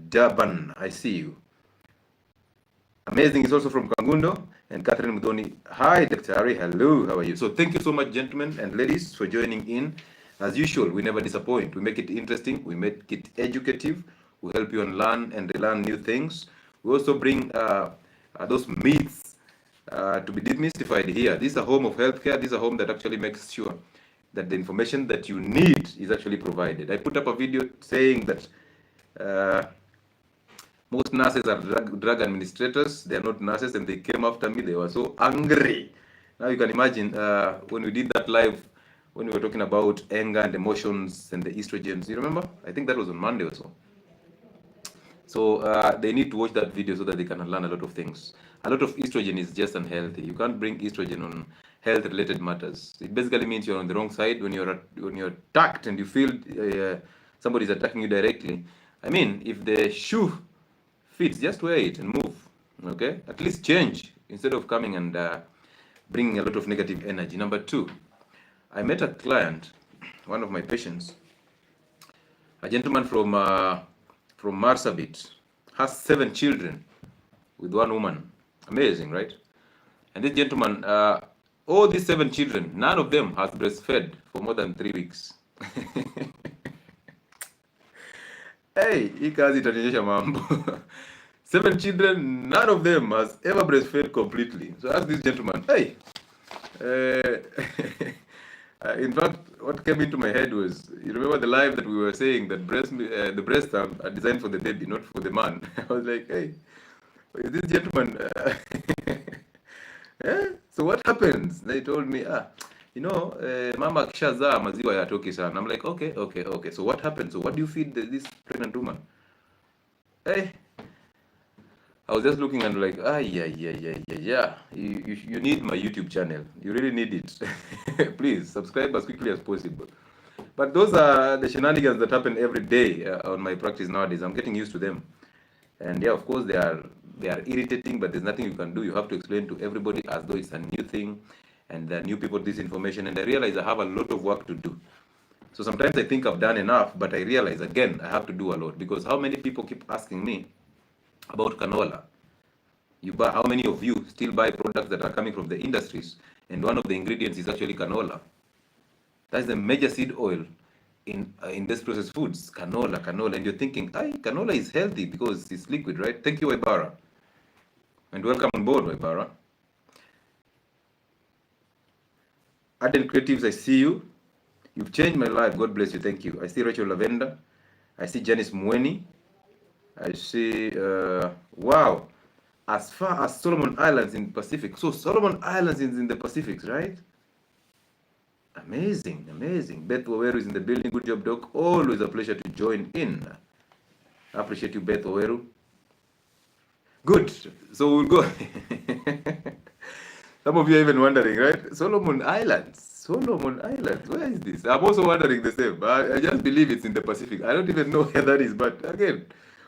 Durban. I see you. Amazing is also from Kangundo. And Catherine Mudoni. Hi, Dr. Ari. Hello. How are you? So thank you so much, gentlemen and ladies, for joining in. As usual, we never disappoint. We make it interesting. We make it educative. We help you learn and relearn new things. We also bring those myths to be demystified here. This is a home of healthcare. This is a home that actually makes sure that the information that you need is actually provided. I put up a video saying that most nurses are drug administrators. They are not nurses, and they came after me. They were so angry. Now you can imagine when we did that live, when we were talking about anger and emotions and the estrogens. You remember? I think that was on Monday or so. So they need to watch that video so that they can learn a lot of things. A lot of estrogen is just unhealthy. You can't bring estrogen on health-related matters. It basically means you're on the wrong side when you're attacked and you feel somebody is attacking you directly. I mean, if the shoe fits, just wear it and move. Okay, at least change instead of coming and bringing a lot of negative energy. Number two, I met a client, one of my patients, a gentleman from Marsabit, has 7 children with one woman. Amazing, right? And this gentleman, all these 7 children, none of them has breastfed for more than 3 weeks. Hey, hii kazi itanionyesha mambo. 7 children, none of them has ever breastfed completely. So ask this gentleman, hey, in fact, what came into my head was, you remember the live that we were saying that the breasts are designed for the baby, not for the man. I was like, hey, is this gentleman? So what happens? They told me, mama akishazaa maziwa yatoki sana. I'm like, okay. So what happens? So what do you feed this pregnant woman? Hey, I was just looking and like, yeah. You need my YouTube channel. You really need it. Please subscribe as quickly as possible. But those are the shenanigans that happen every day on my practice nowadays. I'm getting used to them. And yeah, of course, they are irritating, but there's nothing you can do. You have to explain to everybody as though it's a new thing, and there are new people this information. And I realize I have a lot of work to do. So sometimes I think I've done enough, but I realize again I have to do a lot, because how many people keep asking me about canola? How many of you still buy products that are coming from the industries, and one of the ingredients is actually canola? That's the major seed oil in this processed foods, canola, and you're thinking, canola is healthy because it's liquid, right? Thank you, Waibara, and welcome on board, Waibara. Ardent Creatives, I see you. You've changed my life. God bless you. Thank you. I see Rachel Lavender. I see Janice Mweni. I see, wow, as far as Solomon Islands in Pacific. So Solomon Islands is in the Pacific, right? Amazing. Beth Oweru is in the building. Good job, Doc. Always a pleasure to join in. I appreciate you, Beth Oweru. Good. So we'll go. Some of you are even wondering, right? Solomon Islands. Where is this? I'm also wondering the same. I just believe it's in the Pacific. I don't even know where that is. But again,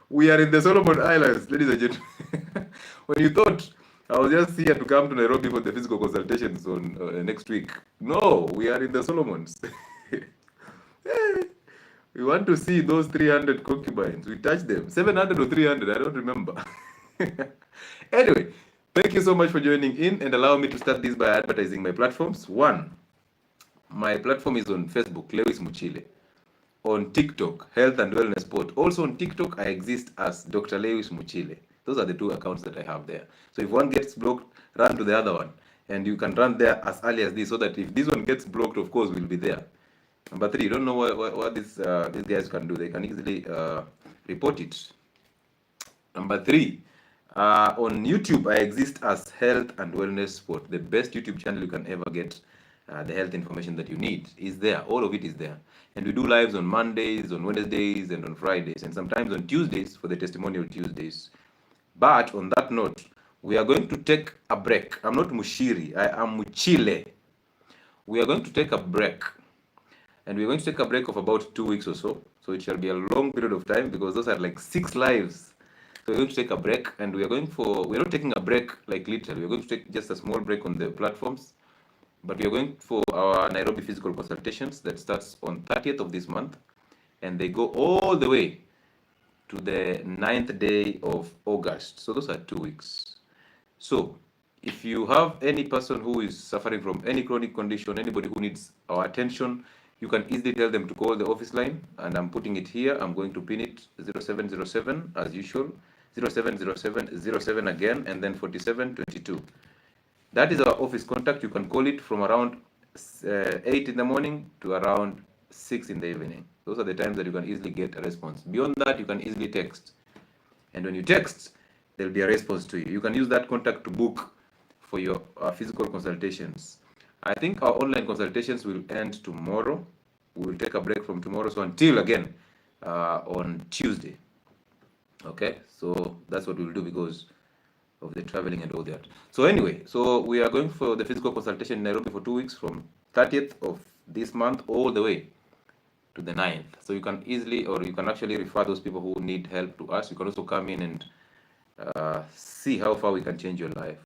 we are in the Solomon Islands, ladies and gentlemen. When you thought I was just here to come to Nairobi for the physical consultations on next week. No, we are in the Solomons. We want to see those 300 concubines. We touch them. 700 or 300, I don't remember. Anyway, thank you so much for joining in, and allow me to start this by advertising my platforms. One, my platform is on Facebook, Lewis Muchile. On TikTok, Health and Wellness Sport. Also on TikTok, I exist as Dr. Lewis Muchile. Those are the 2 accounts that I have there. So if one gets blocked, run to the other one. And you can run there as early as this, so that if this one gets blocked, of course, we'll be there. Number 3, you don't know what these guys can do. They can easily report it. Number 3, on YouTube, I exist as Health and Wellness Sport. The best YouTube channel you can ever get. The health information that you need is there. All of it is there. And we do lives on Mondays, on Wednesdays, and on Fridays, and sometimes on Tuesdays for the testimonial Tuesdays. But on that note, we are going to take a break. I'm not Mushiri, I am Muchile. We are going to take a break. And we're going to take a break of about 2 weeks or so. So it shall be a long period of time, because those are like 6 lives. So we're going to take a break, and we're not taking a break like literally. We're going to take just a small break on the platforms. But we are going for our Nairobi physical consultations that starts on 30th of this month, and they go all the way to the 9th day of August. So those are 2 weeks. So if you have any person who is suffering from any chronic condition, anybody who needs our attention, you can easily tell them to call the office line, and I'm putting it here. I'm going to pin it 0707 as usual, 070707 again, and then 4722. That is our office contact. You can call it from around 8 in the morning to around 6 in the evening. Those are the times that you can easily get a response. Beyond that, you can easily text. And when you text, there'll be a response to you. You can use that contact to book for your physical consultations. I think our online consultations will end tomorrow. We will take a break from tomorrow, so until again on Tuesday. Okay, so that's what we'll do because of the traveling and all that. So anyway, so we are going for the physical consultation in Nairobi for 2 weeks from 30th of this month all the way to the 9th. So you can easily, or you can actually refer those people who need help to us. You can also come in and see how far we can change your life.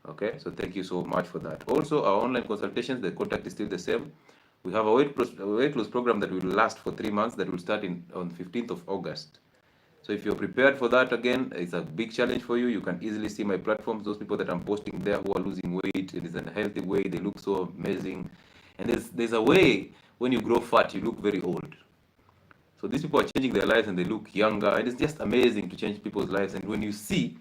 Okay, so thank you so much for that. Also, our online consultations, the contact is still the same. We have a weight loss program that will last for 3 months that will start on 15th of August. So if you're prepared for that, again, it's a big challenge for you. You can easily see my platforms, those people that I'm posting there who are losing weight. It is in a healthy way. They look so amazing. And there's a way when you grow fat, you look very old. So these people are changing their lives and they look younger. And it's just amazing to change people's lives. And when you see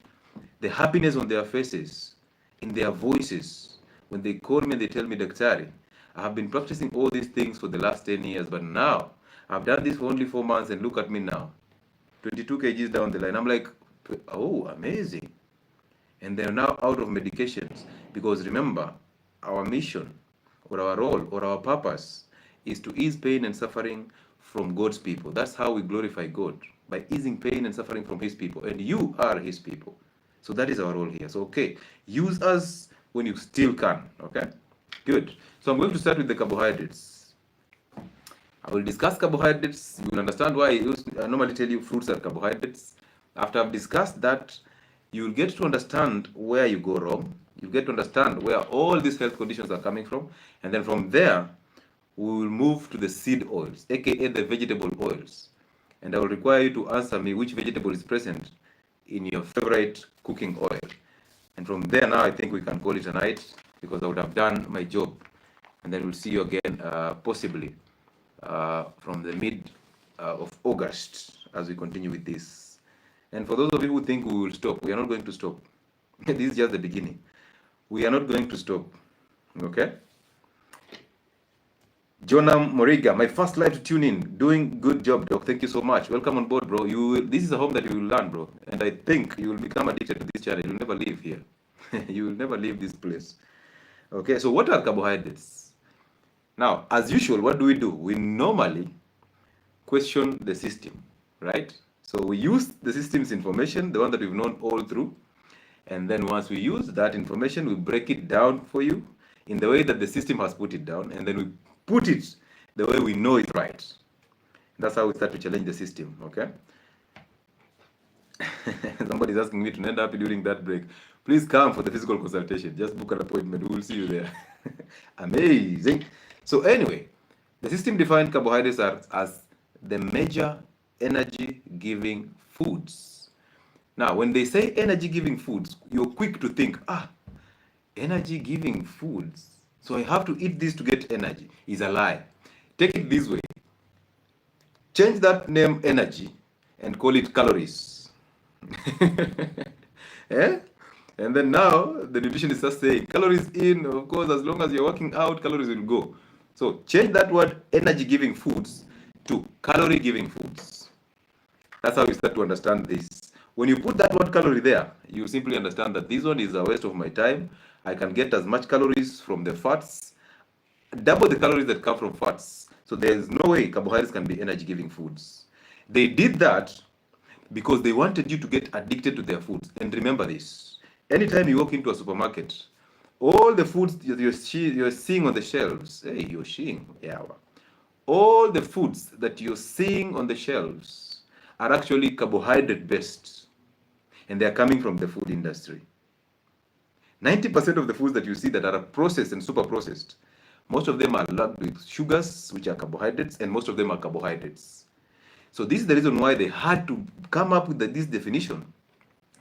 the happiness on their faces, in their voices, when they call me and they tell me, Daktari, I have been practicing all these things for the last 10 years, but now I've done this for only 4 months and look at me now. 22 kgs down the line. I'm like, oh, amazing. And they're now out of medications because remember, our mission or our role or our purpose is to ease pain and suffering from God's people. That's how we glorify God, by easing pain and suffering from His people. And you are His people. So that is our role here. So, okay, use us when you still can. Okay, good. So I'm going to start with the carbohydrates. I will discuss carbohydrates. You will understand why I normally tell you fruits are carbohydrates. After I've discussed that, you will get to understand where you go wrong. You get to understand where all these health conditions are coming from. And then from there, we will move to the seed oils, aka the vegetable oils. And I will require you to answer me which vegetable is present in your favorite cooking oil. And from there now, I think we can call it a night because I would have done my job. And then we'll see you again possibly from the mid of August as we continue with this. And for those of you who think we will stop, we are not going to stop. This is just the beginning. We are not going to stop. Okay? Jonah Moriga, my first live to tune in. Doing good job, Doc. Thank you so much. Welcome on board, bro. This is a home that you will learn, bro. And I think you will become addicted to this channel. You'll never leave here. You will never leave this place. Okay, so what are carbohydrates? Now, as usual, what do? We normally question the system, right? So we use the system's information, the one that we've known all through. And then once we use that information, we break it down for you in the way that the system has put it down. And then we put it the way we know it's right. That's how we start to challenge the system, okay? Somebody's asking me to end up during that break. Please come for the physical consultation. Just book an appointment. We will see you there. Amazing. So anyway, the system defined carbohydrates as the major energy-giving foods. Now, when they say energy-giving foods, you're quick to think, energy-giving foods. So I have to eat this to get energy. Is a lie. Take it this way. Change that name energy and call it calories. Eh? And then now the nutritionist is saying calories in, of course, as long as you're working out, calories will go. So change that word energy-giving foods to calorie-giving foods. That's how you start to understand this. When you put that word calorie there, you simply understand that this one is a waste of my time. I can get as much calories from the fats, double the calories that come from fats. So there's no way carbohydrates can be energy-giving foods. They did that because they wanted you to get addicted to their foods. And remember this, anytime you walk into a supermarket, all the foods you're seeing on the shelves, all the foods that you're seeing on the shelves are actually carbohydrate based, and they are coming from the food industry. 90% of the foods that you see that are processed and super processed, most of them are loaded with sugars, which are carbohydrates, and most of them are carbohydrates. So this is the reason why they had to come up with this definition,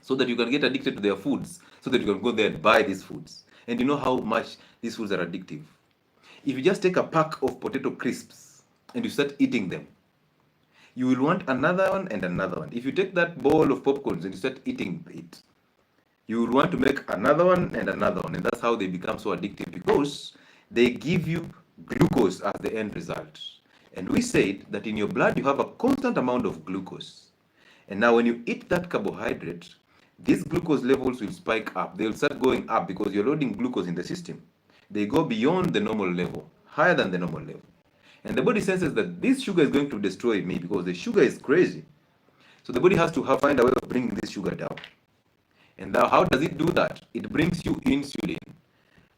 so that you can get addicted to their foods, so that you can go there and buy these foods. And you know how much these foods are addictive. If you just take a pack of potato crisps and you start eating them, you will want another one and another one. If you take that bowl of popcorns and you start eating it, you will want to make another one and another one. And that's how they become so addictive, because they give you glucose as the end result. And we said that in your blood you have a constant amount of glucose. And now when you eat that carbohydrate, these glucose levels will spike up. They'll start going up because you're loading glucose in the system. They go beyond the normal level, higher than the normal level. And the body senses that this sugar is going to destroy me because the sugar is crazy. So the body has to find a way of bringing this sugar down. And now how does it do that? It brings you insulin.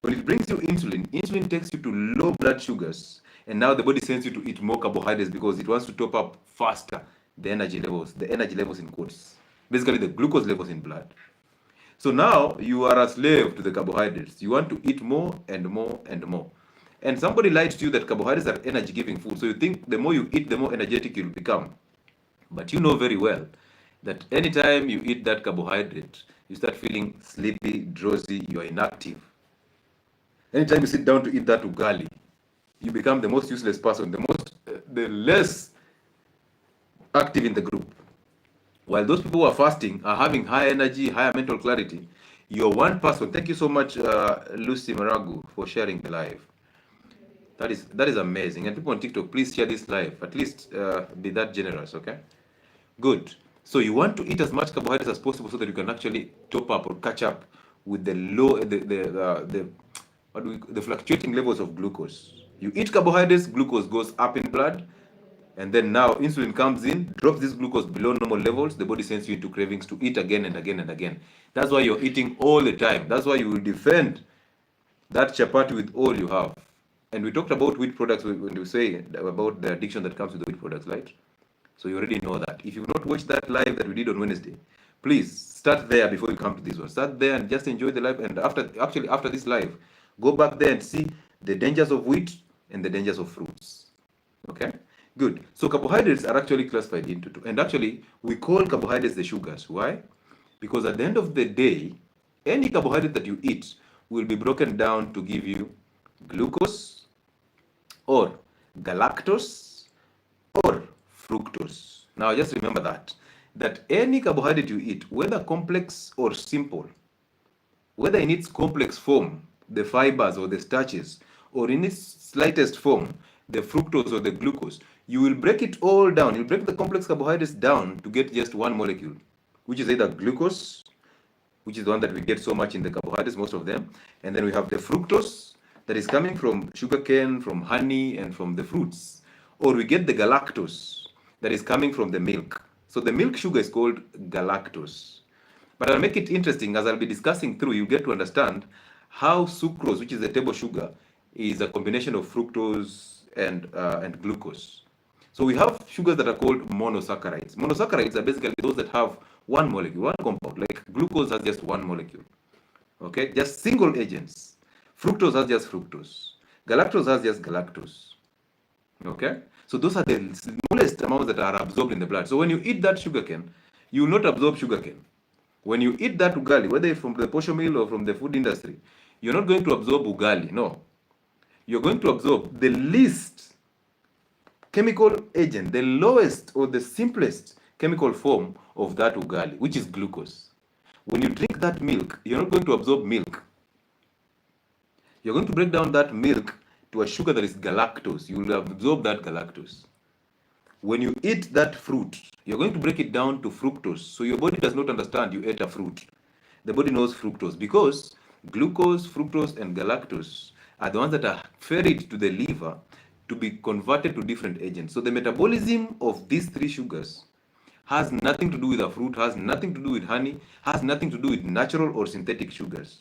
When it brings you insulin, insulin takes you to low blood sugars. And now the body sends you to eat more carbohydrates because it wants to top up faster the energy levels in quotes. Basically the glucose levels in blood. So now you are a slave to the carbohydrates. You want to eat more and more and more. And somebody lied to you that carbohydrates are energy-giving food. So you think the more you eat, the more energetic you'll become. But you know very well that anytime you eat that carbohydrate, you start feeling sleepy, drowsy, you are inactive. Anytime you sit down to eat that ugali, you become the most useless person, the less active in the group. While those people who are fasting are having high energy, higher mental clarity, you're one person. Thank you so much, Lucy Maragu, for sharing the live. That is amazing. And people on TikTok, please share this live. At least be that generous, okay? Good. So you want to eat as much carbohydrates as possible so that you can actually top up or catch up with the fluctuating levels of glucose. You eat carbohydrates, glucose goes up in blood, and then now insulin comes in, drops this glucose below normal levels. The body sends you into cravings to eat again and again and again. That's why you're eating all the time. That's why you will defend that chapati with all you have. And we talked about wheat products when we say about the addiction that comes with the wheat products, right? So you already know that. If you've not watched that live that we did on Wednesday, please start there before you come to this one. Start there and just enjoy the live. And after this live, go back there and see the dangers of wheat and the dangers of fruits. Okay? Good. So carbohydrates are actually classified into two. And actually, we call carbohydrates the sugars. Why? Because at the end of the day, any carbohydrate that you eat will be broken down to give you glucose or galactose or fructose. Now just remember that any carbohydrate you eat, whether complex or simple, whether in its complex form, the fibers or the starches, or in its slightest form, the fructose or the glucose, you will break it all down. You'll break the complex carbohydrates down to get just one molecule, which is either glucose, which is the one that we get so much in the carbohydrates, most of them, and then we have the fructose that is coming from sugarcane, from honey, and from the fruits, or we get the galactose that is coming from the milk. So the milk sugar is called galactose. But I'll make it interesting as I'll be discussing through. You get to understand how sucrose, which is the table sugar, is a combination of fructose and glucose. So we have sugars that are called monosaccharides. Monosaccharides are basically those that have one molecule, one compound. Like glucose has just one molecule. Okay, just single agents. Fructose has just fructose. Galactose has just galactose. Okay, so those are the smallest amounts that are absorbed in the blood. So when you eat that sugarcane, you will not absorb sugarcane. When you eat that ugali, whether it's from the posho mill or from the food industry, you're not going to absorb ugali. No, you're going to absorb the least chemical agent, the lowest or the simplest chemical form of that ugali, which is glucose. When you drink that milk, you're not going to absorb milk. You're going to break down that milk to a sugar that is galactose. You will absorb that galactose. When you eat that fruit, you're going to break it down to fructose. So your body does not understand you ate a fruit. The body knows fructose because glucose, fructose, and galactose are the ones that are ferried to the liver to be converted to different agents. So the metabolism of these three sugars has nothing to do with a fruit, has nothing to do with honey, has nothing to do with natural or synthetic sugars.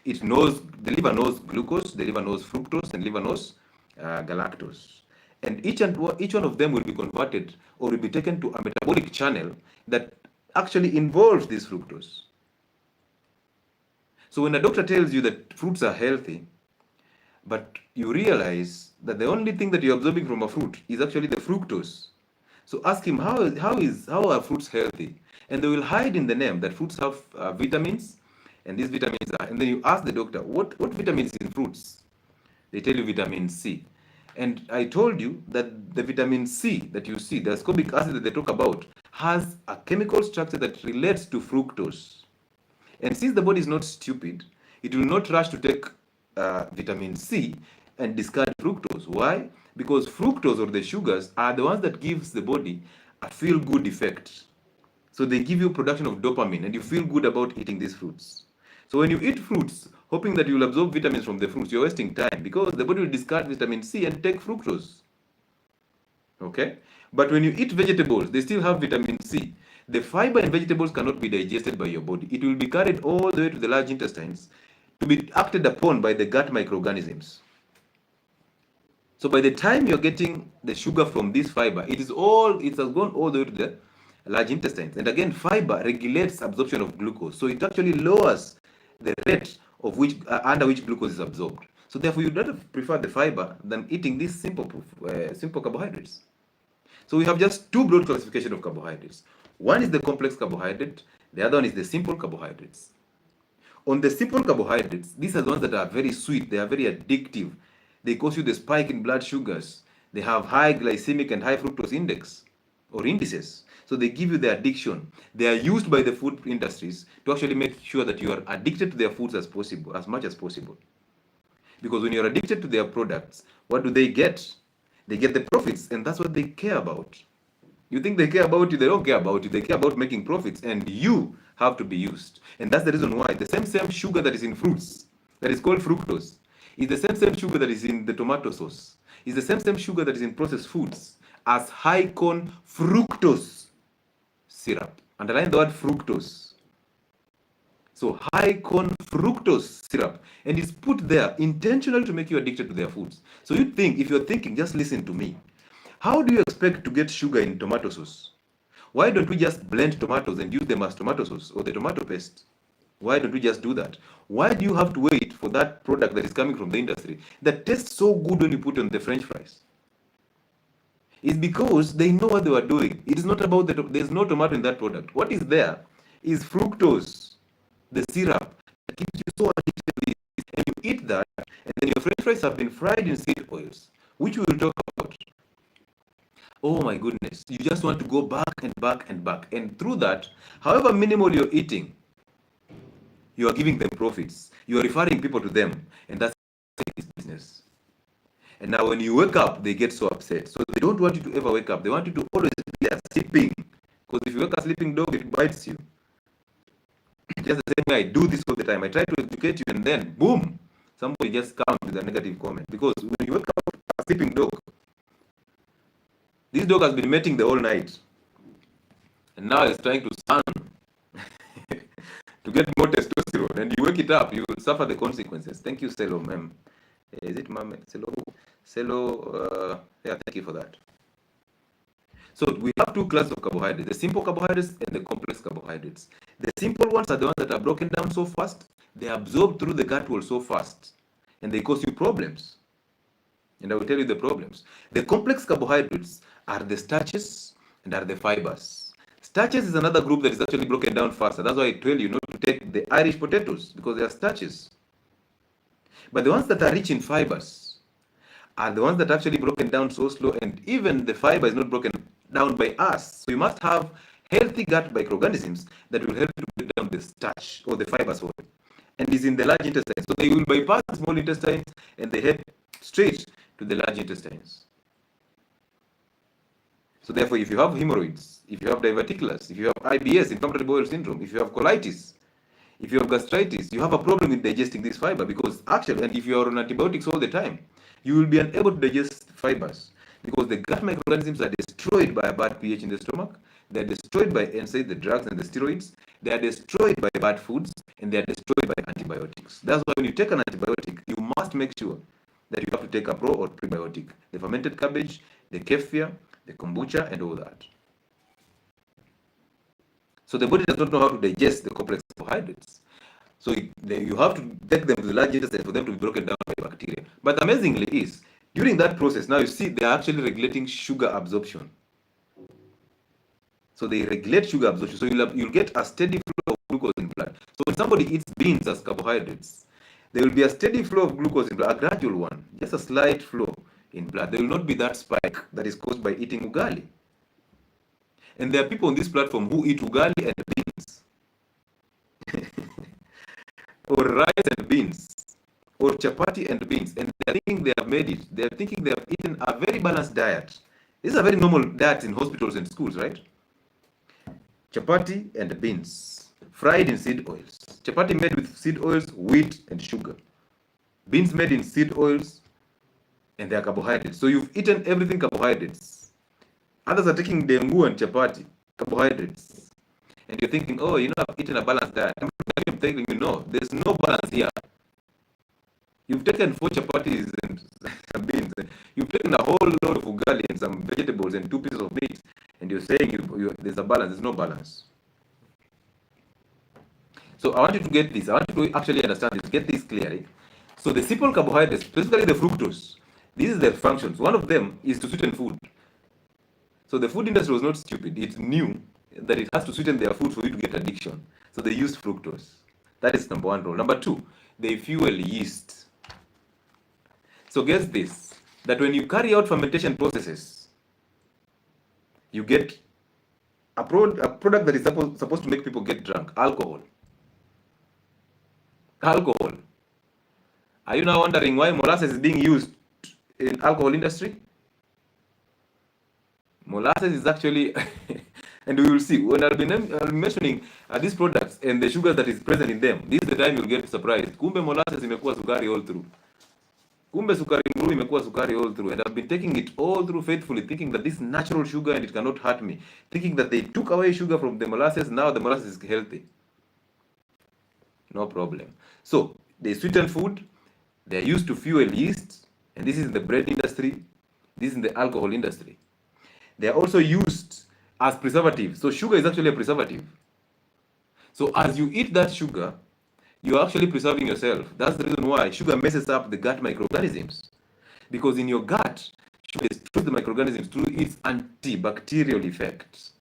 It knows, the liver knows glucose, the liver knows fructose, and the liver knows galactose. And each one of them will be converted or will be taken to a metabolic channel that actually involves this fructose. So when a doctor tells you that fruits are healthy, but you realize that the only thing that you're absorbing from a fruit is actually the fructose, So ask him, how are fruits healthy? And they will hide in the name that fruits have vitamins, and these vitamins are. And then you ask the doctor, what vitamins in fruits? They tell you vitamin C. And I told you that the vitamin C that you see, the ascorbic acid that they talk about, has a chemical structure that relates to fructose. And since the body is not stupid, it will not rush to take vitamin C and discard fructose. Why? Because fructose, or the sugars, are the ones that gives the body a feel-good effect. So they give you production of dopamine, and you feel good about eating these fruits. So when you eat fruits, hoping that you will absorb vitamins from the fruits, you're wasting time, because the body will discard vitamin C and take fructose. Okay? But when you eat vegetables, they still have vitamin C. The fiber in vegetables cannot be digested by your body. It will be carried all the way to the large intestines to be acted upon by the gut microorganisms. So by the time you're getting the sugar from this fiber, it has gone all the way to the large intestines. And again, fiber regulates absorption of glucose. So it actually lowers the rate of which under which glucose is absorbed. So therefore, you'd rather prefer the fiber than eating these simple carbohydrates. So we have just two broad classifications of carbohydrates. One is the complex carbohydrate, the other one is the simple carbohydrates. On the simple carbohydrates, these are the ones that are very sweet, they are very addictive. They cause you the spike in blood sugars. They have high glycemic and high fructose index or indices. So they give you the addiction. They are used by the food industries to actually make sure that you are addicted to their foods as possible, as much as possible. Because when you're addicted to their products, what do they get? They get the profits, and that's what they care about. You think they care about you, they don't care about you. They care about making profits, and you have to be used. And that's the reason why the same sugar that is in fruits, that is called fructose, is the same sugar that is in the tomato sauce, is the same sugar that is in processed foods as high corn fructose syrup. Underline the word fructose. So high corn fructose syrup, and it's put there intentionally to make you addicted to their foods. So you think, if you're thinking, just listen to me. How do you expect to get sugar in tomato sauce? Why don't we just blend tomatoes and use them as tomato sauce or the tomato paste? Why don't we just do that? Why do you have to wait for that product that is coming from the industry that tastes so good when you put on the French fries? It's because they know what they were doing. It is not about there's no tomato in that product. What is there is fructose, the syrup that keeps you so addicted to it. And you eat that, and then your French fries have been fried in seed oils, which we will talk about. Oh my goodness, you just want to go back and back and back. And through that, however minimal you're eating, you are giving them profits. You are referring people to them. And that's this business. And now when you wake up, they get so upset. So they don't want you to ever wake up. They want you to always be sleeping. Because if you wake a sleeping dog, it bites you. Just the same way I do this all the time. I try to educate you, and then, boom, somebody just comes with a negative comment. Because when you wake up a sleeping dog, this dog has been mating the whole night. And now it's trying to sun to get more testosterone. And you wake it up, you will suffer the consequences. Thank you, Selo, ma'am. Is it ma'am? Selo, yeah, thank you for that. So we have two classes of carbohydrates, the simple carbohydrates and the complex carbohydrates. The simple ones are the ones that are broken down so fast, they are absorbed through the gut wall so fast, and they cause you problems. And I will tell you the problems. The complex carbohydrates are the starches and are the fibers. Starches is another group that is actually broken down faster. That's why I tell you not to take the Irish potatoes, because they are starches. But the ones that are rich in fibers are the ones that are actually broken down so slow, and even the fiber is not broken down by us. So you must have healthy gut microorganisms that will help to break down the starch or the fibers, and is in the large intestine. So they will bypass the small intestines and they head straight to the large intestines. So therefore, if you have hemorrhoids, if you have diverticulus, if you have IBS, inflammatory bowel syndrome, if you have colitis, if you have gastritis, you have a problem in digesting this fiber, because actually, and if you are on antibiotics all the time, you will be unable to digest fibers, because the gut microorganisms are destroyed by a bad pH in the stomach, they are destroyed by NSAIDs, the drugs and the steroids, they are destroyed by bad foods, and they are destroyed by antibiotics. That's why when you take an antibiotic, you must make sure that you have to take a pro or prebiotic, the fermented cabbage, the kefir, the kombucha, and all that. So the body does not know how to digest the complex carbohydrates. So you have to take them to the large intestine for them to be broken down by bacteria. But amazingly is, during that process, now you see they are actually regulating sugar absorption. So they regulate sugar absorption. So you'll get a steady flow of glucose in blood. So when somebody eats beans as carbohydrates, there will be a steady flow of glucose in blood, a gradual one, just a slight flow in blood. There will not be that spike that is caused by eating ugali. And there are people on this platform who eat ugali and beans, or rice and beans, or chapati and beans, and they're thinking they have made it. They're thinking they have eaten a very balanced diet. This is a very normal diet in hospitals and schools, right? Chapati and beans, fried in seed oils. Chapati made with seed oils, wheat, and sugar. Beans made in seed oils, and they are carbohydrates. So you've eaten everything carbohydrates. Others are taking dengu and chapati, carbohydrates. And you're thinking, oh, I've eaten a balanced diet. I'm telling you, no, there's no balance here. You've taken 4 chapatis and beans. You've taken a whole load of ugali and some vegetables and 2 pieces of meat. And you're saying there's a balance. There's no balance. So I want you to get this. I want you to actually understand this. Get this clearly. So the simple carbohydrates, specifically the fructose, these are their functions. One of them is to sweeten food. So the food industry was not stupid. It knew that it has to sweeten their food for you to get addiction. So they used fructose. That is number 1 role. Number 2, they fuel yeast. So guess this, that when you carry out fermentation processes, you get a product that is supposed to make people get drunk, alcohol. Alcohol. Are you now wondering why molasses is being used in alcohol industry? Molasses is actually, and we will see, when I'll be mentioning these products and the sugar that is present in them, this is the time you'll get surprised. Kumbe molasses imekuwa sukari all through. Kumbe sukari nguru imekuwa sukari all through. And I've been taking it all through faithfully, thinking that this is natural sugar and it cannot hurt me. Thinking that they took away sugar from the molasses, now the molasses is healthy. No problem. So, they sweeten food, they're used to fuel yeast, and this is in the bread industry, this is in the alcohol industry. They are also used as preservatives. So sugar is actually a preservative. So as you eat that sugar, you're actually preserving yourself. That's the reason why sugar messes up the gut microorganisms. Because in your gut, sugar destroys the microorganisms through its antibacterial effects.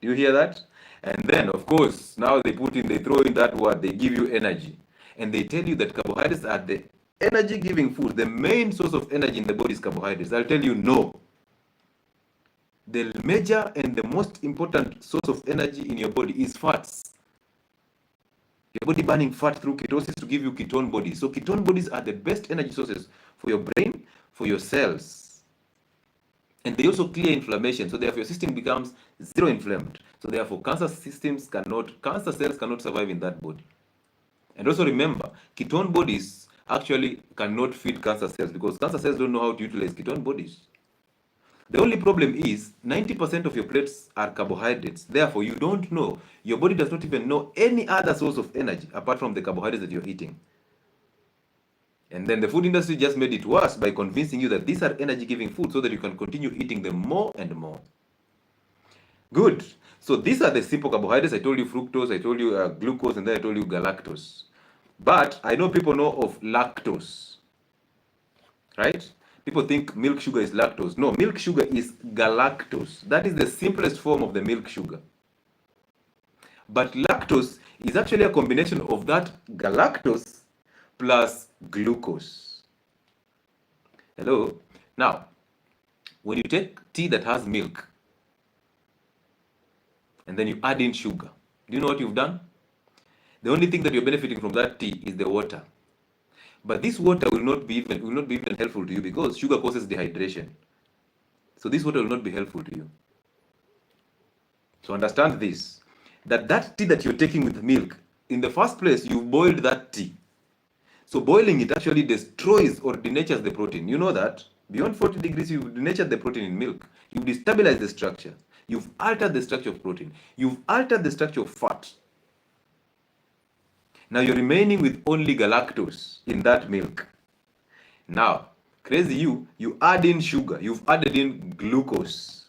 Do you hear that? And then, of course, now they throw in that word, they give you energy. And they tell you that carbohydrates are the energy-giving food. The main source of energy in the body is carbohydrates. I'll tell you, no. The major and the most important source of energy in your body is fats. Your body burning fat through ketosis to give you ketone bodies. So ketone bodies are the best energy sources for your brain, for your cells. And they also clear inflammation. So therefore your system becomes zero inflamed. So therefore cancer cells cannot survive in that body. And also remember, ketone bodies actually cannot feed cancer cells because cancer cells don't know how to utilize ketone bodies. The only problem is 90% of your plates are carbohydrates. Therefore, you don't know, your body does not even know any other source of energy apart from the carbohydrates that you're eating. And then the food industry just made it worse by convincing you that these are energy-giving foods so that you can continue eating them more and more. Good. So these are the simple carbohydrates. I told you fructose, I told you glucose, and then I told you galactose. But I know people know of lactose, right? People think milk sugar is lactose. No, milk sugar is galactose. That is the simplest form of the milk sugar. But lactose is actually a combination of that galactose plus glucose. Hello? Now, when you take tea that has milk, and then you add in sugar, do you know what you've done? The only thing that you're benefiting from that tea is the water. But this water will not be even helpful to you because sugar causes dehydration. So this water will not be helpful to you. So understand this, that tea that you're taking with milk, in the first place, you boiled that tea. So boiling it actually destroys or denatures the protein. You know that? Beyond 40 degrees, you've denatured the protein in milk. You've destabilized the structure. You've altered the structure of protein. You've altered the structure of fat. Now you're remaining with only galactose in that milk. Now, crazy you add in sugar. You've added in glucose.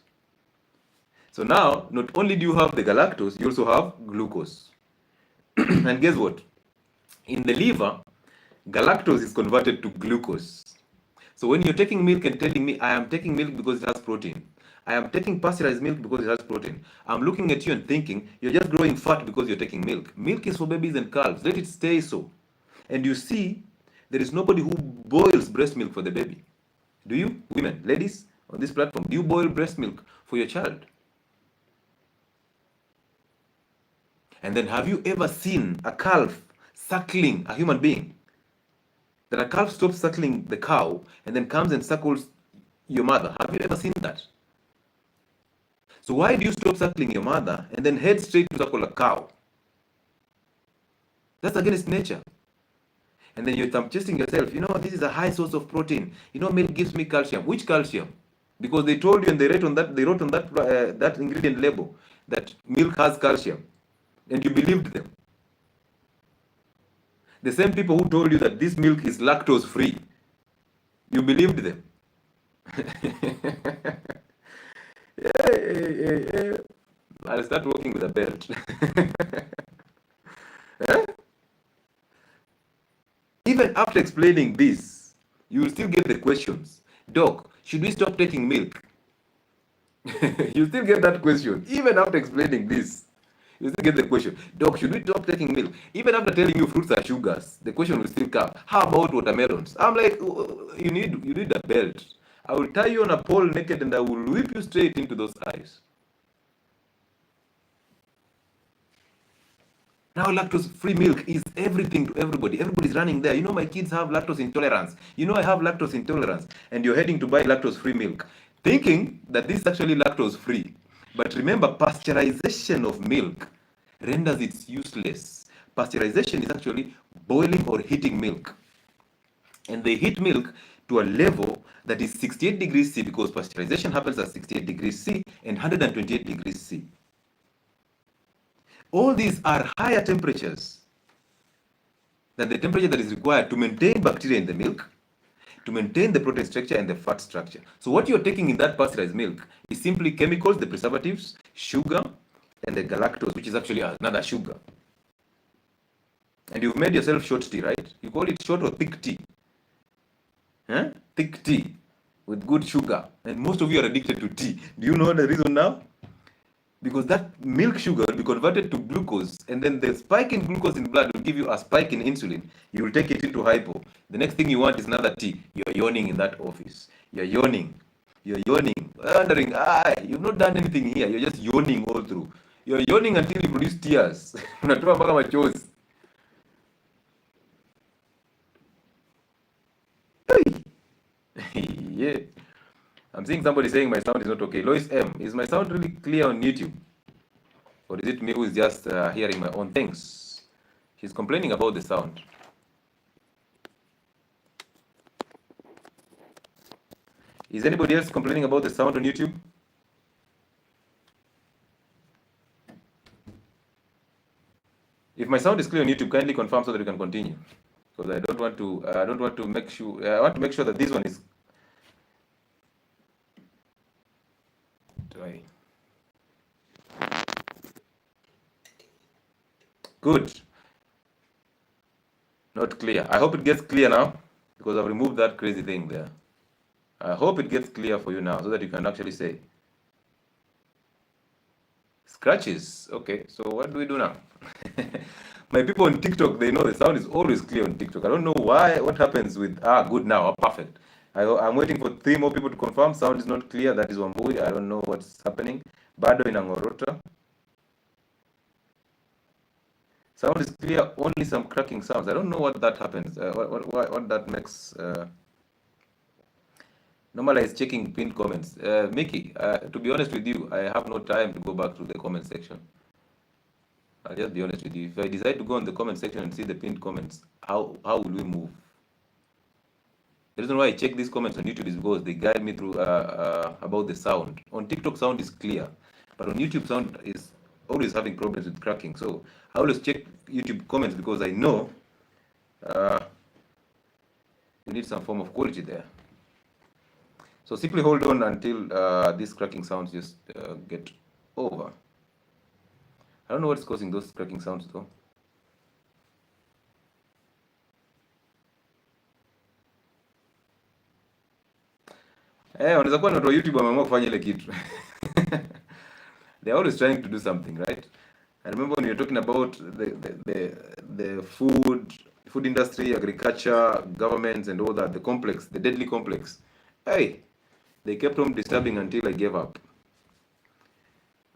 So now, not only do you have the galactose, you also have glucose. And guess what? In the liver, galactose is converted to glucose. So when you're taking milk and telling me, I am taking milk because it has protein, I am taking pasteurized milk because it has protein. I'm looking at you and thinking you're just growing fat because you're taking milk. Milk is for babies and calves. Let it stay so. And you see, there is nobody who boils breast milk for the baby. Do you, women, ladies, on this platform, do you boil breast milk for your child? And then have you ever seen a calf suckling a human being? That a calf stops suckling the cow and then comes and suckles your mother. Have you ever seen that? So why do you stop suckling your mother and then head straight to suckle a cow? That's against nature. And then you're testing yourself, this is a high source of protein. Milk gives me calcium. Which calcium? Because they told you and they wrote on that ingredient label that milk has calcium, and you believed them. The same people who told you that this milk is lactose free, you believed them. Yeah. I'll start working with a belt. Even after explaining this, you will still get the questions. Doc, should we stop taking milk? You still get that question. Even after explaining this, you still get the question. Doc, should we stop taking milk? Even after telling you fruits are sugars, the question will still come. How about watermelons? I'm like, you need a belt. I will tie you on a pole naked and I will whip you straight into those eyes. Now lactose-free milk is everything to everybody. Everybody's running there. My kids have lactose intolerance. I have lactose intolerance. And you're heading to buy lactose-free milk, thinking that this is actually lactose-free. But remember, pasteurization of milk renders it useless. Pasteurization is actually boiling or heating milk. And they heat milk to a level that is 68 degrees C, because pasteurization happens at 68 degrees C and 128 degrees C. All these are higher temperatures than the temperature that is required to maintain bacteria in the milk, to maintain the protein structure and the fat structure. So what you're taking in that pasteurized milk is simply chemicals, the preservatives, sugar, and the galactose, which is actually another sugar. And you've made yourself short tea, right? You call it short or thick tea. Huh? Thick tea with good sugar. And most of you are addicted to tea. Do you know the reason now? Because that milk sugar will be converted to glucose, and then the spike in glucose in blood will give you a spike in insulin. You will take it into hypo. The next thing you want is another tea. You're yawning in that office. You're yawning, wondering, you've not done anything here. You're just yawning all through. You're yawning until you produce tears. Unatoa mpaka machozi. Yeah. I'm seeing somebody saying my sound is not okay. Lois M, is my sound really clear on YouTube? Or is it me who is just hearing my own things? She's complaining about the sound. Is anybody else complaining about the sound on YouTube? If my sound is clear on YouTube, kindly confirm so that we can continue. Because I don't want to make sure. I want to make sure that this one is. Good. Not clear. I hope it gets clear now, because I've removed that crazy thing there. I hope it gets clear for you now so that you can actually say. Scratches. Okay, so what do we do now? My people on TikTok, they know the sound is always clear on TikTok. I don't know why. What happens with good now, perfect. I'm waiting for 3 more people to confirm. Sound is not clear. That is Wambui. I don't know what's happening. Bado inangorota. Sound is clear. Only some cracking sounds. I don't know what that happens. What that makes. Normalize checking pinned comments. Mickey, to be honest with you, I have no time to go back to the comment section. I'll just be honest with you. If I decide to go on the comment section and see the pinned comments, how will we move? The reason why I check these comments on YouTube is because they guide me through about the sound. On TikTok, sound is clear, but on YouTube, sound is always having problems with cracking. So I always check YouTube comments because I know we need some form of quality there. So simply hold on until these cracking sounds just get over. I don't know what's causing those cracking sounds though. Wanaweza kuwa na watu wa YouTube wameamua kufanya ile kitu. They're always trying to do something, right? I remember when you were talking about the food industry, agriculture, governments and all that, the complex, the deadly complex. Hey, they kept on disturbing until I gave up.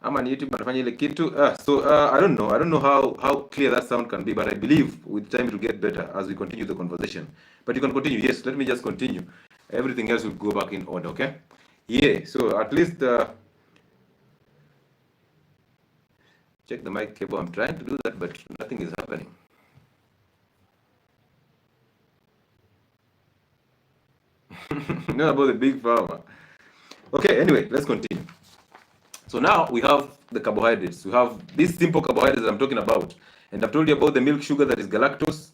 Ama ni YouTube anafanya ile kitu. I don't know how clear that sound can be, but I believe with time it will get better as we continue the conversation. But you can continue. Yes, let me just continue. Everything else will go back in order, okay? Yeah, so at least check the mic cable. I'm trying to do that, but nothing is happening. Not about the big pharma. Okay, anyway, let's continue. So now we have the carbohydrates. We have these simple carbohydrates that I'm talking about. And I've told you about the milk sugar that is galactose,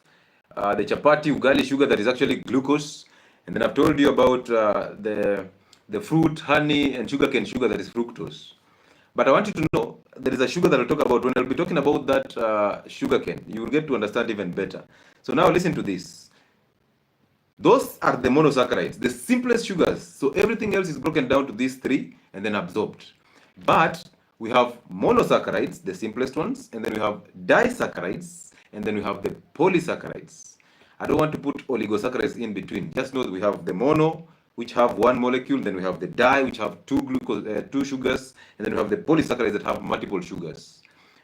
the chapati, ugali sugar that is actually glucose. And then I've told you about the fruit, honey, and sugarcane sugar that is fructose. But I want you to know there is a sugar that I'll talk about. When I'll be talking about that sugarcane, you will get to understand even better. So now listen to this. Those are the monosaccharides, the simplest sugars. So everything else is broken down to these three and then absorbed. But we have monosaccharides, the simplest ones, and then we have disaccharides, and then we have the polysaccharides. I don't want to put oligosaccharides in between. Just know that we have the mono, which have one molecule, then we have the di, which have two sugars, and then we have the polysaccharides that have multiple sugars.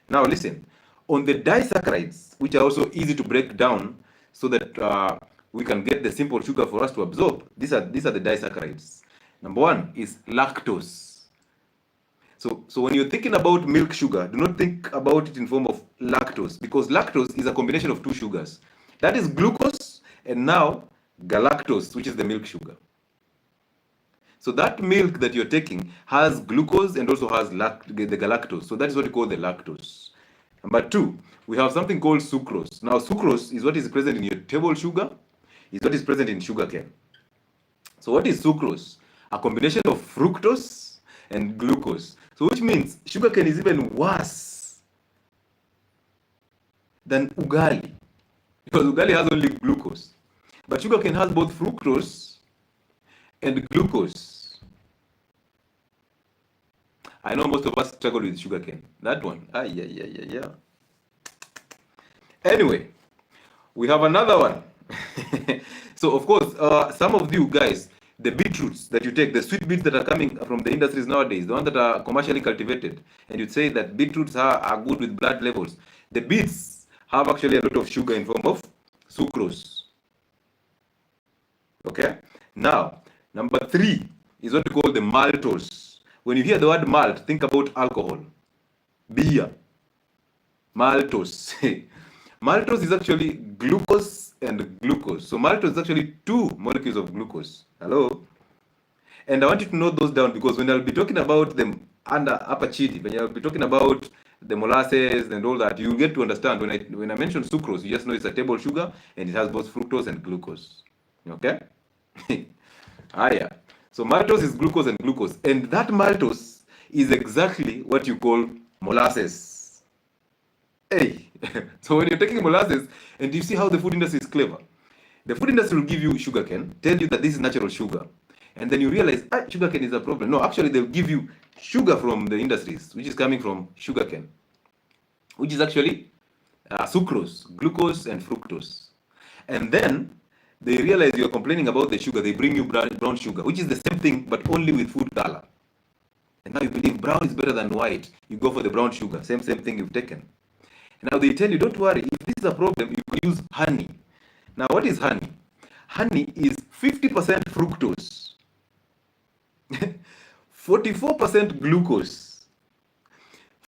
Now listen, on the disaccharides, which are also easy to break down so that we can get the simple sugar for us to absorb, these are the disaccharides. Number one is lactose. So when you're thinking about milk sugar, do not think about it in form of lactose, because lactose is a combination of two sugars. That is glucose and now galactose, which is the milk sugar. So that milk that you're taking has glucose and also has the galactose. So that is what you call the lactose. Number two, we have something called sucrose. Now sucrose is what is present in your table sugar, is what is present in sugarcane. So what is sucrose? A combination of fructose and glucose. So which means sugarcane is even worse than ugali, because ugali has only glucose, but sugarcane has both fructose and glucose. I know most of us struggle with sugarcane. That one, yeah. Anyway, we have another one. So of course, some of you guys, the beetroots that you take, the sweet beets that are coming from the industries nowadays, the ones that are commercially cultivated, and you'd say that beetroots are good with blood levels. The beets have actually a lot of sugar in form of sucrose. Okay? Now, number three is what we call the maltose. When you hear the word malt, think about alcohol, beer, maltose. Maltose is actually glucose and glucose. So maltose is actually two molecules of glucose. Hello? And I want you to note those down, because when I'll be talking about them under upper chidi, when I'll be talking about the molasses and all that, you'll get to understand. When I mention sucrose, you just know it's a table sugar and it has both fructose and glucose. Okay? Yeah. So maltose is glucose and glucose. And that maltose is exactly what you call molasses. Hey. So when you're taking molasses, and you see how the food industry is clever. The food industry will give you sugarcane, tell you that this is natural sugar. And then you realize, sugarcane is a problem. No, actually they'll give you sugar from the industries, which is coming from sugarcane, which is actually sucrose, glucose, and fructose. And then they realize you're complaining about the sugar, they bring you brown sugar, which is the same thing, but only with food color. And now you believe brown is better than white. You go for the brown sugar, same thing you've taken. Now they tell you, don't worry, if this is a problem, you can use honey. Now what is honey? Honey is 50% fructose, 44% glucose,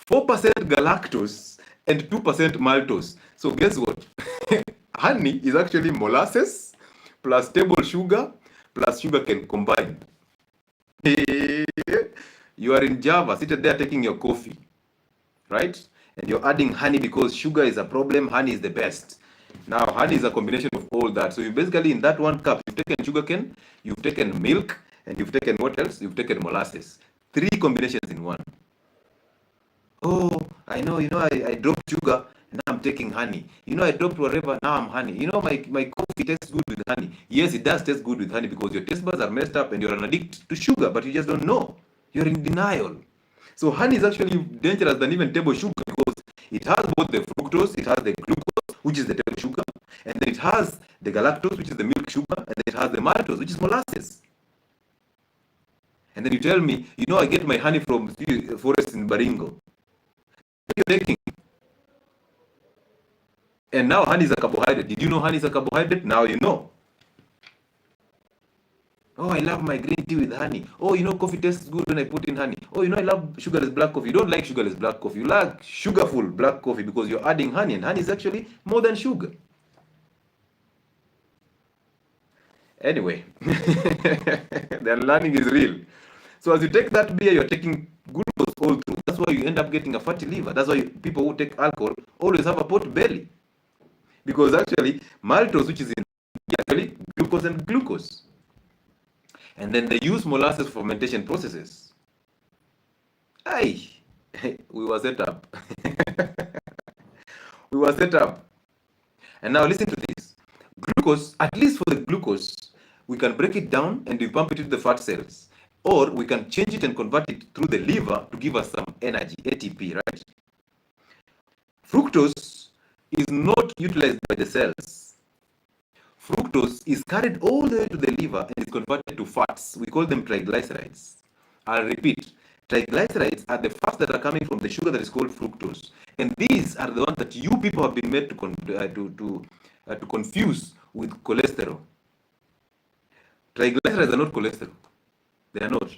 4% galactose, and 2% maltose. So guess what? Honey is actually molasses plus table sugar plus sugarcane combined. You are in Java, seated there taking your coffee, right? And you're adding honey because sugar is a problem, honey is the best. Now, honey is a combination of all that. So you basically, in that one cup, you've taken sugarcane, you've taken milk, and you've taken what else? You've taken molasses. 3 combinations in one. Oh, I know, I dropped sugar, and now I'm taking honey. You know, I dropped whatever, now I'm honey. You know, my coffee tastes good with honey. Yes, it does taste good with honey because your taste buds are messed up and you're an addict to sugar, but you just don't know. You're in denial. So honey is actually dangerous than even table sugar because it has both the fructose, it has the glucose, which is the table sugar, and then it has the galactose, which is the milk sugar, and then it has the maltose, which is molasses. And then you tell me, you know, I get my honey from forest in Baringo. You're taking. And now honey is a carbohydrate. Did you know honey is a carbohydrate? Now you know. Oh, I love my green tea with honey. Oh, you know, coffee tastes good when I put in honey. Oh, you know, I love sugarless black coffee. You don't like sugarless black coffee. You like sugarful black coffee because you're adding honey, and honey is actually more than sugar. Anyway, the learning is real. So as you take that beer, you're taking glucose all through. That's why you end up getting a fatty liver. That's why people who take alcohol always have a pot belly. Because actually, maltose, which is in actually glucose and glucose. And then they use molasses for fermentation processes. Aye, we were set up. We were set up. And now listen to this. Glucose, at least for the glucose, we can break it down and we pump it into the fat cells. Or we can change it and convert it through the liver to give us some energy, ATP, right? Fructose is not utilized by the cells. Fructose is carried all the way to the liver and is converted to fats. We call them triglycerides. I'll repeat. Triglycerides are the fats that are coming from the sugar that is called fructose. And these are the ones that you people have been made to confuse with cholesterol. Triglycerides are not cholesterol. They are not.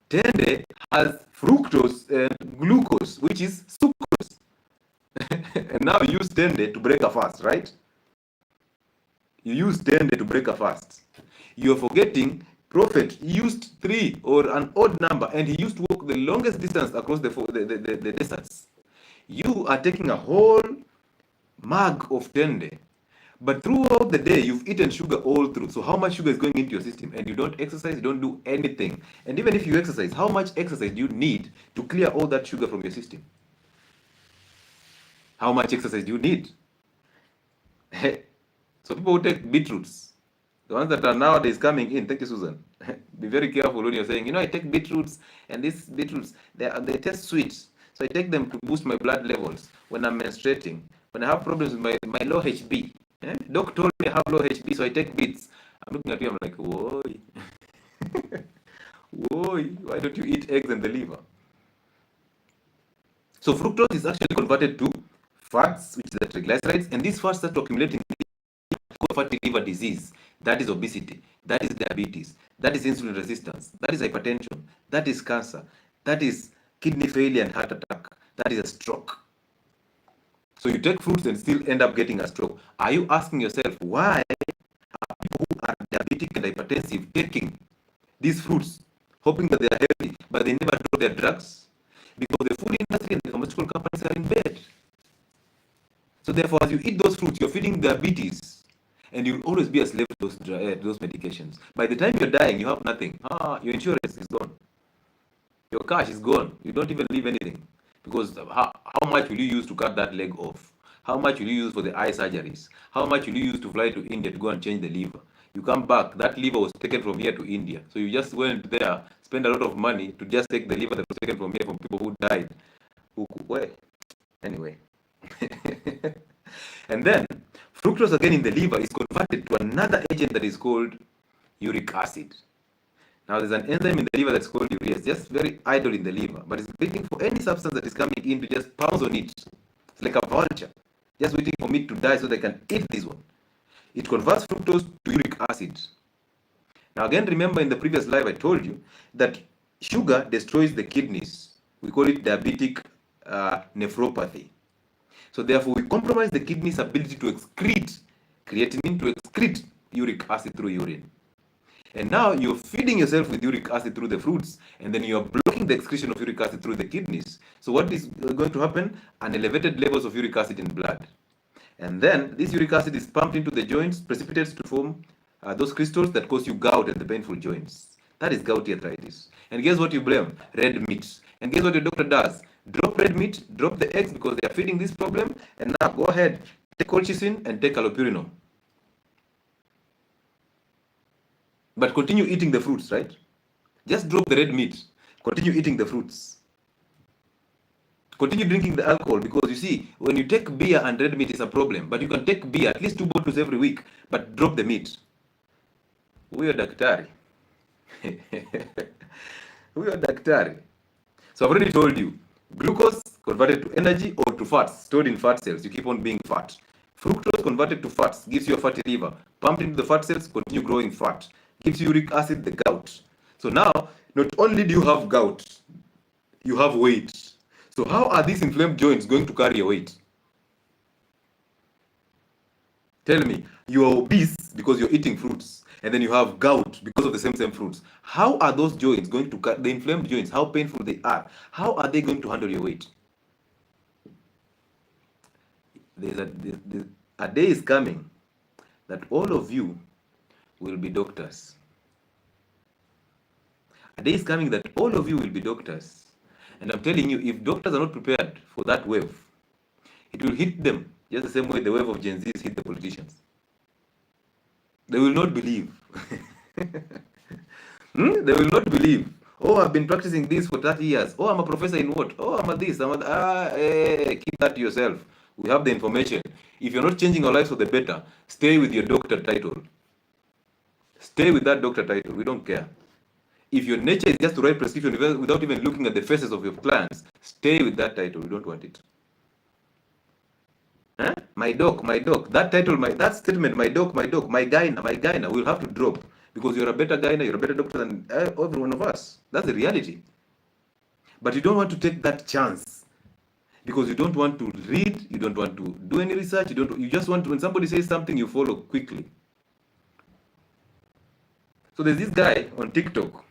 Tende has fructose and glucose, which is sucrose. And now you use tende to break a fast, right? You use tende to break a fast. You're forgetting Prophet used 3 or an odd number, and he used to walk the longest distance across the deserts. You are taking a whole mug of tende, but throughout the day you've eaten sugar all through. So how much sugar is going into your system? And you don't exercise, you don't do anything. And even if you exercise, how much exercise do you need to clear all that sugar from your system? How much exercise do you need? So people who take beetroots, the ones that are nowadays coming in, thank you, Susan. Be very careful when you're saying, you know, I take beetroots, and these beetroots, they taste sweet. So I take them to boost my blood levels when I'm menstruating, when I have problems with my low HB. Doc told me I have low HB, so I take beets. I'm looking at you, I'm like, whoa. Whoa, why don't you eat eggs and the liver? So fructose is actually converted to fats, which is the triglycerides, and these fats start accumulating fatty liver disease. That is obesity, that is diabetes, that is insulin resistance, that is hypertension, that is cancer, that is kidney failure and heart attack, that is a stroke. So you take fruits and still end up getting a stroke. Are you asking yourself, why are people who are diabetic and hypertensive taking these fruits, hoping that they are healthy, but they never drop their drugs? Because the food industry and the pharmaceutical companies are in bed. So therefore, as you eat those fruits, you're feeding diabetes. And you'll always be a slave to those medications. By the time you're dying, you have nothing. Your insurance is gone. Your cash is gone. You don't even leave anything. Because how much will you use to cut that leg off? How much will you use for the eye surgeries? How much will you use to fly to India to go and change the liver? You come back, that liver was taken from here to India. So you just went there, spend a lot of money to just take the liver that was taken from here from people who died. Anyway. And then, fructose again in the liver is converted to another agent that is called uric acid. Now there's an enzyme in the liver that's called urease, just very idle in the liver, but it's waiting for any substance that is coming in to just pounce on it. It's like a vulture, just waiting for meat to die so they can eat this one. It converts fructose to uric acid. Now again, remember in the previous live I told you that sugar destroys the kidneys. We call it diabetic nephropathy. So therefore, we compromise the kidney's ability to excrete creatinine, to excrete uric acid through urine. And now you're feeding yourself with uric acid through the fruits, and then you're blocking the excretion of uric acid through the kidneys. So what is going to happen? An elevated levels of uric acid in blood. And then this uric acid is pumped into the joints, precipitates to form those crystals that cause you gout and the painful joints. That is gouty arthritis. And guess what you blame? Red meat. And guess what your doctor does? Drop red meat, drop the eggs because they are feeding this problem, and now go ahead, take colchicine and take allopurinol. But continue eating the fruits, right? Just drop the red meat. Continue eating the fruits. Continue drinking the alcohol, because you see, when you take beer and red meat is a problem. But you can take beer, at least 2 bottles every week, but drop the meat. Huyo daktari. Huyo daktari. So I've already told you, glucose converted to energy or to fats stored in fat cells. You keep on being fat. Fructose converted to fats gives you a fatty liver. Pumped into the fat cells, continue growing fat. Gives you uric acid, the gout. So now, not only do you have gout, you have weight. So how are these inflamed joints going to carry your weight? Tell me, you are obese because you're eating fruits, and then you have gout because of the same fruits. How are those joints going to the inflamed joints, how painful they are, how are they going to handle your weight? There's a day is coming that all of you will be doctors. A day is coming that all of you will be doctors. And I'm telling you, if doctors are not prepared for that wave, it will hit them just the same way the wave of Gen Zs hit the politicians. They will not believe. They will not believe. Oh, I've been practicing this for 30 years. Oh, I'm a professor in what? Oh, I'm a this. Keep that to yourself. We have the information. If you're not changing your lives for the better, stay with your doctor title. Stay with that doctor title. We don't care. If your nature is just to write prescription without even looking at the faces of your clients, stay with that title. We don't want it. Huh? My doc. That title, that statement, my doc, my gyna, will have to drop, because you're a better gyna, you're a better doctor than every one of us. That's the reality. But you don't want to take that chance, because you don't want to read, you don't want to do any research, you just want to, when somebody says something, you follow quickly. So there's this guy on TikTok,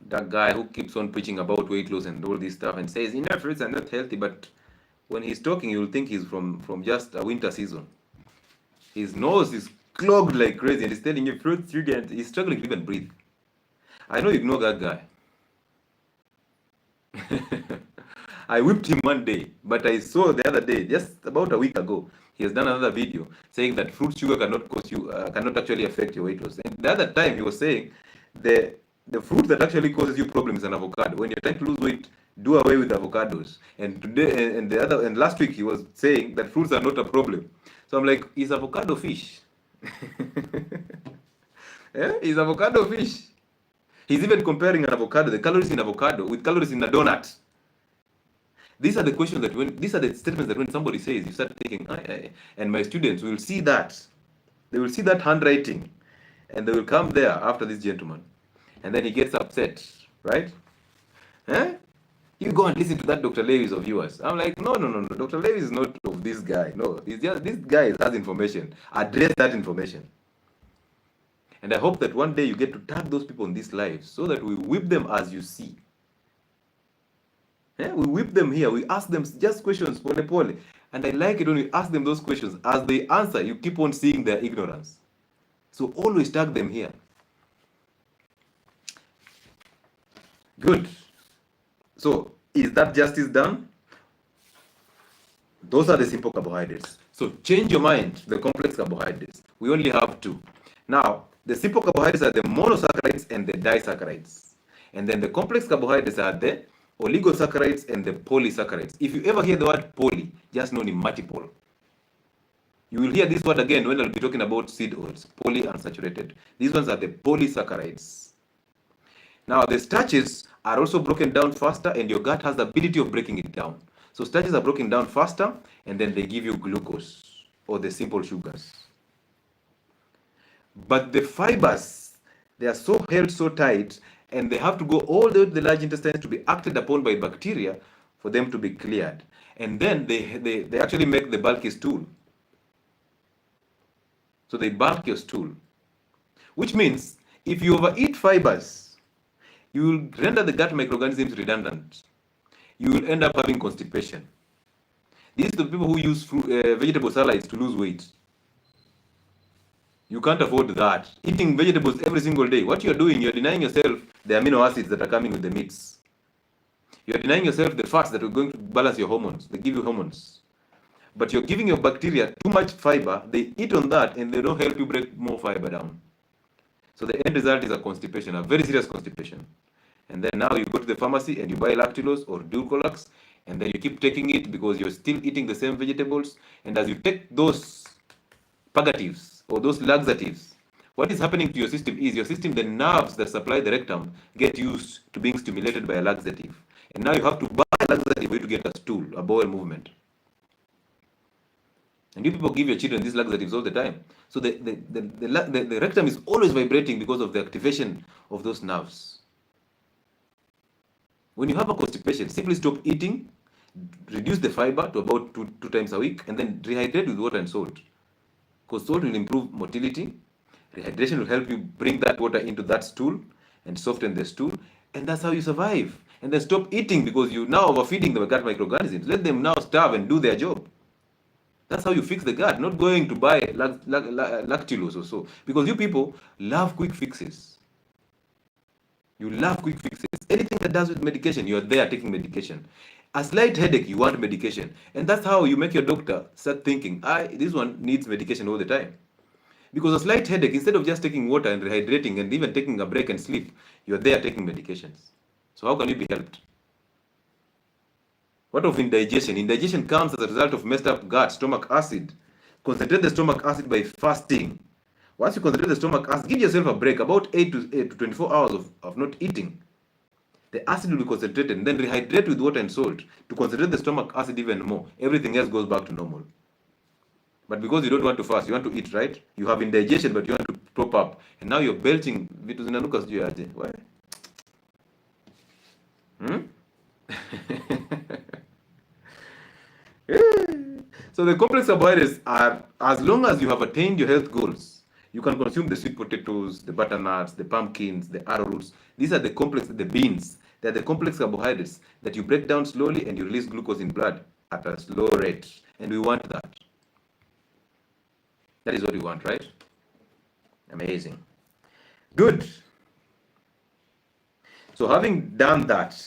that guy who keeps on preaching about weight loss and all this stuff and says, fruits are not healthy, but when he's talking, you'll think he's from just a winter season. His nose is clogged like crazy, and he's telling you fruits, he's struggling to even breathe. I know you ignore that guy. I whipped him one day, but I saw the other day, just about a week ago, he has done another video saying that fruit sugar cannot actually affect your weight loss. And the other time he was saying the fruit that actually causes you problems is an avocado. When you're trying to lose weight, do away with avocados. And today and last week he was saying that fruits are not a problem. So I'm like, is avocado fish? Yeah, is avocado fish? He's even comparing an avocado, the calories in avocado, with calories in a donut. These are the questions these are the statements that when somebody says, you start thinking, and my students will see that. They will see that handwriting, and they will come there after this gentleman. And then he gets upset, right? You go and listen to that Dr. Levis of yours. I'm like, no. Dr. Levis is not of this guy. No, this guy has information. Address that information. And I hope that one day you get to tag those people in these lives so that we whip them as you see. We whip them here. We ask them just questions, pole. And I like it when we ask them those questions. As they answer, you keep on seeing their ignorance. So always tag them here. Good. So, is that justice done? Those are the simple carbohydrates. So, change your mind to the complex carbohydrates. We only have two. Now, the simple carbohydrates are the monosaccharides and the disaccharides. And then the complex carbohydrates are the oligosaccharides and the polysaccharides. If you ever hear the word poly, just know multiple. You will hear this word again when I'll be talking about seed oils, polyunsaturated. These ones are the polysaccharides. Now, the starches are also broken down faster, and your gut has the ability of breaking it down. So starches are broken down faster, and then they give you glucose, or the simple sugars. But the fibers, they are so held so tight, and they have to go all the way to the large intestines to be acted upon by bacteria for them to be cleared. And then they actually make the bulky stool. So they bulk your stool. Which means, if you overeat fibers, you will render the gut microorganisms redundant. You will end up having constipation. These are the people who use vegetable salads to lose weight. You can't afford that. Eating vegetables every single day. What you're doing, you're denying yourself the amino acids that are coming with the meats. You're denying yourself the fats that are going to balance your hormones. They give you hormones. But you're giving your bacteria too much fiber. They eat on that and they don't help you break more fiber down. So the end result is a constipation, a very serious constipation. And then now you go to the pharmacy and you buy lactulose or Dulcolax, and then you keep taking it because you're still eating the same vegetables. And as you take those purgatives or those laxatives, what is happening to your system is your system, the nerves that supply the rectum, get used to being stimulated by a laxative. And now you have to buy a laxative for you to get a stool, a bowel movement. And you people give your children these laxatives all the time. So the rectum is always vibrating because of the activation of those nerves. When you have a constipation, simply stop eating, reduce the fiber to about two times a week, and then rehydrate with water and salt. Because salt will improve motility. Rehydration will help you bring that water into that stool and soften the stool. And that's how you survive. And then stop eating because you're now overfeeding the gut microorganisms. Let them now starve and do their job. That's how you fix the gut, not going to buy lactulose or so. Because you people love quick fixes. You love quick fixes. Anything that does with medication, you're there taking medication. A slight headache, you want medication. And that's how you make your doctor start thinking, this one needs medication all the time. Because a slight headache, instead of just taking water and rehydrating and even taking a break and sleep, you're there taking medications. So how can you be helped? What of indigestion? Indigestion comes as a result of messed up gut, stomach acid. Concentrate the stomach acid by fasting. Once you concentrate the stomach acid, give yourself a break, about 8 to 24 hours of not eating. The acid will be concentrated, and then rehydrate with water and salt to concentrate the stomach acid even more. Everything else goes back to normal. But because you don't want to fast, you want to eat, right? You have indigestion, but you want to prop up. And now you're belching. Why? So the complex carbohydrates are, as long as you have attained your health goals, you can consume the sweet potatoes, the butternuts, the pumpkins, the arrowroots. These are the complex, the beans. They're the complex carbohydrates that you break down slowly and you release glucose in blood at a slow rate. And we want that. That is what we want, right? Amazing. Good. So having done that,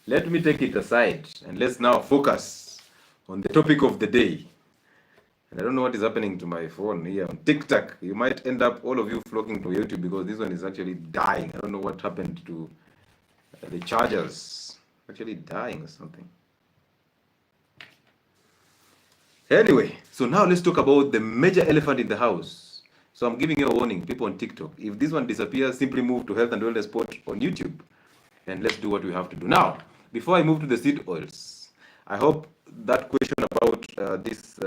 let me take it aside and let's now focus on the topic of the day. And I don't know what is happening to my phone here on TikTok. You might end up, all of you, flocking to YouTube because this one is actually dying. I don't know what happened to the chargers. Actually dying or something. Anyway, so now let's talk about the major elephant in the house. So I'm giving you a warning, people on TikTok. If this one disappears, simply move to Health and Wellness Spot on YouTube. And let's do what we have to do. Now, before I move to the seed oils, I hope that question about this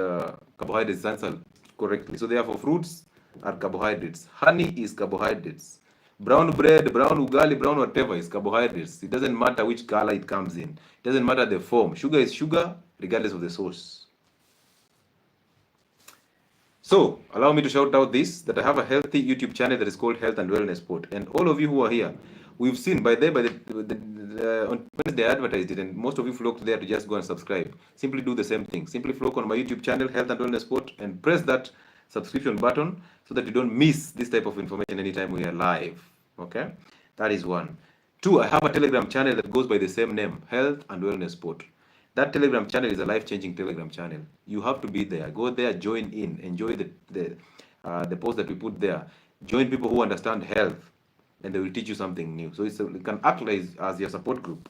carbohydrates is answered correctly. So therefore, fruits are carbohydrates. Honey is carbohydrates. Brown bread, brown ugali, brown whatever is carbohydrates. It doesn't matter which color it comes in. It doesn't matter the form. Sugar is sugar, regardless of the source. So, allow me to shout out this, that I have a healthy YouTube channel that is called Health and Wellness Spot. And all of you who are here, we've seen on Wednesday I advertised it, and most of you flocked there to just go and subscribe. Simply do the same thing. Simply flock on my YouTube channel, Health and Wellness Spot, and press that subscription button so that you don't miss this type of information anytime we are live. Okay? That is one. Two, I have a Telegram channel that goes by the same name, Health and Wellness Spot. That Telegram channel is a life-changing Telegram channel. You have to be there. Go there, join in, enjoy the post that we put there. Join people who understand health, and they will teach you something new. So it can act as your support group.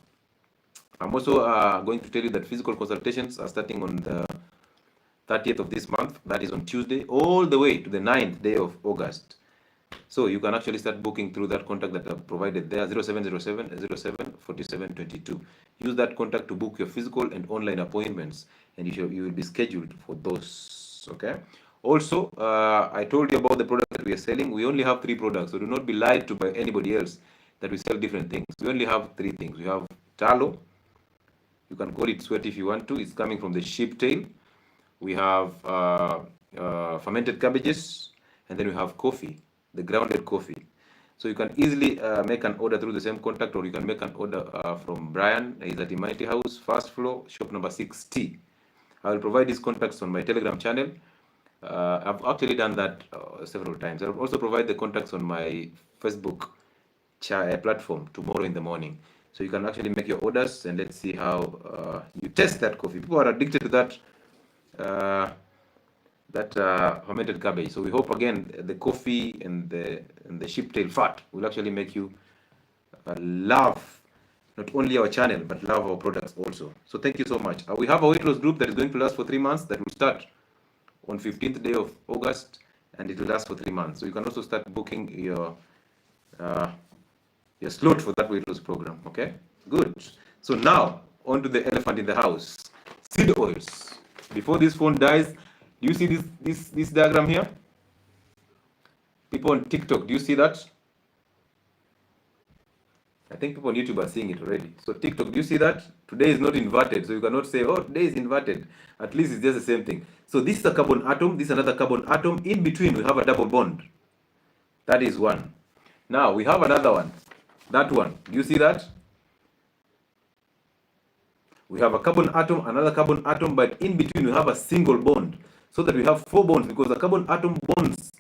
I'm also going to tell you that physical consultations are starting on the 30th of this month. That is on Tuesday, all the way to the 9th day of August. So you can actually start booking through that contact that I've provided there, 0707 07 47 22. Use that contact to book your physical and online appointments, and you will be scheduled for those. Okay. Also, I told you about the product that we are selling. We only have 3 products, so do not be lied to by anybody else that we sell different things. We only have 3 things. We have tallow. You can call it sweat if you want to. It's coming from the sheep tail. We have fermented cabbages, and then we have coffee, the grounded coffee. So you can easily make an order through the same contact, or you can make an order from Brian. He's at Immunity House, first floor, shop number 6T. I will provide his contacts on my Telegram channel. I've actually done that several times. I'll also provide the contacts on my Facebook platform tomorrow in the morning. So you can actually make your orders, and let's see how you test that coffee. People are addicted to that fermented cabbage. So we hope again the coffee and the sheeptail fat will actually make you love not only our channel but love our products also. So thank you so much. We have a weight loss group that is going to last for 3 months that will start on 15th day of August, and it will last for 3 months. So you can also start booking your slot for that weight loss program. Okay, good. So now on to the elephant in the house, seed oils. Before this phone dies, do you see this diagram here? People on TikTok, do you see that? I think people on YouTube are seeing it already. So TikTok, do you see that? Today is not inverted, so you cannot say, oh, today is inverted. At least it's just the same thing. So this is a carbon atom, this is another carbon atom. In between, we have a double bond. That is one. Now, we have another one. That one, do you see that? We have a carbon atom, another carbon atom, but in between we have a single bond. So that we have 4 bonds, because the carbon atom bonds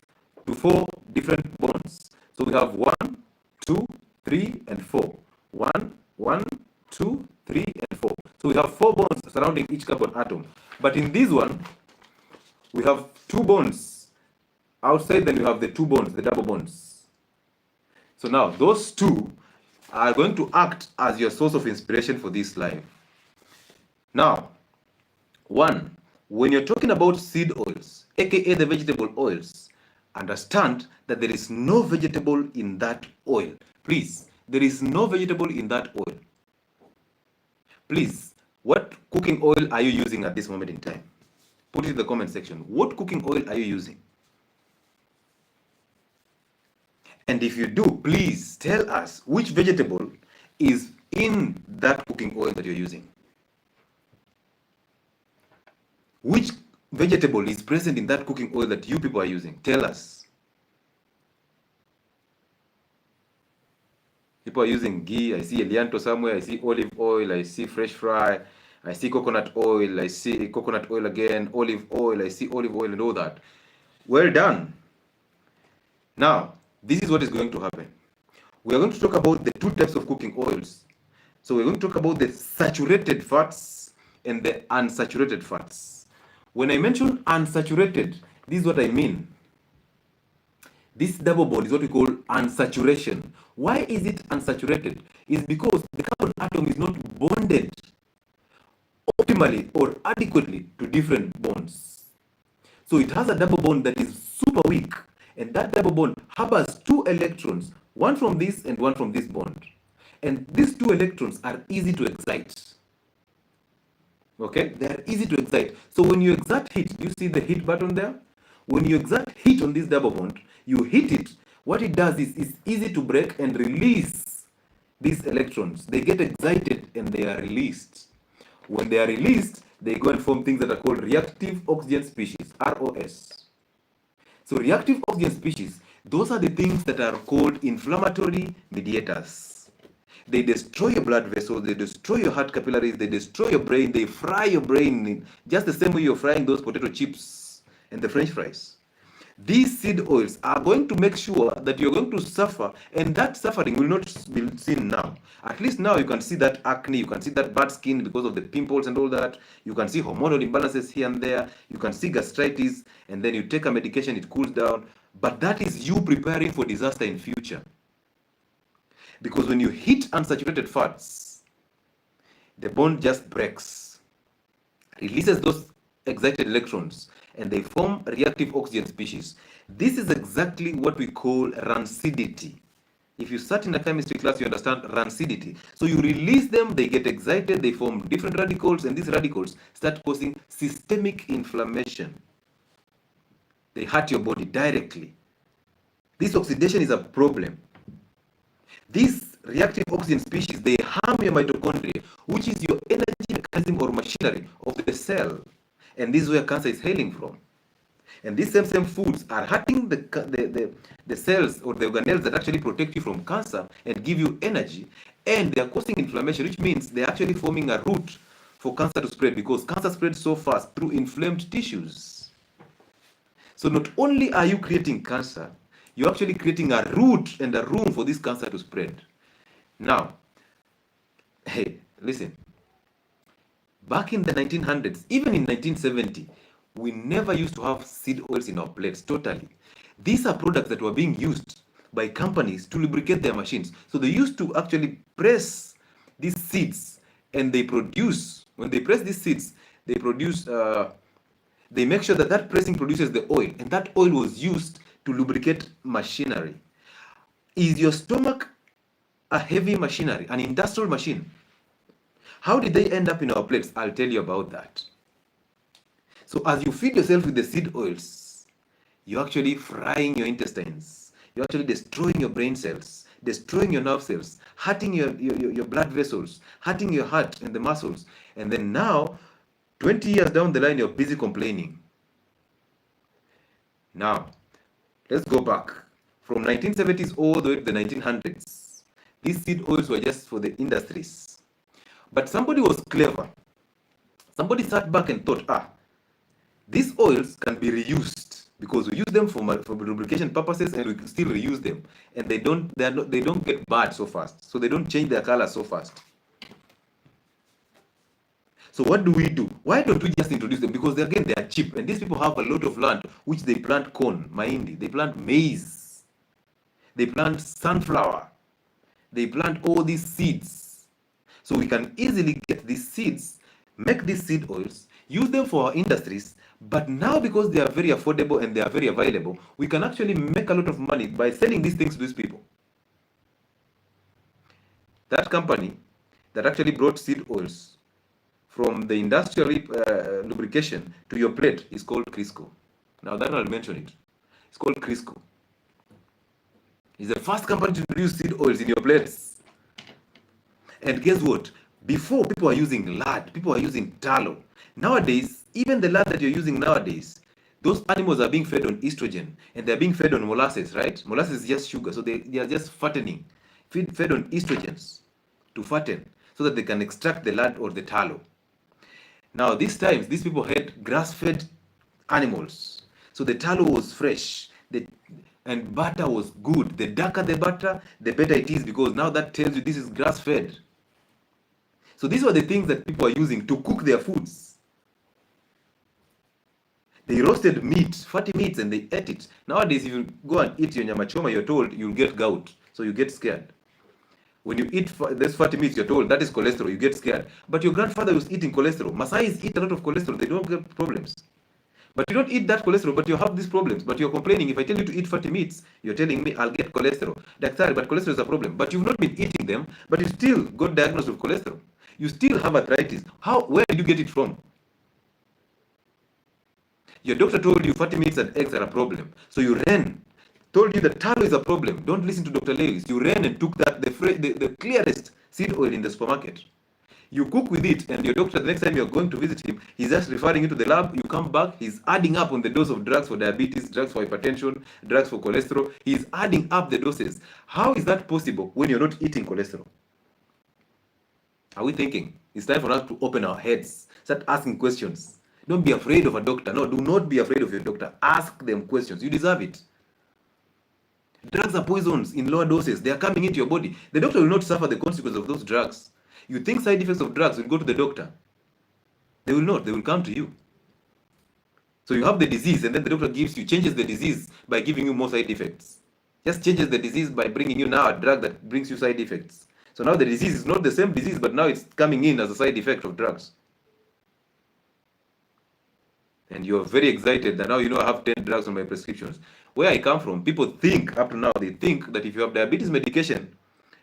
to 4 different bonds. So we have 1, 2, 3, and 4. 1, 2, 3, and 4. So we have 4 bonds surrounding each carbon atom. But in this one, we have 2 bonds outside, then we have the 2 bonds, the double bonds. So now, those 2 are going to act as your source of inspiration for this live. Now, 1, when you're talking about seed oils, aka the vegetable oils, understand that there is no vegetable in that oil. Please, there is no vegetable in that oil. Please, what cooking oil are you using at this moment in time? Put it in the comment section. What cooking oil are you using? And if you do, please tell us which vegetable is in that cooking oil that you're using. Which vegetable is present in that cooking oil that you people are using? Tell us. People are using ghee. I see Elianto somewhere. I see olive oil. I see fresh fry. I see coconut oil. I see coconut oil again. Olive oil. I see olive oil and all that. Well done. Now, this is what is going to happen. We are going to talk about the 2 types of cooking oils. So we're going to talk about the saturated fats and the unsaturated fats. When I mention unsaturated, this is what I mean. This double bond is what we call unsaturation. Why is it unsaturated? It's because the carbon atom is not bonded optimally or adequately to different bonds. So it has a double bond that is super weak, and that double bond harbors 2 electrons, one from this and one from this bond. And these 2 electrons are easy to excite. Okay, they are easy to excite. So when you exert heat, you see the heat button there? When you exert heat on this double bond, you hit it. What it does is it's easy to break and release these electrons. They get excited and they are released. When they are released, they go and form things that are called reactive oxygen species, ROS. So reactive oxygen species, those are the things that are called inflammatory mediators. They destroy your blood vessels, they destroy your heart capillaries, they destroy your brain, they fry your brain, just the same way you're frying those potato chips and the French fries. These seed oils are going to make sure that you're going to suffer, and that suffering will not be seen now. At least now you can see that acne, you can see that bad skin because of the pimples and all that. You can see hormonal imbalances here and there. You can see gastritis, and then you take a medication, it cools down. But that is you preparing for disaster in future. Because when you hit unsaturated fats, the bond just breaks, releases those excited electrons, and they form reactive oxygen species. This is exactly what we call rancidity. If you sat in a chemistry class, you understand rancidity. So you release them, they get excited, they form different radicals, and these radicals start causing systemic inflammation. They hurt your body directly. This oxidation is a problem. These reactive oxygen species, they harm your mitochondria, which is your energy mechanism or machinery of the cell. And this is where cancer is hailing from. And these same foods are hurting the cells or the organelles that actually protect you from cancer and give you energy. And they are causing inflammation, which means they're actually forming a route for cancer to spread, because cancer spreads so fast through inflamed tissues. So not only are you creating cancer, you're actually creating a route and a room for this cancer to spread. Now, Listen, back in the 1900s, even in 1970, we never used to have seed oils in our plates totally. These are products that were being used by companies to lubricate their machines. So they used to actually press these seeds, and they produce, when they press these seeds, they produce, they make sure that that pressing produces the oil, and that oil was used to lubricate machinery. Is your stomach a heavy machinery, an industrial machine? How did they end up in our plates? I'll tell you about that. So as you feed yourself with the seed oils, you're actually frying your intestines. You're actually destroying your brain cells, destroying your nerve cells, hurting your blood vessels, hurting your heart and the muscles. And then now, 20 years down the line, you're busy complaining. Now, let's go back. From 1970s all the way to the 1900s, these seed oils were just for the industries. But somebody was clever. Somebody sat back and thought, these oils can be reused because we use them for lubrication purposes, and we can still reuse them, and they don't get bad so fast, so they don't change their color so fast. So what do we do? Why don't we just introduce them? Because again, they are cheap, and these people have a lot of land which they plant corn, mahindi, they plant maize, they plant sunflower, they plant all these seeds. So we can easily get these seeds, make these seed oils, use them for our industries. But now, because they are very affordable and they are very available, we can actually make a lot of money by selling these things to these people. That company that actually brought seed oils from the industrial lubrication to your plate is called Crisco. Now that I'll mention it. It's called Crisco. It's the first company to produce seed oils in your plates. And guess what? Before, people were using lard, people were using tallow. Nowadays, even the lard that you're using nowadays, those animals are being fed on estrogen, and they're being fed on molasses, right? Molasses is just sugar, so they are just fattening, fed on estrogens to fatten, so that they can extract the lard or the tallow. Now, these times, these people had grass-fed animals, so the tallow was fresh, and butter was good. The darker the butter, the better it is, because now that tells you this is grass-fed. So these were the things that people are using to cook their foods. They roasted meat, fatty meats, and they ate it. Nowadays, if you go and eat your nyama choma, you're told you'll get gout, so you get scared. When you eat this fatty meats, you're told that is cholesterol, you get scared. But your grandfather was eating cholesterol. Maasais eat a lot of cholesterol, they don't get problems. But you don't eat that cholesterol, but you have these problems. But you're complaining. If I tell you to eat fatty meats, you're telling me I'll get cholesterol. Doctor, but cholesterol is a problem. But you've not been eating them, but you still got diagnosed with cholesterol. You still have arthritis. Where did you get it from? Your doctor told you fatty meats and eggs are a problem. So you ran, told you that tallow is a problem. Don't listen to Dr. Lewis. You ran and took that the clearest seed oil in the supermarket. You cook with it, and your doctor, the next time you're going to visit him, he's just referring you to the lab. You come back, he's adding up on the dose of drugs for diabetes, drugs for hypertension, drugs for cholesterol. He's adding up the doses. How is that possible when you're not eating cholesterol? Are we thinking? It's time for us to open our heads, start asking questions. Don't be afraid of a doctor. No, do not be afraid of your doctor. Ask them questions. You deserve it. Drugs are poisons in lower doses. They are coming into your body. The doctor will not suffer the consequence of those drugs. You think side effects of drugs will go to the doctor. They will not. They will come to you. So you have the disease, and then the doctor changes the disease by giving you more side effects. Just changes the disease by bringing you now a drug that brings you side effects. So now the disease is not the same disease, but now it's coming in as a side effect of drugs. And you're very excited that now I have 10 drugs on my prescriptions. Where I come from, people think, up to now, they think that if you have diabetes medication,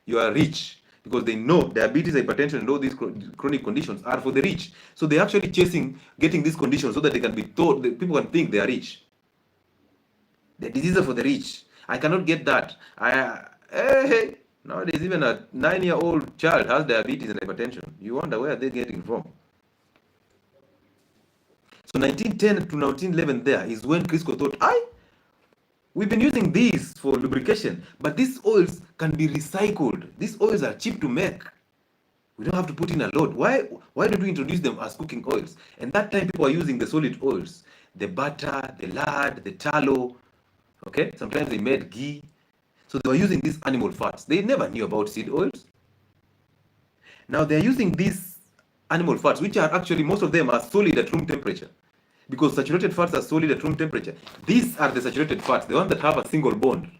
you are rich. Because they know diabetes, hypertension, and all these chronic conditions are for the rich. So they're actually chasing getting these conditions so that they can be told, that people can think they are rich. The diseases are for the rich. I cannot get that. Hey, nowadays even a 9-year-old child has diabetes and hypertension. You wonder where they're getting from. So 1910 to 1911 there is when Crisco thought, we've been using these for lubrication, but these oils can be recycled. These oils are cheap to make. We don't have to put in a lot. Why don't we introduce them as cooking oils? And that time people are using the solid oils, the butter, the lard, the tallow. Okay, sometimes they made ghee. So they were using these animal fats. They never knew about seed oils. Now they're using these animal fats, which are actually, most of them are solid at room temperature, because saturated fats are solid at room temperature. These are the saturated fats, the ones that have a single bond.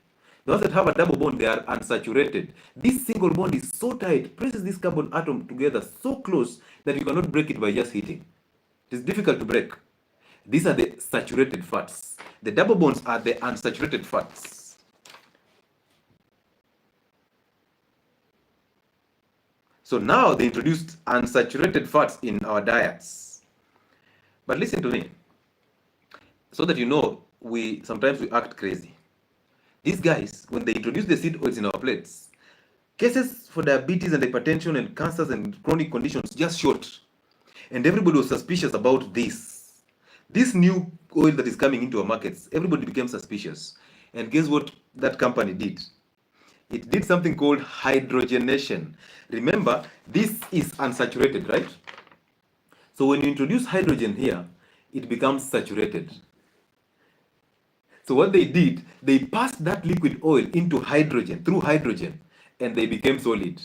The ones that have a double bond, they are unsaturated. This single bond is so tight, presses this carbon atom together so close that you cannot break it by just heating. It is difficult to break. These are the saturated fats. The double bonds are the unsaturated fats. So now they introduced unsaturated fats in our diets. But listen to me, so that you know, sometimes we act crazy. These guys, when they introduce the seed oils in our plates, cases for diabetes and hypertension and cancers and chronic conditions just shot. And everybody was suspicious about this. This new oil that is coming into our markets, everybody became suspicious. And guess what that company did? It did something called hydrogenation. Remember, this is unsaturated, right? So when you introduce hydrogen here, it becomes saturated. So what they did, they passed that liquid oil into hydrogen, through hydrogen, and they became solid.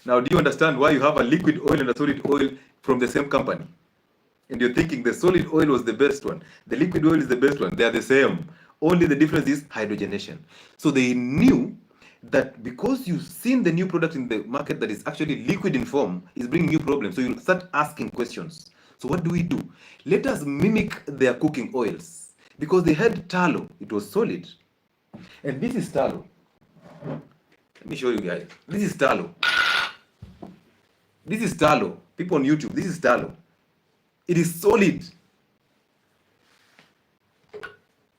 Now, do you understand why you have a liquid oil and a solid oil from the same company? And you're thinking the solid oil was the best one, the liquid oil is the best one. They are the same. Only the difference is hydrogenation. So they knew that because you've seen the new product in the market that is actually liquid in form, is bringing you problems. So you'll start asking questions. So what do? Let us mimic their cooking oils. Because they had tallow, it was solid. And this is tallow. Let me show you guys. This is tallow. This is tallow. People on YouTube, this is tallow. It is solid.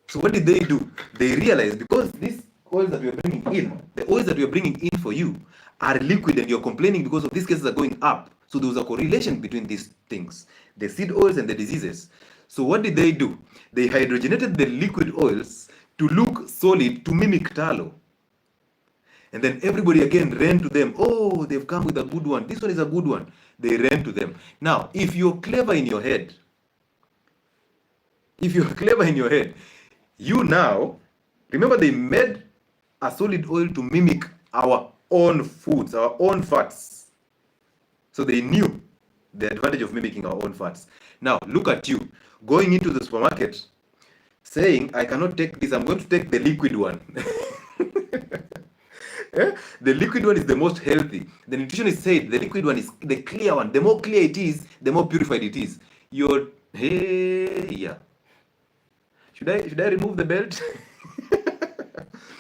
So what did they do? They realized, because these oils that we are bringing in, the oils that we are bringing in for you are liquid, and you're complaining because of these cases are going up. So there was a correlation between these things, the seed oils and the diseases. So what did they do? They hydrogenated the liquid oils to look solid, to mimic tallow. And then everybody again ran to them. Oh, they've come with a good one. This one is a good one. They ran to them. Now, if you're clever in your head, you now, remember they made a solid oil to mimic our own foods, our own fats. So they knew the advantage of mimicking our own fats. Now, look at you, going into the supermarket, saying, I cannot take this, I'm going to take the liquid one. The liquid one is the most healthy. The nutritionist said the liquid one is the clear one. The more clear it is, the more purified it is. Yeah. Should I remove the belt?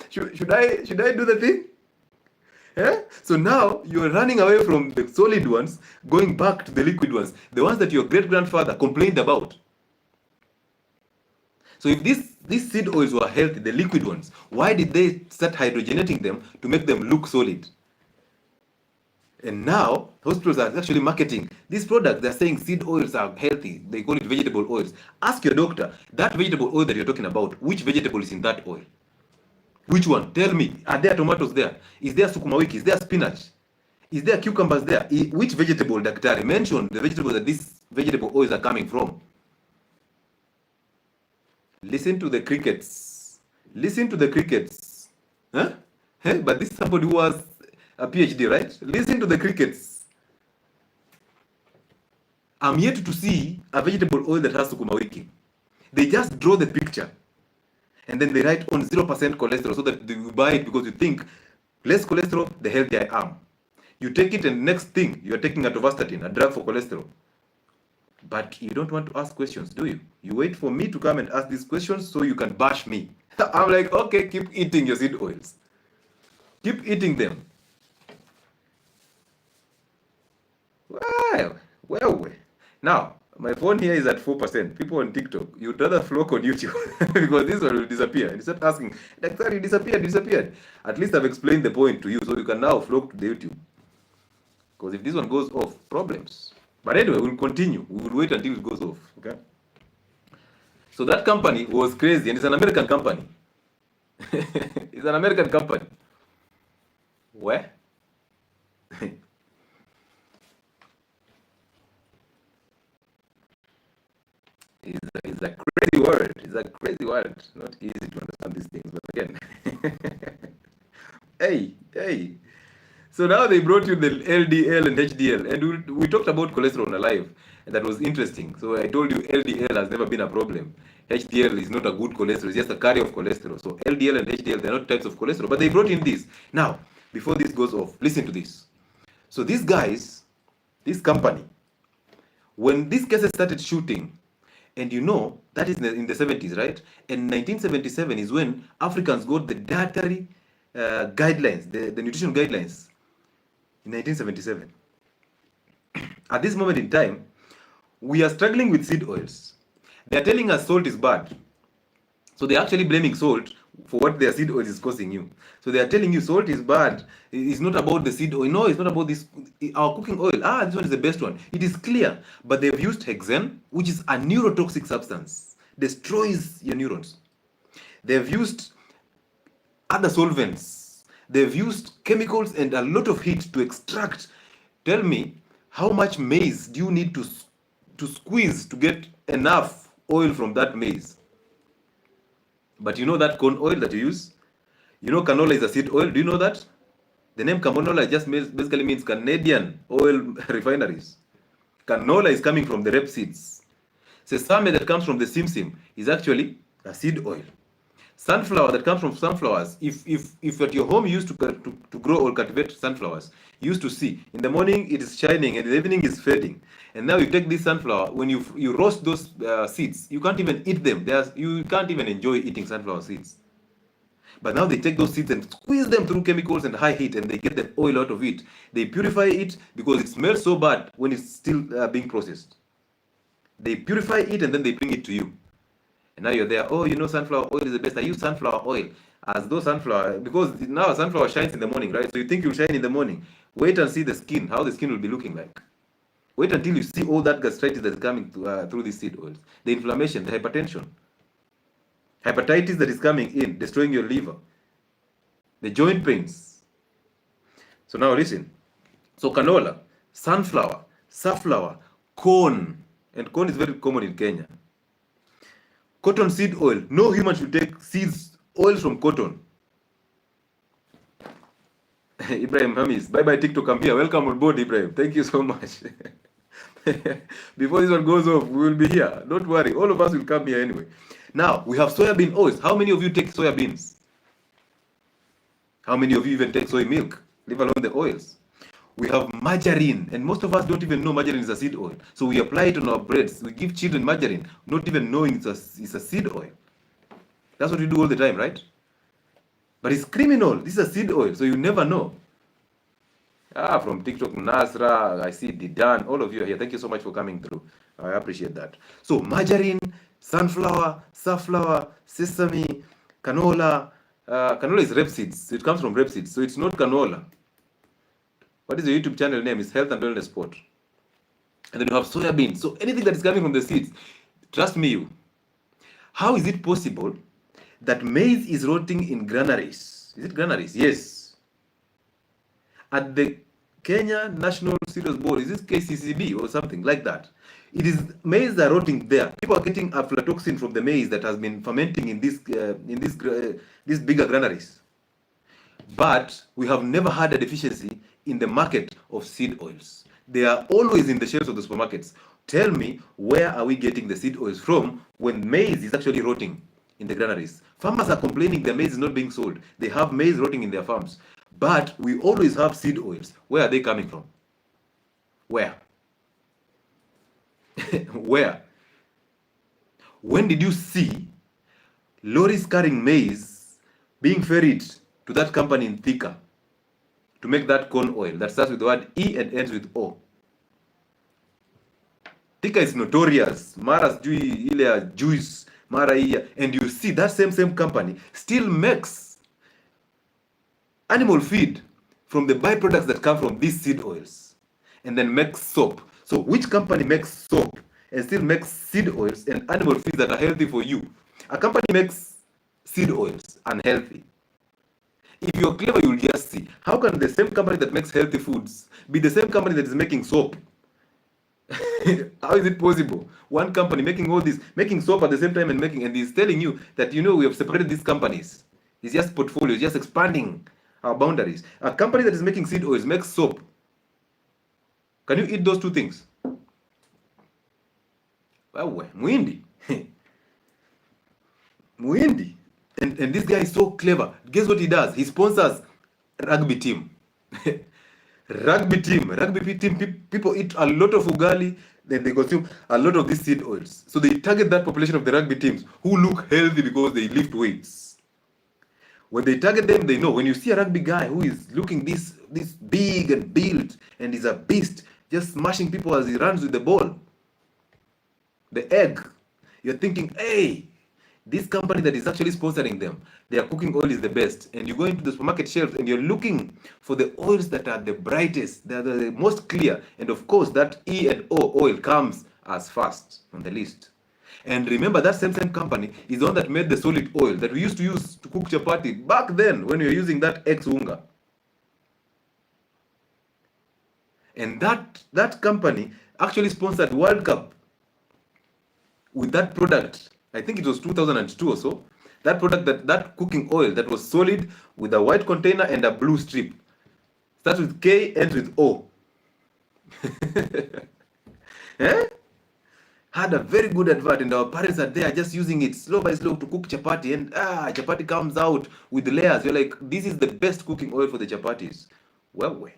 should I do the thing? Yeah? So now you're running away from the solid ones, going back to the liquid ones, the ones that your great-grandfather complained about. So if these seed oils were healthy, the liquid ones, why did they start hydrogenating them to make them look solid? And now hospitals are actually marketing these products. They're saying seed oils are healthy. They call it vegetable oils. Ask your doctor, that vegetable oil that you're talking about, which vegetable is in that oil? Which one? Tell me. Are there tomatoes there? Is there sukuma wiki? Is there spinach? Is there cucumbers there? Which vegetable, Doctor? Mention the vegetable that these vegetable oils are coming from. Listen to the crickets. Listen to the crickets. Huh? Hey, but this is somebody who has a PhD, right? Listen to the crickets. I'm yet to see a vegetable oil that has sukuma wiki. They just draw the picture. And then they write on 0% cholesterol, so that you buy it because you think less cholesterol, the healthier I am. You take it, and next thing, you're taking atorvastatin, a drug for cholesterol. But you don't want to ask questions, do you? You wait for me to come and ask these questions so you can bash me. I'm like, okay, keep eating your seed oils. Keep eating them. Well. Now, my phone here is at 4%. People on TikTok, you'd rather flock on YouTube because this one will disappear. And you start asking, Doctor, you disappeared. At least I've explained the point to you, so you can now flock to the YouTube. Because if this one goes off, problems. But anyway, we'll continue. We will wait until it goes off. Okay? So that company was crazy, and it's an American company. It's an American company. Where? It's a crazy word. It's a crazy word. Not easy to understand these things, but again. Hey. So now they brought you the LDL and HDL, and we talked about cholesterol on Alive, and that was interesting. So I told you LDL has never been a problem. HDL is not a good cholesterol, it's just a carrier of cholesterol. So LDL and HDL, they're not types of cholesterol, but they brought in this. Now, before this goes off, listen to this. So these guys, this company, when these cases started shooting, and you know, that is in the 70s, right? And 1977 is when Africans got the dietary guidelines, the nutrition guidelines in 1977. At this moment in time, we are struggling with seed oils. They are telling us salt is bad. So they're actually blaming salt for what their seed oil is causing you. So they are telling you salt is bad. It's not about the seed oil. No, it's not about this. Our cooking oil. This one is the best one. It is clear. But they've used hexane, which is a neurotoxic substance. Destroys your neurons. They've used other solvents. They've used chemicals and a lot of heat to extract. Tell me, how much maize do you need to squeeze to get enough oil from that maize? But you know that corn oil that you use? You know canola is a seed oil. Do you know that? The name canola just basically means Canadian oil refineries. Canola is coming from the rapeseeds. Sesame that comes from the simsim is actually a seed oil. Sunflower that comes from sunflowers. If at your home you used to grow or cultivate sunflowers, you used to see in the morning it is shining and in the evening it's fading. And now you take this sunflower, when you roast those seeds, you can't even eat them. You can't even enjoy eating sunflower seeds. But now they take those seeds and squeeze them through chemicals and high heat, and they get the oil out of it. They purify it because it smells so bad when it's still being processed. They purify it and then they bring it to you. And now you're there, oh, you know, sunflower oil is the best. I use sunflower oil as though sunflower, because now sunflower shines in the morning, right? So you think you'll shine in the morning. Wait and see the skin, how the skin will be looking like. Wait until you see all that gastritis that's coming through these seed oils. The inflammation, the hypertension. Hepatitis that is coming in, destroying your liver. The joint pains. So now listen. So canola, sunflower, safflower, corn. And corn is very common in Kenya. Cotton seed oil. No human should take oils from cotton. Ibrahim Hamis. Bye-bye TikTok. I'm here. Welcome on board, Ibrahim. Thank you so much. Before this one goes off, we will be here. Don't worry. All of us will come here anyway. Now, we have soybean oils. How many of you take soya beans? How many of you even take soy milk? Leave alone the oils. We have margarine, and most of us don't even know margarine is a seed oil. So we apply it on our breads. We give children margarine, not even knowing it's a seed oil. That's what we do all the time, right? But it's criminal. This is a seed oil, so you never know. From TikTok, Nasra, I see Didan, all of you are here. Thank you so much for coming through. I appreciate that. So margarine, sunflower, safflower, sesame, canola. Canola is rapeseeds. It comes from rapeseeds, so it's not canola. What is the YouTube channel name? It's Health and Wellness Sport. And then you have soya beans. So anything that is coming from the seeds, trust me, how is it possible that maize is rotting in granaries? Is it granaries? Yes. At the Kenya National Cereals Board, is this KCCB or something like that? It is maize that are rotting there. People are getting aflatoxin from the maize that has been fermenting in these bigger granaries. But we have never had a deficiency in the market of seed oils. They are always in the shelves of the supermarkets. Tell me, where are we getting the seed oils from when maize is actually rotting in the granaries? Farmers are complaining their maize is not being sold. They have maize rotting in their farms. But we always have seed oils. Where are they coming from? Where? Where? When did you see lorries carrying maize being ferried to that company in Thika to make that corn oil that starts with the word E and ends with O? Thika is notorious. Mara's juice, Mara iya. And you see that same company still makes animal feed from the byproducts that come from these seed oils and then makes soap. So which company makes soap and still makes seed oils and animal feeds that are healthy for you? A company makes seed oils unhealthy. If you're clever, you'll just see. How can the same company that makes healthy foods be the same company that is making soap? How is it possible? One company making all this, making soap at the same time and he's telling you that, we have separated these companies. It's just portfolio, it's just expanding our boundaries. A company that is making seed oils makes soap. Can you eat those two things? Wewe, Muhindi. Muhindi. And this guy is so clever. Guess what he does? He sponsors rugby team. Rugby team. People eat a lot of ugali, then they consume a lot of these seed oils. So they target that population of the rugby teams who look healthy because they lift weights. When they target them, they know. When you see a rugby guy who is looking this big and built and is a beast, just smashing people as he runs with the ball, the egg, you're thinking, hey, this company that is actually sponsoring them, their cooking oil is the best. And you go into the supermarket shelves and you're looking for the oils that are the brightest, that are the most clear. And of course, that E and O oil comes as first on the list. And remember, that same company is the one that made the solid oil that we used to use to cook chapati back then when we were using that ex-unga. And that company actually sponsored World Cup with that product. I think it was 2002 or so. That product, that cooking oil that was solid with a white container and a blue strip. Starts with K, ends with O. Eh? Had a very good advert, and our parents are there just using it slow by slow to cook chapati, and chapati comes out with layers. You're like, this is the best cooking oil for the chapatis. Well.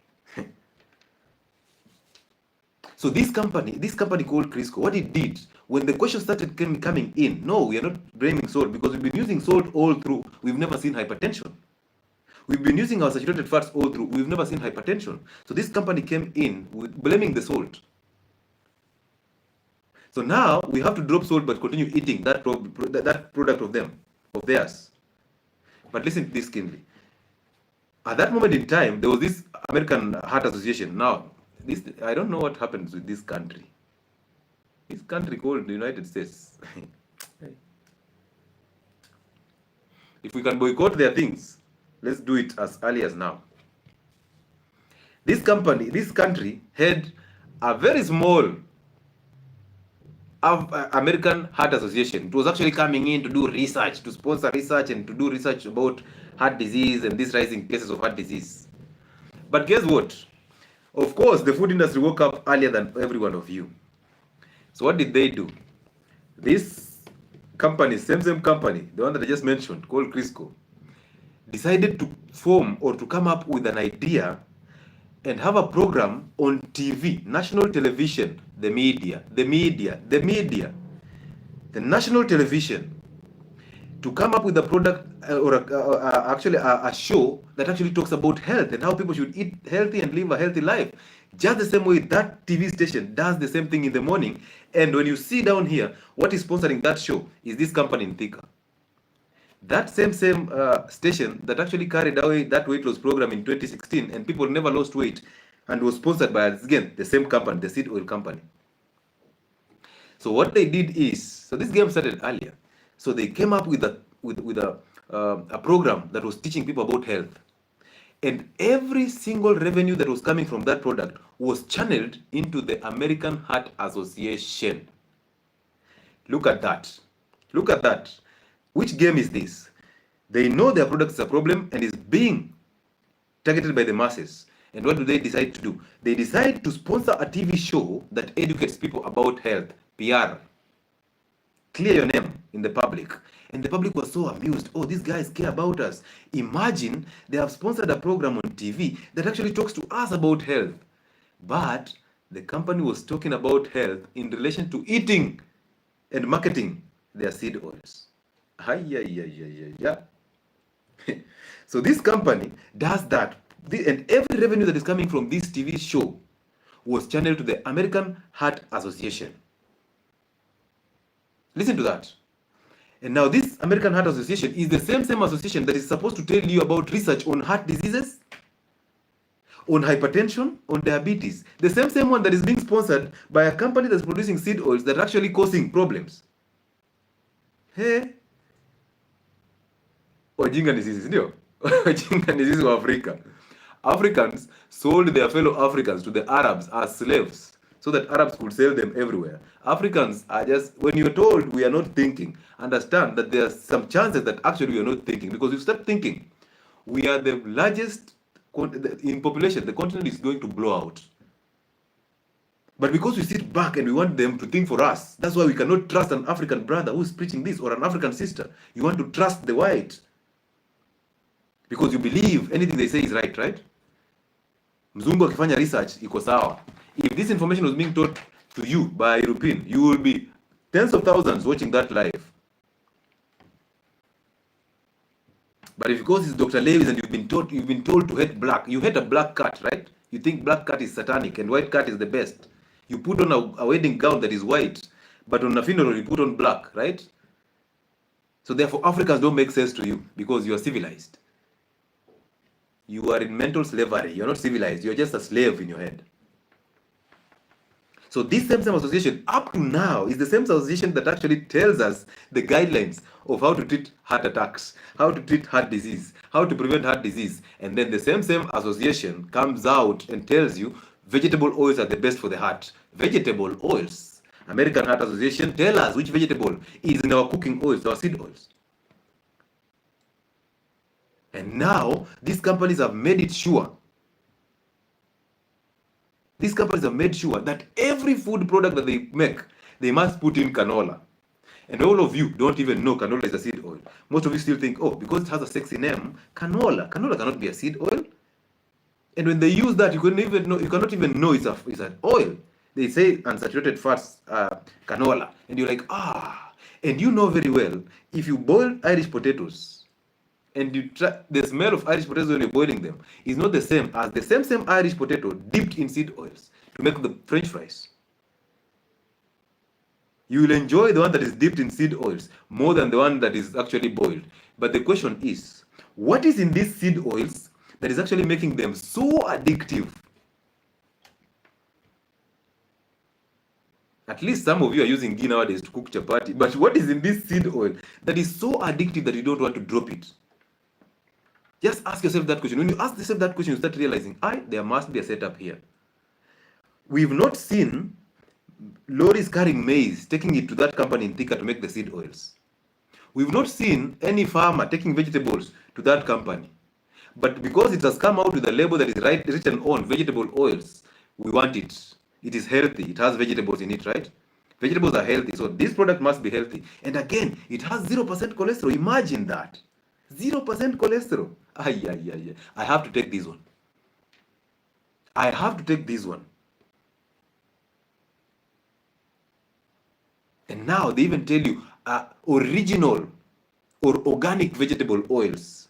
So this company called Crisco, what it did, when the question started coming in, no, we are not blaming salt because we've been using salt all through. We've never seen hypertension. We've been using our saturated fats all through. We've never seen hypertension. So this company came in with blaming the salt. So now we have to drop salt but continue eating that product of theirs. But listen to this keenly. At that moment in time, there was this American Heart Association. Now, I don't know what happens with this country. This country called the United States. If we can boycott their things, let's do it as early as now. This country had a very small American Heart Association. It was actually coming in to do research, to sponsor research and to do research about heart disease and these rising cases of heart disease. But guess what? Of course, the food industry woke up earlier than every one of you. So what did they do? This company, same company, the one that I just mentioned, called Crisco, decided to form or to come up with an idea and have a program on TV, national television, the national television, to come up with a product actually a show that actually talks about health and how people should eat healthy and live a healthy life. Just the same way that TV station does the same thing in the morning. And when you see down here, what is sponsoring that show is this company in Thika. That same station that actually carried away that weight loss program in 2016 and people never lost weight and was sponsored by, again, the same company, the seed oil company. So what they did is, so this game started earlier. So they came up with a program that was teaching people about health. And every single revenue that was coming from that product was channeled into the American Heart Association. Look at that. Look at that. Which game is this? They know their product is a problem and is being targeted by the masses. And what do they decide to do? They decide to sponsor a TV show that educates people about health, PR. Clear your name in the public. And the public was so amused. Oh, these guys care about us. Imagine they have sponsored a program on TV that actually talks to us about health. But the company was talking about health in relation to eating and marketing their seed oils. So this company does that. And every revenue that is coming from this TV show was channeled to the American Heart Association. Listen to that. And now this American Heart Association is the same association that is supposed to tell you about research on heart diseases, on hypertension, on diabetes. The same one that is being sponsored by a company that's producing seed oils that are actually causing problems. Hey. Ojinga ni sisi, ndio? Ojinga ni sisi wa Afrika. Africans sold their fellow Africans to the Arabs as slaves so that Arabs could sell them everywhere. Africans are just, when you're told we are not thinking, understand that there are some chances that actually we are not thinking, because you start thinking We are the largest in population. The continent is going to blow out. But because we sit back and we want them to think for us, that's why we cannot trust an African brother who's preaching this, or an African sister. You want to trust the white because you believe anything they say is right, right? Mzungu akifanya research iko sawa. If this information was being taught to you by a European, you will be tens of thousands watching that live. But if because it's Dr. Lewis and you've been told to hate black, you hate a black cat, right? You think black cat is satanic and white cat is the best. You put on a wedding gown that is white, but on a funeral you put on black, right? So therefore Africans don't make sense to you because you are civilized. You are in mental slavery. You're not civilized. You're just a slave in your head. So this same association up to now is the same association that actually tells us the guidelines of how to treat heart attacks, how to treat heart disease, how to prevent heart disease. And then the same association comes out and tells you vegetable oils are the best for the heart. Vegetable oils. American Heart Association tell us which vegetable is in our cooking oils, our seed oils. And now these companies have made it sure. These companies have made sure that every food product that they make, they must put in canola. And all of you don't even know canola is a seed oil. Most of you still think, oh, because it has a sexy name, canola cannot be a seed oil. And when they use that, you cannot even know it's an oil. They say unsaturated fats, canola, and you're like, and you know very well, if you boil Irish potatoes, and you try, the smell of Irish potatoes when you're boiling them is not the same as the same Irish potato dipped in seed oils to make the French fries. You will enjoy the one that is dipped in seed oils more than the one that is actually boiled. But the question is, what is in these seed oils that is actually making them so addictive? At least some of you are using ghee nowadays to cook chapati, but what is in this seed oil that is so addictive that you don't want to drop it? Just ask yourself that question. When you ask yourself that question, you start realizing, there must be a setup here. We've not seen lorries carrying maize, taking it to that company in Thika to make the seed oils. We've not seen any farmer taking vegetables to that company. But because it has come out with a label that is written on vegetable oils, we want it. It is healthy. It has vegetables in it, right? Vegetables are healthy, so this product must be healthy. And again, it has 0% cholesterol. Imagine that. 0% cholesterol. I have to take this one. I have to take this one. And now they even tell you original or organic vegetable oils.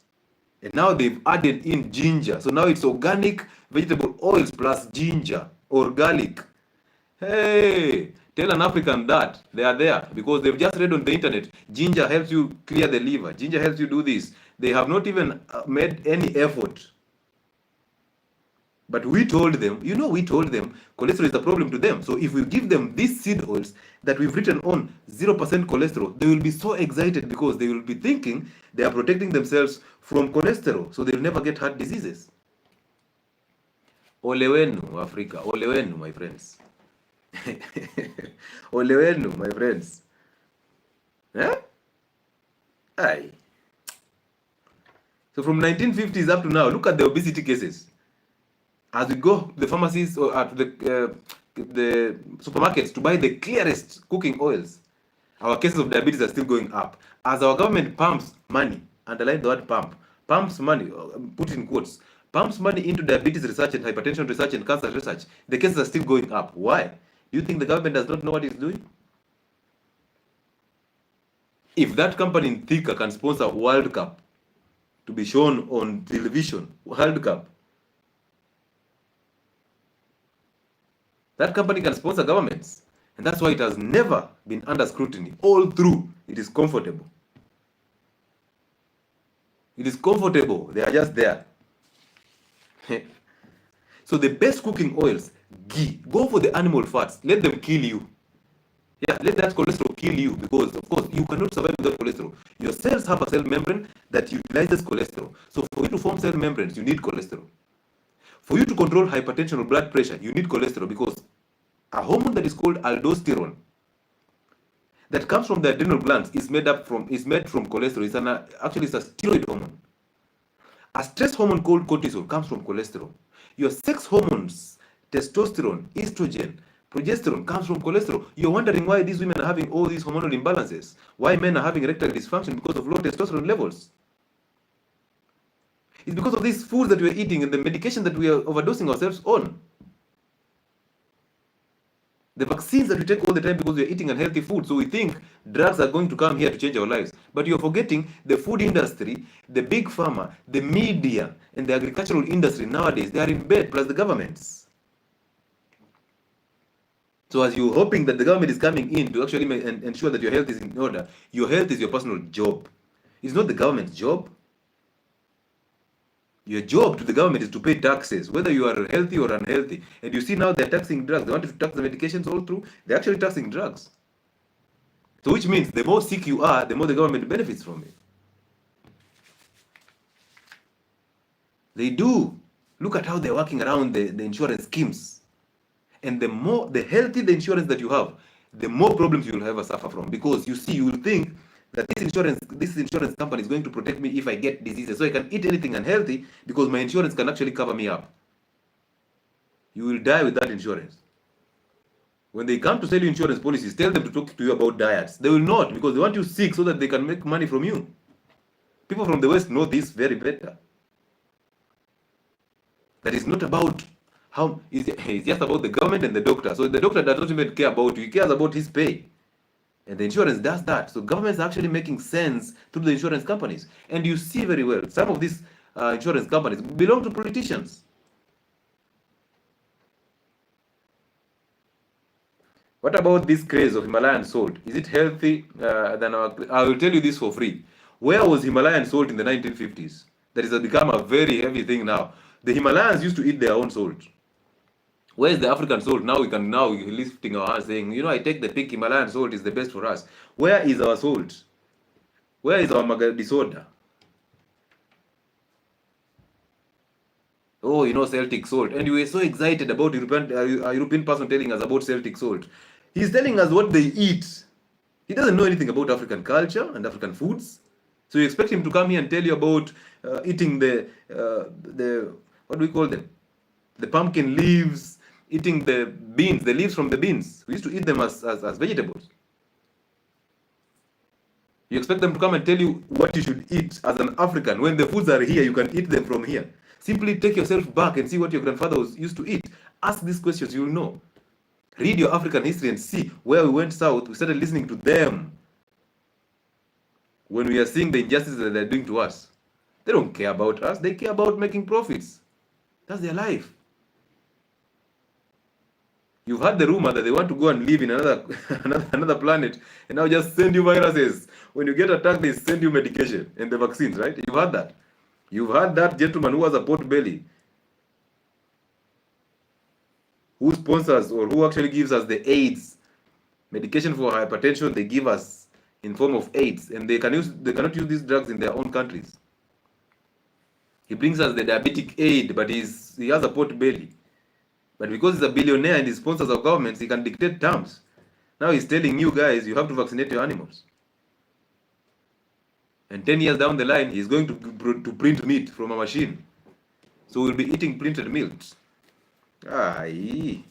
And now they've added in ginger. So now it's organic vegetable oils plus ginger or garlic. Hey, tell an African that they are there because they've just read on the internet, ginger helps you clear the liver. Ginger helps you do this. They have not even made any effort. But we told them, cholesterol is a problem to them. So if we give them these seed oils that we've written on 0% cholesterol, they will be so excited because they will be thinking they are protecting themselves from cholesterol. So they'll never get heart diseases. Ole wenu, Africa. Ole wenu, my friends. Ole wenu, my friends. Aye. So from 1950s up to now, look at the obesity cases. As we go to the pharmacies or to the supermarkets to buy the clearest cooking oils, our cases of diabetes are still going up. As our government pumps money, underline the word pump, pumps money, put in quotes, pumps money into diabetes research and hypertension research and cancer research, the cases are still going up. Why? Do you think the government does not know what it's doing? If that company in Thika can sponsor World Cup to be shown on television, World Cup, that company can sponsor governments. And that's why it has never been under scrutiny. All through, it is comfortable. It is comfortable. They are just there. So the best cooking oils, ghee, go for the animal fats. Let them kill you. Yeah, let that cholesterol kill you because, of course, you cannot survive without cholesterol. Your cells have a cell membrane that utilizes cholesterol. So for you to form cell membranes, you need cholesterol. For you to control hypertension or blood pressure, you need cholesterol because a hormone that is called aldosterone that comes from the adrenal glands is made from cholesterol. It's a steroid hormone. A stress hormone called cortisol comes from cholesterol. Your sex hormones, testosterone, estrogen, progesterone comes from cholesterol. You're wondering why these women are having all these hormonal imbalances. Why men are having erectile dysfunction because of low testosterone levels. It's because of these foods that we're eating and the medication that we are overdosing ourselves on. The vaccines that we take all the time because we're eating unhealthy food. So we think drugs are going to come here to change our lives. But you're forgetting the food industry, the big pharma, the media, and the agricultural industry nowadays, they are in bed, plus the governments. So as you're hoping that the government is coming in to actually ensure that your health is in order, your health is your personal job. It's not the government's job. Your job to the government is to pay taxes, whether you are healthy or unhealthy. And you see now they're taxing drugs. They want to tax the medications all through. They're actually taxing drugs. So which means the more sick you are, the more the government benefits from it. They do. Look at how they're working around the insurance schemes. And the healthy the insurance that you have, the more problems you will ever suffer from. Because you see, you will think that this insurance company is going to protect me if I get diseases. So I can eat anything unhealthy because my insurance can actually cover me up. You will die with that insurance. When they come to sell you insurance policies, tell them to talk to you about diets. They will not, because they want you sick so that they can make money from you. People from the West know this very better. That is not about how, it's just about the government and the doctor. So the doctor does not even care about you, he cares about his pay. And the insurance does that. So governments are actually making sense through the insurance companies. And you see very well, some of these insurance companies belong to politicians. What about this craze of Himalayan salt? Is it healthy I will tell you this for free. Where was Himalayan salt in the 1950s? That has become a very heavy thing now. The Himalayans used to eat their own salt. Where is the African salt? Now we're lifting our hands saying, I take the pink Himalayan salt is the best for us. Where is our salt? Where is our Magadi soda? Oh, Celtic salt. And we were so excited about a European person telling us about Celtic salt. He's telling us what they eat. He doesn't know anything about African culture and African foods. So you expect him to come here and tell you about eating the what do we call them? The pumpkin leaves, eating the beans, the leaves from the beans. We used to eat them as vegetables. You expect them to come and tell you what you should eat as an African. When the foods are here, you can eat them from here. Simply take yourself back and see what your grandfather used to eat. Ask these questions, you will know. Read your African history and see where we went south. We started listening to them. When we are seeing the injustices that they're doing to us. They don't care about us. They care about making profits. That's their life. You've heard the rumor that they want to go and live in another planet and now just send you viruses. When you get attacked, they send you medication and the vaccines, right? You've heard that. You've heard that gentleman who has a pot belly, who sponsors or who actually gives us the AIDS medication for hypertension. They give us in form of AIDS, and they cannot use these drugs in their own countries. He brings us the diabetic aid, but he has a pot belly. But because he's a billionaire and he sponsors our governments, he can dictate terms. Now he's telling you guys, you have to vaccinate your animals. And 10 years down the line, he's going to print meat from a machine. So we'll be eating printed meat. Aye.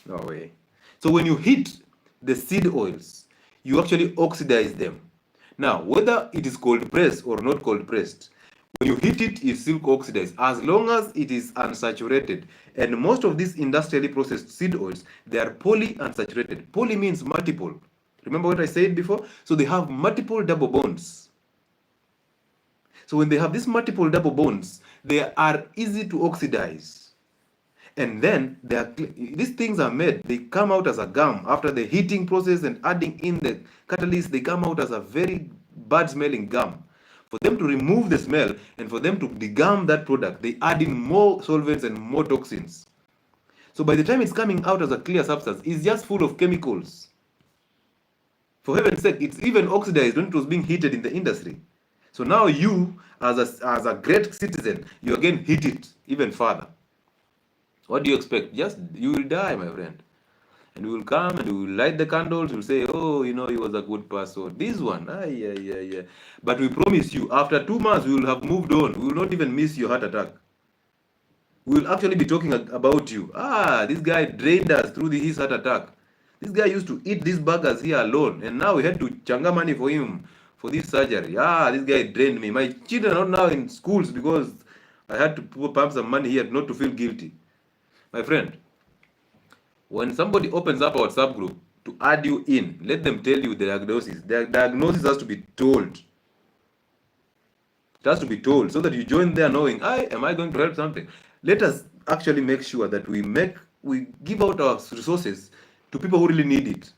No way. So when you heat the seed oils, you actually oxidize them. Now, whether it is cold pressed or not cold pressed, when you heat it, it's still oxidized as long as it is unsaturated. And most of these industrially processed seed oils, they are polyunsaturated. Poly means multiple. Remember what I said before? So they have multiple double bonds. So when they have these multiple double bonds, they are easy to oxidize. And then these things are made, they come out as a gum. After the heating process and adding in the catalyst, they come out as a very bad smelling gum. For them to remove the smell and for them to degum that product, they add in more solvents and more toxins. So by the time it's coming out as a clear substance, it's just full of chemicals. For heaven's sake, it's even oxidized when it was being heated in the industry. So now you, as a great citizen, you again heat it even further. What do you expect? You will die, my friend. And we will come and we will light the candles. We'll say, oh, you know, he was a good person. This one, yeah. But we promise you, after 2 months, we will have moved on. We will not even miss your heart attack. We will actually be talking about you. This guy drained us through his heart attack. This guy used to eat these burgers here alone, and now we had to changa money for him for this surgery. This guy drained me. My children are not now in schools because I had to pump some money here not to feel guilty. My friend, when somebody opens up our WhatsApp group to add you in, let them tell you the diagnosis. The diagnosis has to be told. It has to be told so that you join there knowing, am I going to help something? Let us actually make sure that we give out our resources to people who really need it.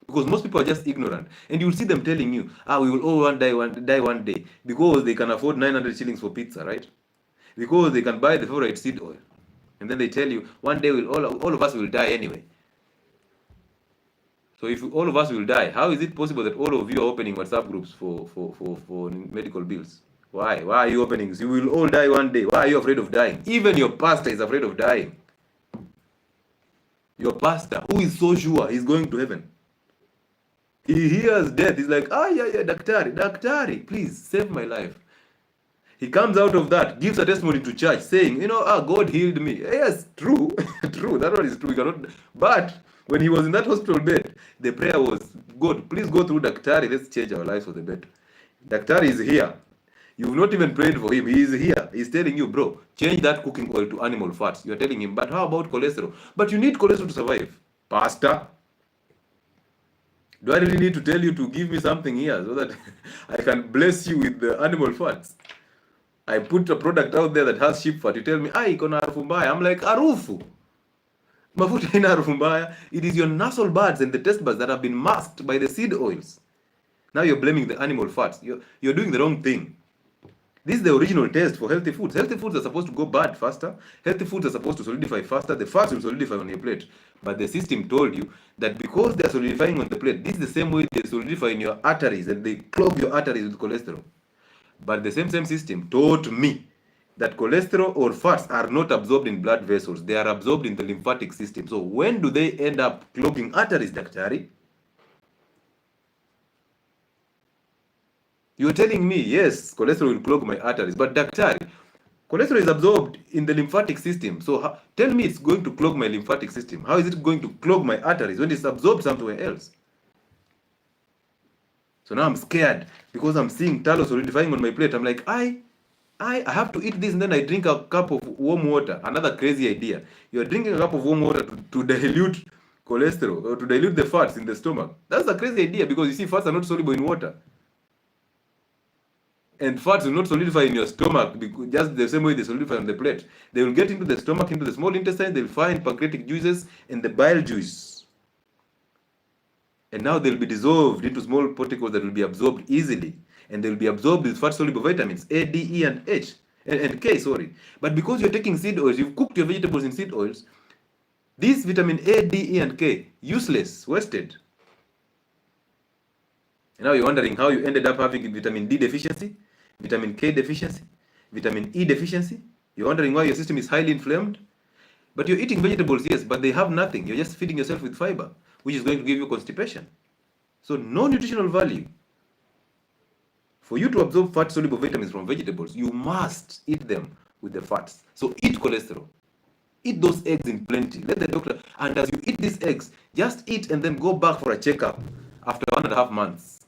Because most people are just ignorant. And you'll see them telling you, we will all die one day. Because they can afford 900 shillings for pizza, right? Because they can buy the favorite seed oil. And then they tell you, one day all of us will die anyway. So if all of us will die, how is it possible that all of you are opening WhatsApp groups for medical bills? Why? Why are you opening this? You will all die one day. Why are you afraid of dying? Even your pastor is afraid of dying. Your pastor, who is so sure he's going to heaven. He hears death. He's like, Daktari, please save my life. He comes out of that, gives a testimony to church saying, God healed me. Yes, true. True. That one is true. We cannot. But when he was in that hospital bed, the prayer was, God, please go through Daktari. Let's change our lives for the better. Daktari is here. You've not even prayed for him. He is here. He's telling you, bro, change that cooking oil to animal fats. You're telling him, but how about cholesterol? But you need cholesterol to survive. Pastor, do I really need to tell you to give me something here so that I can bless you with the animal fats? I put a product out there that has sheep fat. You tell me, ikona harufu mbaya. I'm like, harufu? Mafuta ina harufu mbaya. It is your nasal buds and the taste buds that have been masked by the seed oils. Now you're blaming the animal fats. You're doing the wrong thing. This is the original taste for healthy foods. Healthy foods are supposed to go bad faster. Healthy foods are supposed to solidify faster. The fats will solidify on your plate. But the system told you that because they're solidifying on the plate, this is the same way they solidify in your arteries and they clog your arteries with cholesterol. But the same system taught me that cholesterol or fats are not absorbed in blood vessels. They are absorbed in the lymphatic system. So when do they end up clogging arteries, Daktari? You're telling me, yes, cholesterol will clog my arteries. But Daktari, cholesterol is absorbed in the lymphatic system. So tell me it's going to clog my lymphatic system. How is it going to clog my arteries when it's absorbed somewhere else? So now I'm scared because I'm seeing tallow solidifying on my plate. I'm like, I have to eat this and then I drink a cup of warm water. Another crazy idea. You're drinking a cup of warm water to dilute cholesterol or to dilute the fats in the stomach. That's a crazy idea because you see fats are not soluble in water. And fats will not solidify in your stomach because just the same way they solidify on the plate. They will get into the stomach, into the small intestine. They'll find pancreatic juices and the bile juice. And now they'll be dissolved into small particles that will be absorbed easily. And they'll be absorbed with fat-soluble vitamins, A, D, E, and H. And K, sorry. But because you're taking seed oils, you've cooked your vegetables in seed oils, these vitamin A, D, E, and K, useless, wasted. And now you're wondering how you ended up having vitamin D deficiency, vitamin K deficiency, vitamin E deficiency. You're wondering why your system is highly inflamed. But you're eating vegetables, yes, but they have nothing. You're just feeding yourself with fiber, which is going to give you constipation. So no nutritional value. For you to absorb fat-soluble vitamins from vegetables, you must eat them with the fats. So eat cholesterol. Eat those eggs in plenty. Let the doctor, and as you eat these eggs, just eat and then go back for a checkup after 1.5 months.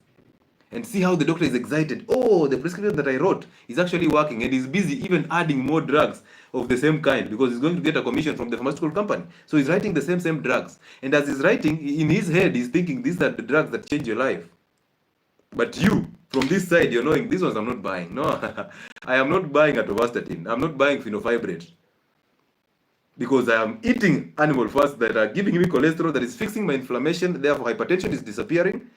And see how the doctor is excited. Oh, the prescription that I wrote is actually working, and he's busy even adding more drugs of the same kind because he's going to get a commission from the pharmaceutical company. So he's writing the same drugs. And as he's writing, in his head, he's thinking these are the drugs that change your life. But you, from this side, you're knowing these ones I'm not buying. No, I am not buying atorvastatin. I'm not buying fenofibrate. Because I am eating animal fats that are giving me cholesterol that is fixing my inflammation. Therefore, hypertension is disappearing.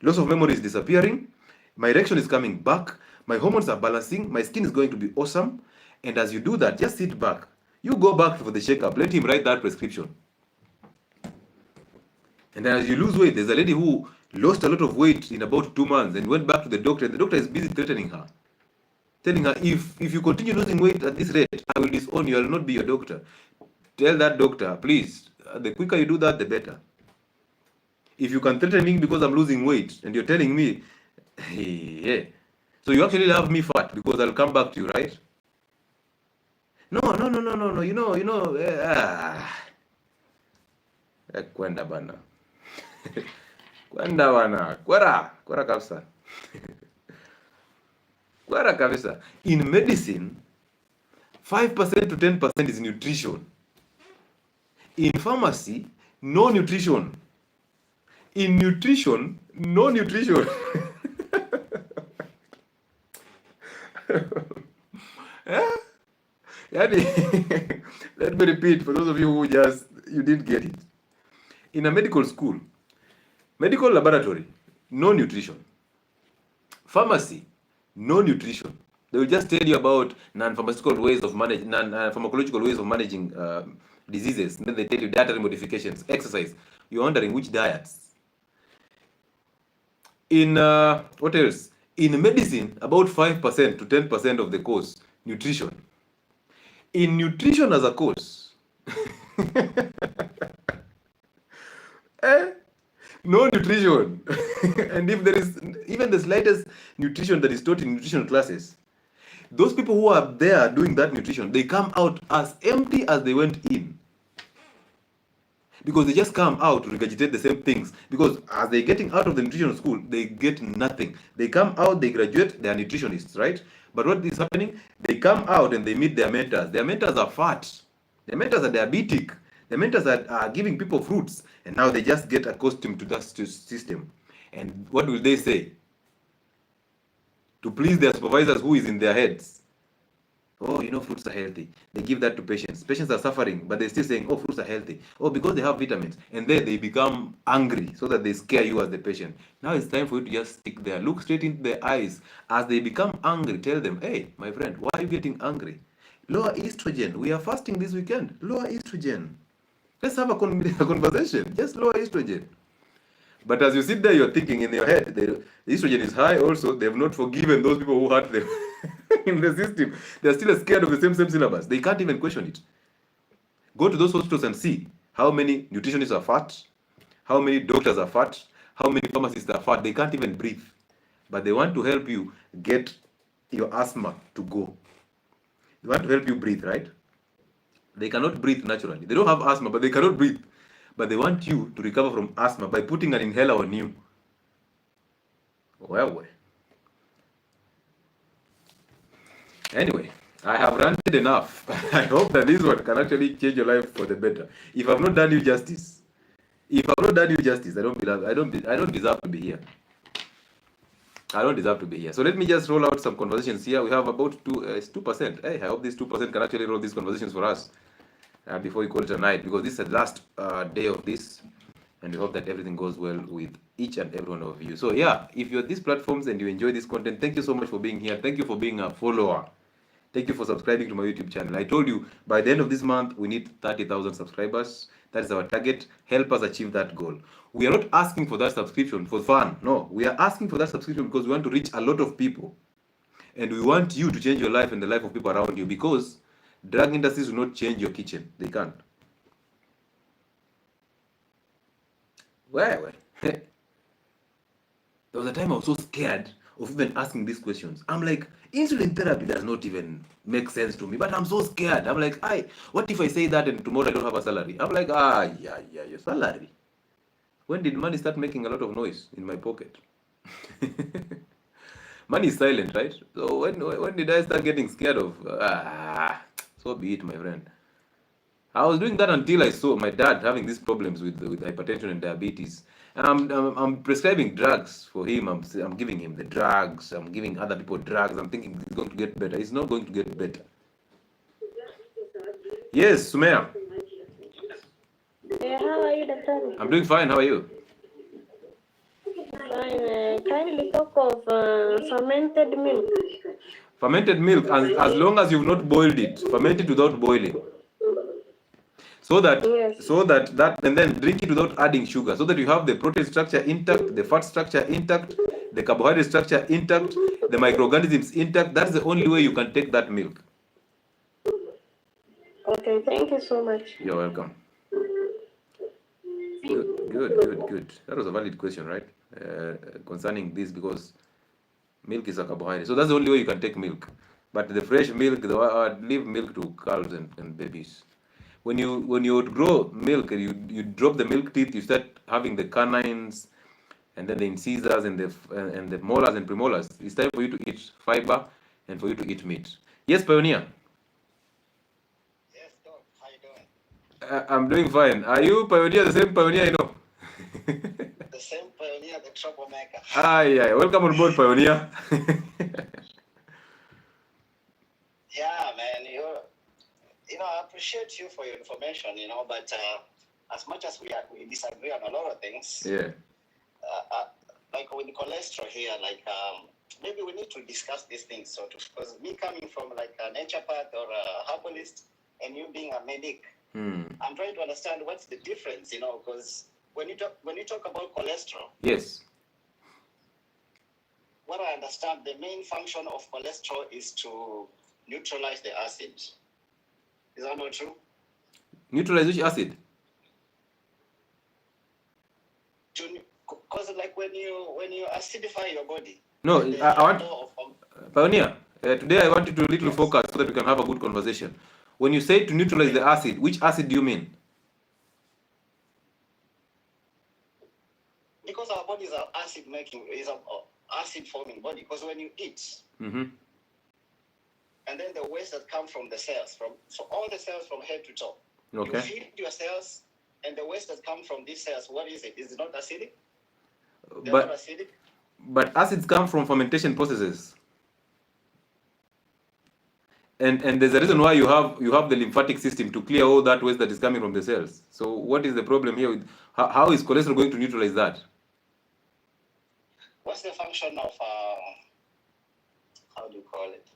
Loss of memory is disappearing. My erection is coming back. My hormones are balancing. My skin is going to be awesome. And as you do that, just sit back. You go back for the checkup. Let him write that prescription. And then as you lose weight, there's a lady who lost a lot of weight in about 2 months and went back to the doctor. And the doctor is busy threatening her. Telling her, if you continue losing weight at this rate, I will disown you. I will not be your doctor. Tell that doctor, please, the quicker you do that, the better. If you can threaten me because I'm losing weight and you're telling me, hey, yeah, so you actually love me fat because I'll come back to you, right? No. Kwenda bana. Kwenda bana. Kwera kabisa. Kwera kabisa. In medicine, 5% to 10% is nutrition. In pharmacy, no nutrition. In nutrition, no nutrition. Let me repeat for those of you who you didn't get it. In a medical school, medical laboratory, no nutrition. Pharmacy, no nutrition. They will just tell you about non-pharmacological ways of managing diseases. Then they tell you dietary modifications, exercise. You're wondering which diets. In what else? In medicine, about 5% to 10% of the course, nutrition. In nutrition as a course, no nutrition. And if there is even the slightest nutrition that is taught in nutrition classes, those people who are there doing that nutrition, they come out as empty as they went in. Because they just come out to regurgitate the same things. Because as they're getting out of the nutrition school, they get nothing. They come out, they graduate, they are nutritionists, right? But what is happening? They come out and they meet their mentors. Their mentors are fat. Their mentors are diabetic. Their mentors are giving people fruits. And now they just get accustomed to that system. And what will they say? To please their supervisors who is in their heads. Oh, fruits are healthy. They give that to patients. Patients are suffering, but they're still saying, oh, fruits are healthy. Oh, because they have vitamins. And then they become angry so that they scare you as the patient. Now it's time for you to just stick there. Look straight into their eyes. As they become angry, tell them, hey, my friend, why are you getting angry? Lower estrogen. We are fasting this weekend. Lower estrogen. Let's have a conversation. Just lower estrogen. But as you sit there, you're thinking in your head, the estrogen is high also. They have not forgiven those people who hurt them in the system. They're still scared of the same syllabus. They can't even question it. Go to those hospitals and see how many nutritionists are fat, how many doctors are fat, how many pharmacists are fat. They can't even breathe. But they want to help you get your asthma to go. They want to help you breathe, right? They cannot breathe naturally. They don't have asthma, but they cannot breathe. But they want you to recover from asthma by putting an inhaler on you. Well. Anyway, I have ranted enough. I hope that this one can actually change your life for the better. If I've not done you justice, I don't deserve to be here. I don't deserve to be here. So let me just roll out some conversations here. We have about 2%. Hey, I hope these 2% can actually roll these conversations for us. Before we call it a night, because this is the last day of this, and we hope that everything goes well with each and every one of you. So yeah, if you're these platforms and you enjoy this content, thank you so much for being here. Thank you for being a follower. Thank you for subscribing to my YouTube channel. I told you by the end of this month we need 30,000 subscribers. That is our target. Help us achieve that goal. We are not asking for that subscription for fun. No, we are asking for that subscription because we want to reach a lot of people, and we want you to change your life and the life of people around you, because drug industries will not change your kitchen. They can't. Well. There was a time I was so scared of even asking these questions. I'm like, insulin therapy does not even make sense to me, but I'm so scared. I'm like, what if I say that and tomorrow I don't have a salary? I'm like, your salary. When did money start making a lot of noise in my pocket? Money is silent, right? So when did I start getting scared of, so be it, my friend. I was doing that until I saw my dad having these problems with hypertension and diabetes. And I'm prescribing drugs for him. I'm giving him the drugs. I'm giving other people drugs. I'm thinking it's going to get better. It's not going to get better. Yes, Sumaya. How are you, Doctor? I'm doing fine. How are you? Fine. Kindly talk of fermented milk. Fermented milk, as long as you've not boiled it, ferment it without boiling. So that, and then drink it without adding sugar, so that you have the protein structure intact, the fat structure intact, the carbohydrate structure intact, the microorganisms intact. That's the only way you can take that milk. Okay, thank you so much. You're welcome. Good. That was a valid question, right? Concerning this, because milk is a carbohydrate. So that's the only way you can take milk. But the fresh milk, leave milk to calves and babies. When you grow milk, you drop the milk teeth, you start having the canines, and then the incisors and the molars and premolars. It's time for you to eat fiber and for you to eat meat. Yes, Pioneer. Yes, Doc. How you doing? I'm doing fine. Are you Pioneer, the same Pioneer I know? The same pioneer, the troublemaker. Yeah. Welcome on board, Pioneer. Yeah, man. I appreciate you for your information. But as much as we disagree on a lot of things. Yeah. Like with cholesterol here, maybe we need to discuss these things. So, because me coming from like a naturopath or a herbalist, and you being a medic, I'm trying to understand what's the difference. Because when you talk about cholesterol, Yes. what I understand, the main function of cholesterol is to neutralize the acid. Is that not true? Neutralize which acid? Because like when you acidify your body. No, I want of Pioneer. Today I want you to little focus so that we can have a good conversation. When you say to neutralize the acid, which acid do you mean? because our body is an acid forming body. Because when you eat, and then the waste that come from the cells, so all the cells from head to toe, Okay. you feed your cells, and the waste that come from these cells, what is it? Is it not acidic? They're not acidic? But acids come from fermentation processes. And there's a reason why you have the lymphatic system to clear all that waste that is coming from the cells. So what is the problem here with how is cholesterol going to neutralize that? What's the function of how do you call it?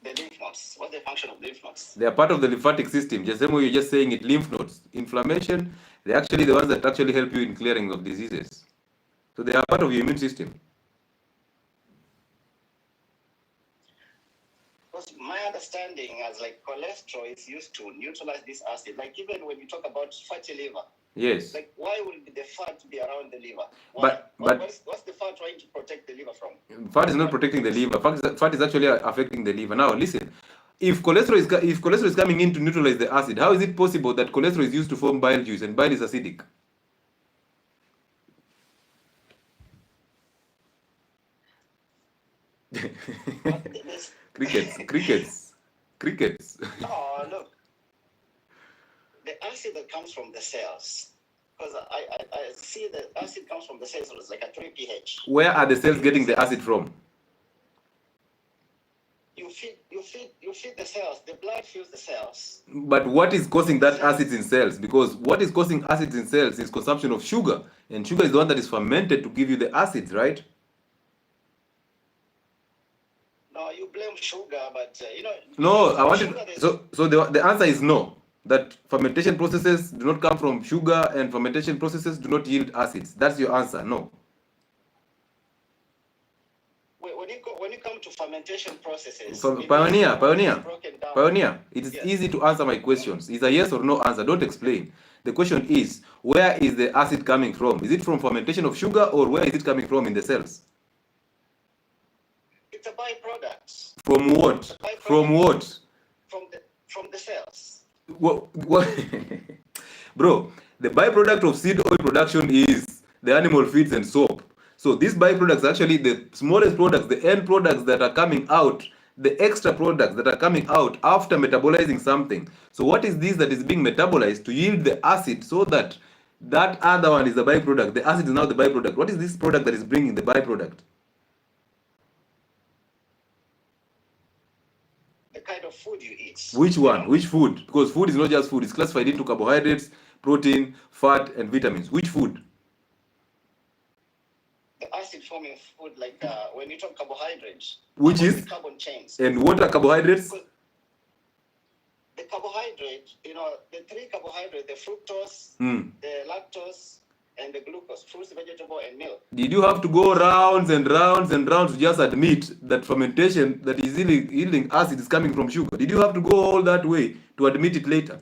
The lymph nodes. What's the function of lymph nodes? They are part of the lymphatic system. Just the same way you're just saying it, lymph nodes. Inflammation, they're actually the ones that actually help you in clearing of diseases. So they are part of your immune system. Because my understanding as like cholesterol is used to neutralize this acid. Like even when you talk about fatty liver. Yes. Like why would the fat be around the liver? But what's the fat trying to protect the liver from? Fat is not protecting the liver. Fat is actually affecting the liver. Now listen, if cholesterol is coming in to neutralize the acid, how is it possible that cholesterol is used to form bile juice and bile is acidic? Crickets. Oh, look. The acid that comes from the cells, because I see the acid comes from the cells, so it's like a 3 pH. Where are the cells getting the acid from? You feed the cells. The blood fills the cells. But what is causing that acids in cells? Because what is causing acids in cells is consumption of sugar, and sugar is the one that is fermented to give you the acids, right? No, you blame sugar, but No, I want to. So the answer is no. That fermentation processes do not come from sugar, and fermentation processes do not yield acids. That's your answer. No. When you come to fermentation processes, Pioneer, it is easy to answer my questions. It's a yes or no answer. Don't explain. The question is, where is the acid coming from? Is it from fermentation of sugar, or where is it coming from in the cells? It's a byproduct. From what? From what? From the cells. What? Bro, the byproduct of seed oil production is the animal feeds and soap. So these byproducts, actually the smallest products, the end products that are coming out, the extra products that are coming out after metabolizing something. So what is this that is being metabolized to yield the acid, so that other one is the byproduct? The acid is now the byproduct. What is this product that is bringing the byproduct? The kind of food you eat. Which one? Which food? Because food is not just food. It's classified into carbohydrates, protein, fat, and vitamins. Which food? The acid forming food, like when you talk carbohydrates. Which is? Carbon chains. And what are carbohydrates? The carbohydrate, the 3 carbohydrates, the fructose, the lactose, and the glucose, fruits, vegetable, and milk. Did you have to go rounds and rounds and rounds to just admit that fermentation that is yielding acid is coming from sugar? Did you have to go all that way to admit it later?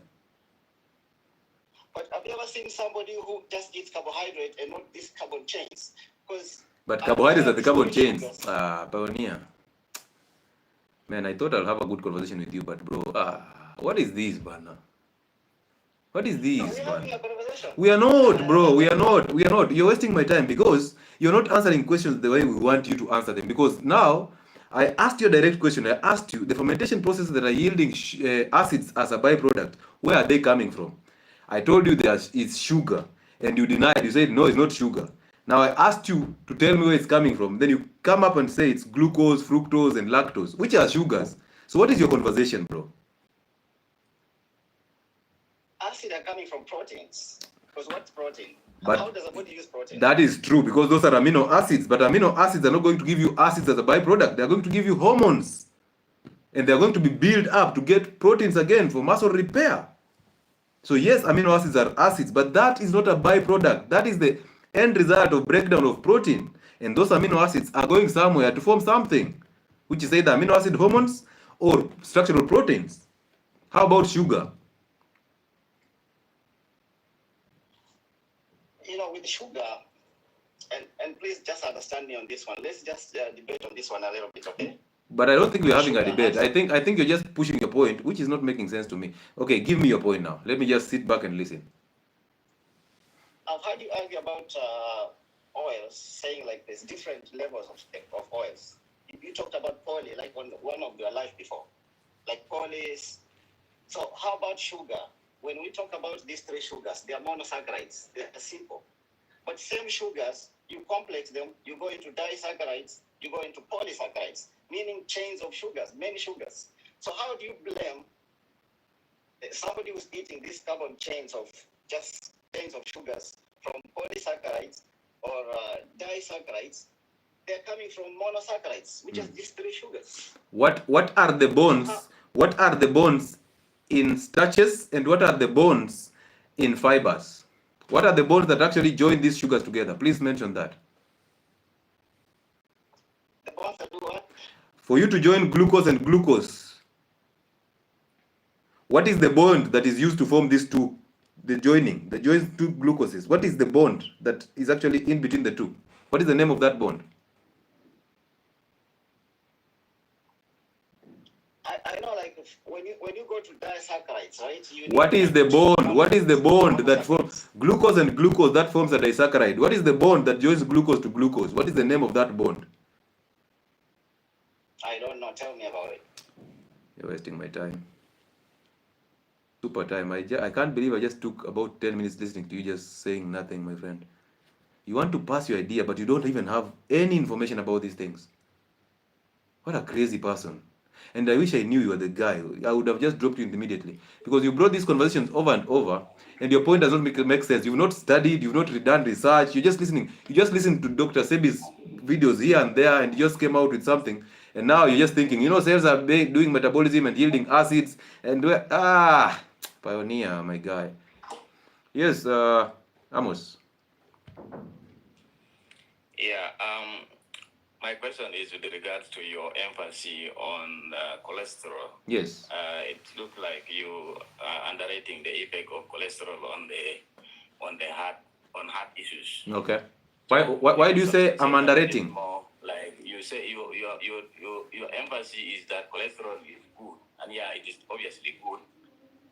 But you ever seen somebody who just eats carbohydrate and not these carbon chains? But carbohydrates are the carbon chains. Pioneer. Man, I thought I'll have a good conversation with you, but bro, what is this, Bana? What is this, Bana? We are not, bro. We are not. We are not. You're wasting my time because you're not answering questions the way we want you to answer them. Because now, I asked you a direct question. I asked you the fermentation processes that are yielding acids as a byproduct. Where are they coming from? I told you it's sugar, and you denied. You said no, it's not sugar. Now I asked you to tell me where it's coming from. Then you come up and say it's glucose, fructose, and lactose, which are sugars. So what is your conversation, bro? Acid are coming from proteins. Because what's protein? But how does the body use protein? That is true because those are amino acids. But amino acids are not going to give you acids as a byproduct. They are going to give you hormones. And they are going to be built up to get proteins again for muscle repair. So yes, amino acids are acids, but that is not a byproduct. That is the end result of breakdown of protein. And those amino acids are going somewhere to form something, which is either amino acid hormones or structural proteins. How about sugar? With sugar, and please just understand me on this one. Let's just debate on this one a little bit, okay? But I don't think we're having a debate. I think you're just pushing your point, which is not making sense to me. Okay, give me your point now. Let me just sit back and listen. I've heard you argue about oils, saying like there's different levels of oils. You talked about poly, like one of your life before, like polys. So how about sugar? When we talk about these three sugars, they are monosaccharides. They are simple. But same sugars, you complex them, you go into disaccharides, you go into polysaccharides, meaning chains of sugars, many sugars. So how do you blame somebody who's eating these carbon chains of just chains of sugars from polysaccharides or disaccharides? They're coming from monosaccharides, which is these three sugars. What are the bonds? What are the bonds in starches and what are the bonds in fibers? What are the bonds that actually join these sugars together? Please mention that. The bonds that do what? For you to join glucose and glucose, what is the bond that is used to form these two? The joins two glucoses. What is the bond that is actually in between the two? What is the name of that bond? I know, like when you go to disaccharides, right? What is the bond? What is the bond that forms glucose and glucose that forms a disaccharide? What is the bond that joins glucose to glucose? What is the name of that bond? I don't know. Tell me about it. You're wasting my time. Super time. I can't believe I just took about 10 minutes listening to you just saying nothing, my friend. You want to pass your idea, but you don't even have any information about these things. What a crazy person. And I wish I knew you were the guy. I would have just dropped you immediately. Because you brought these conversations over and over, and your point does not make sense. You've not studied, you've not done research, you're just listening. You just listened to Dr. Sebi's videos here and there, and you just came out with something. And now you're just thinking, cells are doing metabolism and yielding acids. And pioneer, my guy. Yes, Amos. Yeah, my question is with regards to your emphasis on cholesterol. Yes. It looks like you are underrating the effect of cholesterol on heart issues. Okay. Why do you say I'm underrating? More like you say your emphasis is that cholesterol is good, and yeah, it is obviously good,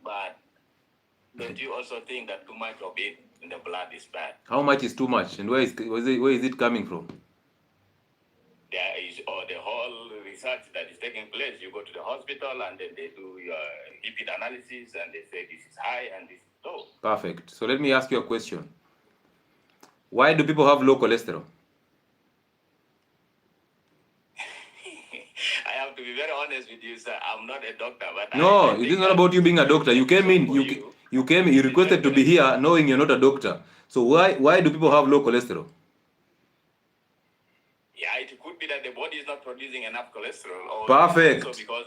but don't you also think that too much of it in the blood is bad? How much is too much, and where is it coming from? There is the whole research that is taking place. You go to the hospital and then they do your lipid analysis and they say this is high and this is low. Perfect. So let me ask you a question. Why do people have low cholesterol? I have to be very honest with you, sir. I'm not a doctor, but no, it is not about you being a doctor. You came in. You requested to be here, knowing you're not a doctor. So why do people have low cholesterol? Yeah, it could be that the body is not producing enough cholesterol, or perfect. Also because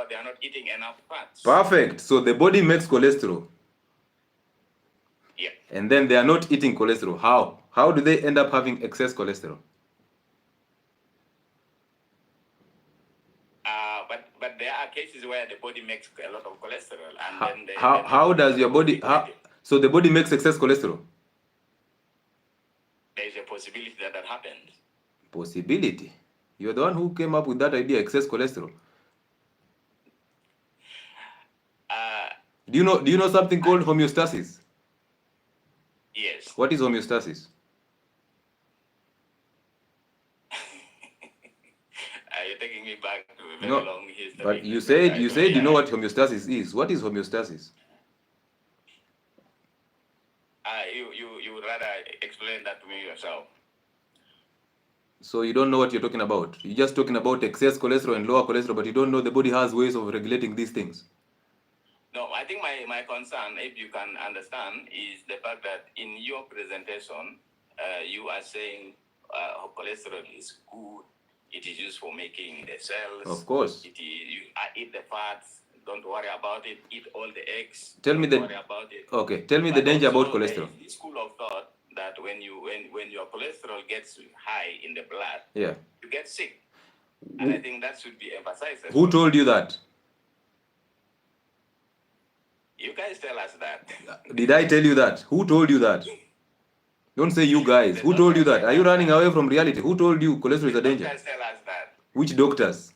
they are not eating enough fats. Perfect. So the body makes cholesterol. Yeah. And then they are not eating cholesterol. How? How do they end up having excess cholesterol? But there are cases where the body makes a lot of cholesterol, and then how does your body? So the body makes excess cholesterol. There is a possibility that that happens. Possibility. You're the one who came up with that idea, excess cholesterol. Do you know something called homeostasis? Yes. What is homeostasis? You're taking me back to a very long history. But you said you know what homeostasis is. What is homeostasis? You would rather explain that to me yourself. So you don't know what you're talking about. You're just talking about excess cholesterol and lower cholesterol, but you don't know the body has ways of regulating these things. No, I think my concern, if you can understand, is the fact that in your presentation, you are saying cholesterol is good. It is used for making the cells. Of course. You eat the fats. Don't worry about it. Eat all the eggs. Tell me the worry about it. Okay. Tell me the danger about cholesterol. There is this school of thought that when your cholesterol gets high in the blood, Yeah. you get sick. And I think that should be emphasized. Who told you that? You guys tell us that. Did I tell you that? Who told you that? Don't say you guys. Who told you that? Are you running away from reality? Who told you cholesterol is a danger? Doctors tell us that. Which doctors?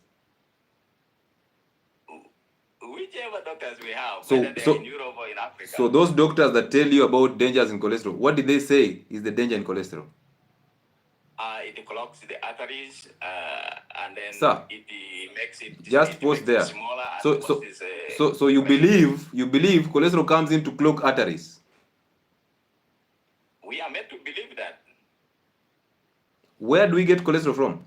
Whichever doctors we have, So- whether they're so- in Europe or in Africa. So those doctors that tell you about dangers in cholesterol, what did they say is the danger in cholesterol? It clocks the arteries, and then Sir, it makes it just it pause makes there. it smaller. And So causes, so you believe cholesterol comes in to clog arteries. we are meant to believe that. Where do we get cholesterol from?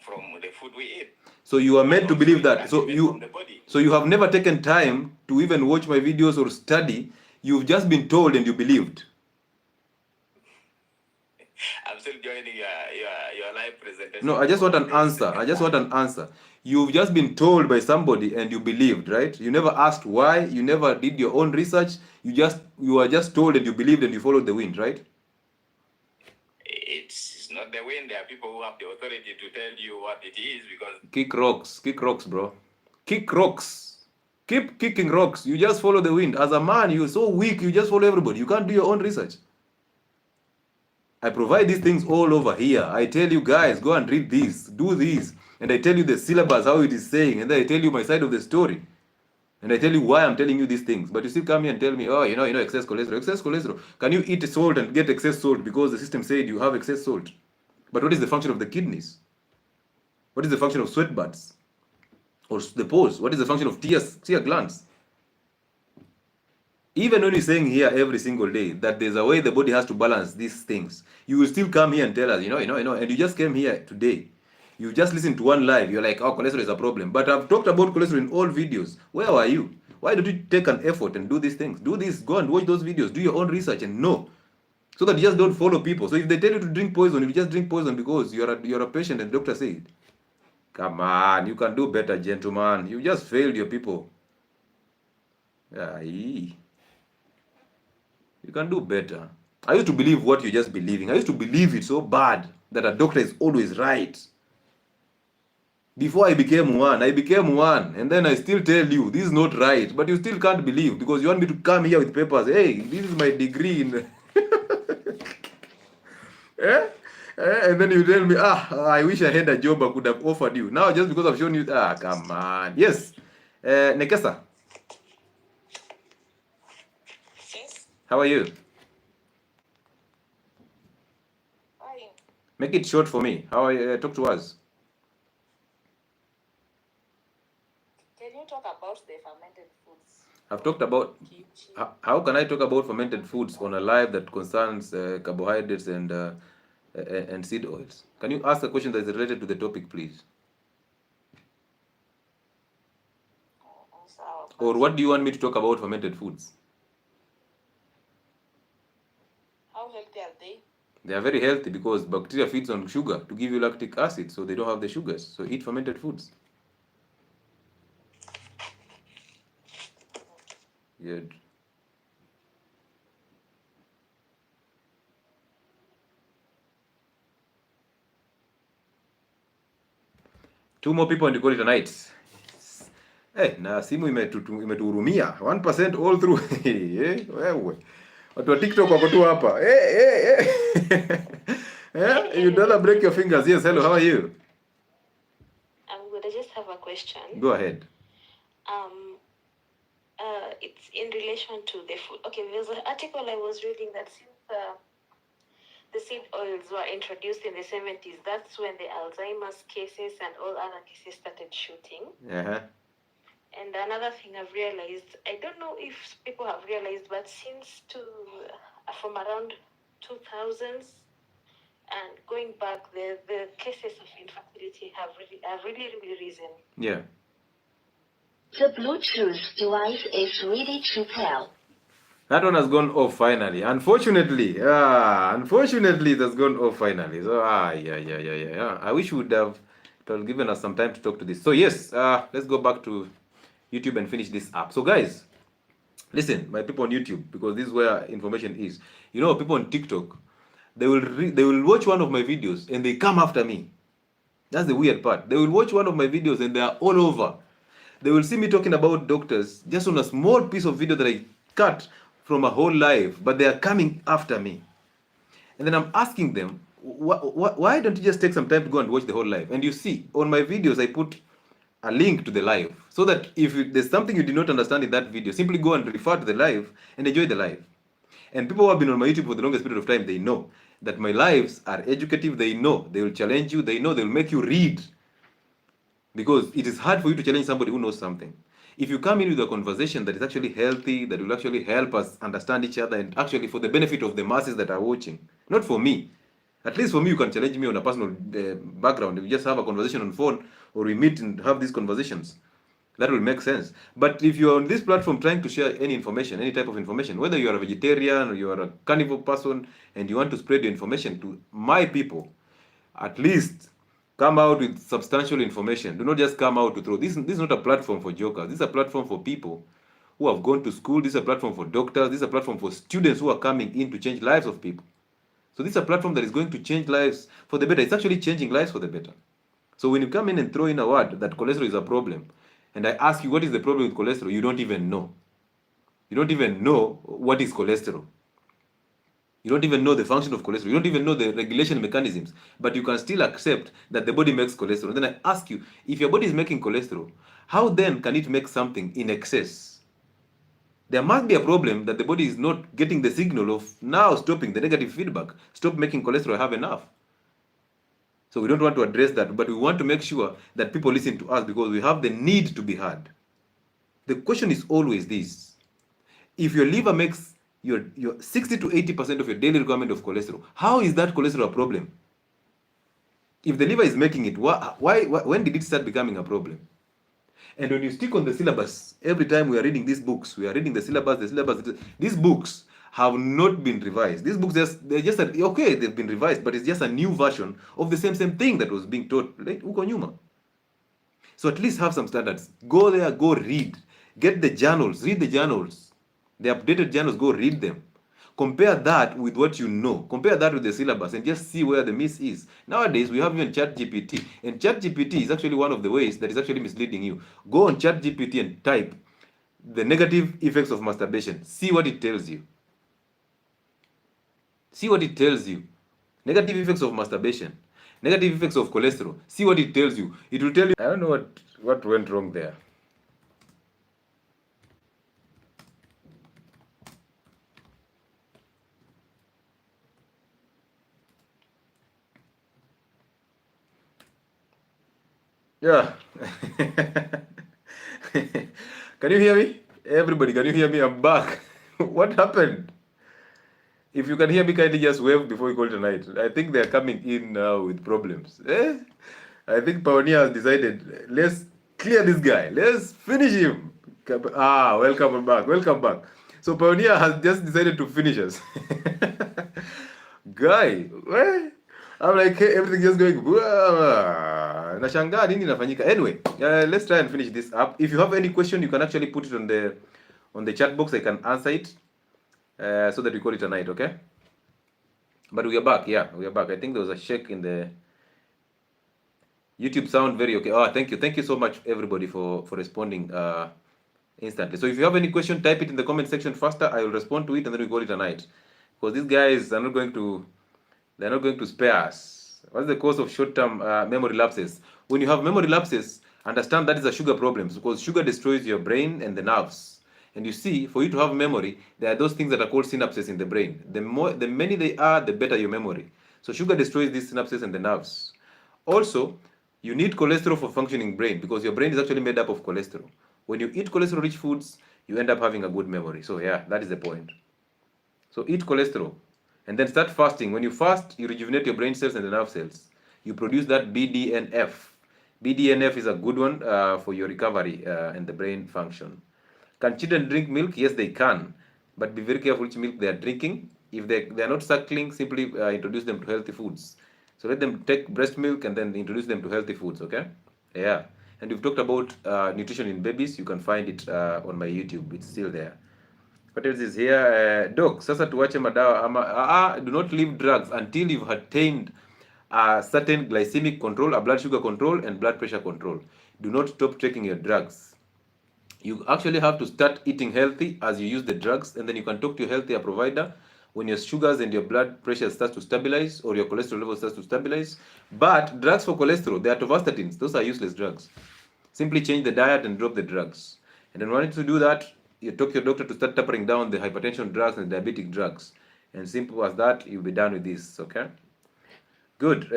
From the food we eat. So you are meant to believe that. From the body. So you have never taken time to even watch my videos or study. You've just been told and you believed. I'm still joining your live presentation. No, I just want an answer. You've just been told by somebody and you believed, right? You never asked why. You never did your own research. You are just told and you believed and you followed the wind, right? It's not the wind. There are people who have the authority to tell you what it is because Kick rocks, bro. Kick rocks. Keep kicking rocks. You just follow the wind. As a man, you're so weak. You just follow everybody. You can't do your own research. I provide these things all over here. I tell you guys, go and read this, do this. And I tell you the syllabus, how it is saying. And then I tell you my side of the story. And I tell you why I'm telling you these things. But you still come here and tell me, oh, you know, excess cholesterol. Excess cholesterol. Can you eat salt and get excess salt because the system said you have excess salt? But what is the function of the kidneys? What is the function of sweat buds? Or the pores? What is the function of tear glands? Even when you're saying here every single day that there's a way the body has to balance these things, you will still come here and tell us, and you just came here today. You just listened to one live, you're like, oh, cholesterol is a problem. But I've talked about cholesterol in all videos. Where were you? Why don't you take an effort and do these things? Do this, go and watch those videos, do your own research and know. So that you just don't follow people. So if they tell you to drink poison, you just drink poison because you're a patient and the doctor said. Come on, you can do better, gentlemen. You just failed your people. Aye. You can do better. I used to believe what you're just believing. I used to believe it so bad that a doctor is always right. Before I became one, and then I still tell you this is not right, but you still can't believe because you want me to come here with papers. Hey, this is my degree in. And then you tell me, I wish I had a job I could have offered you. Now just because I've shown you, come on. Yes, Nekesa. Yes. How are you? Hi. Make it short for me. How are you? Talk to us. Can you talk about the fermented foods? I've talked about how can I talk about fermented foods on a live that concerns carbohydrates and seed oils. Can you ask a question that is related to the topic, please? Or what do you want me to talk about fermented foods? How healthy are they? They are very healthy because bacteria feeds on sugar to give you lactic acid, so they don't have the sugars. So eat fermented foods. Good. Two more people and you call it a night. Na simu imetuhurumia 1% all through. Wewe. Watu wa TikTok wako tu hapa. You'd rather break your fingers. Yes, hello, how are you? I'm good. I just have a question. Go ahead. It's in relation to the food. Okay, there's an article I was reading that since the seed oils were introduced in the 70s, that's when the Alzheimer's cases and all other cases started shooting. Uh-huh. And another thing I've realized, I don't know if people have realized, but from around 2000s and going back, the cases of infertility have really risen. Yeah. The Bluetooth device is ready to pair. That one has gone off finally. Unfortunately, it has gone off finally. So, yeah. I wish it would have given us some time to talk to this. So, yes, let's go back to YouTube and finish this up. So, guys, listen, my people on YouTube, because this is where information is. You know, people on TikTok, they will watch one of my videos and they come after me. That's the weird part. They will watch one of my videos and they are all over. They will see me talking about doctors just on a small piece of video that I cut from a whole live, but they are coming after me. And then I'm asking them, why don't you just take some time to go and watch the whole live? And you see, on my videos, I put a link to the live, so that if there's something you did not understand in that video, simply go and refer to the live and enjoy the live. And people who have been on my YouTube for the longest period of time, they know that my lives are educative. They know they will challenge you. They know they will make you read. Because it is hard for you to challenge somebody who knows something. If you come in with a conversation that is actually healthy, that will actually help us understand each other, and actually for the benefit of the masses that are watching, not for me. At least for me, you can challenge me on a personal background. If you just have a conversation on phone, or we meet and have these conversations, that will make sense. But if you're on this platform trying to share any information, any type of information, whether you are a vegetarian or you are a carnivore person, and you want to spread your information to my people, at least come out with substantial information. Do not just come out to throw. This is not a platform for jokers. This is a platform for people who have gone to school. This is a platform for doctors. This is a platform for students who are coming in to change lives of people. So this is a platform that is going to change lives for the better. It's actually changing lives for the better. So when you come in and throw in a word that cholesterol is a problem, and I ask you what is the problem with cholesterol, you don't even know. You don't even know what is cholesterol. You don't even know the function of cholesterol. You don't even know the regulation mechanisms. But you can still accept that the body makes cholesterol. Then I ask you, if your body is making cholesterol, how then can it make something in excess? There must be a problem that the body is not getting the signal of now stopping the negative feedback. Stop making cholesterol, have enough. So we don't want to address that, but we want to make sure that people listen to us because we have the need to be heard. The question is always this. If your liver makes your 60 to 80% of your daily requirement of cholesterol, how is that cholesterol a problem? If the liver is making it, when did it start becoming a problem? And when you stick on the syllabus, every time we are reading these books, we are reading the syllabus, these books have not been revised. These books, they've been revised, but it's just a new version of the same thing that was being taught like uko nyuma. So at least have some standards. Go there, go read. Get the journals, read the journals. The updated journals, go read them. Compare that with what you know. Compare that with the syllabus and just see where the miss is. Nowadays, we have even ChatGPT. And ChatGPT is actually one of the ways that is actually misleading you. Go on ChatGPT and type the negative effects of masturbation. See what it tells you. See what it tells you. Negative effects of masturbation. Negative effects of cholesterol. See what it tells you. It will tell you. I don't know what went wrong there. Yeah. Can you hear me? Everybody, can you hear me? I'm back. What happened? If you can hear me, kindly just wave before we call tonight. I think they're coming in now with problems. I think Pioneer has decided, let's clear this guy. Let's finish him. Welcome back. Welcome back. So Pioneer has just decided to finish us. Guy, I'm like, hey, everything just going. Nashangaa nini inafanyika. Anyway, let's try and finish this up. If you have any question, you can actually put it on the chat box. I can answer it so that we call it a night, okay? But we are back. Yeah, we are back. I think there was a shake in the YouTube sound very okay. Oh, thank you. Thank you so much, everybody, for responding instantly. So if you have any question, type it in the comment section faster. I will respond to it, and then we call it a night. Because these guys are not going to, they're not going to spare us. What's the cause of short-term memory lapses? When you have memory lapses, understand that is a sugar problem, because sugar destroys your brain and the nerves. And you see, for you to have memory, there are those things that are called synapses in the brain. The many they are, the better your memory. So sugar destroys these synapses and the nerves. Also, you need cholesterol for functioning brain, because your brain is actually made up of cholesterol. When you eat cholesterol-rich foods, you end up having a good memory. So yeah, that is the point. So eat cholesterol and then start fasting. When you fast, you rejuvenate your brain cells and the nerve cells. You produce that BDNF. BDNF is a good one for your recovery and the brain function. Can children drink milk? Yes, they can. But be very careful which milk they are drinking. If they are not suckling, simply introduce them to healthy foods. So let them take breast milk and then introduce them to healthy foods, okay? Yeah. And we've talked about nutrition in babies. You can find it on my YouTube. It's still there. What else is here? Doc, sasa tuache madawa ama do not leave drugs until you've attained a certain glycemic control, a blood sugar control, and blood pressure control. Do not stop taking your drugs. You actually have to start eating healthy as you use the drugs, and then you can talk to your healthcare provider when your sugars and your blood pressure starts to stabilize or your cholesterol level starts to stabilize. But drugs for cholesterol, they are atorvastatins. Those are useless drugs. Simply change the diet and drop the drugs. And then wanting to do that, you talk to your doctor to start tapering down the hypertension drugs and diabetic drugs. And simple as that, you'll be done with this, okay? Good.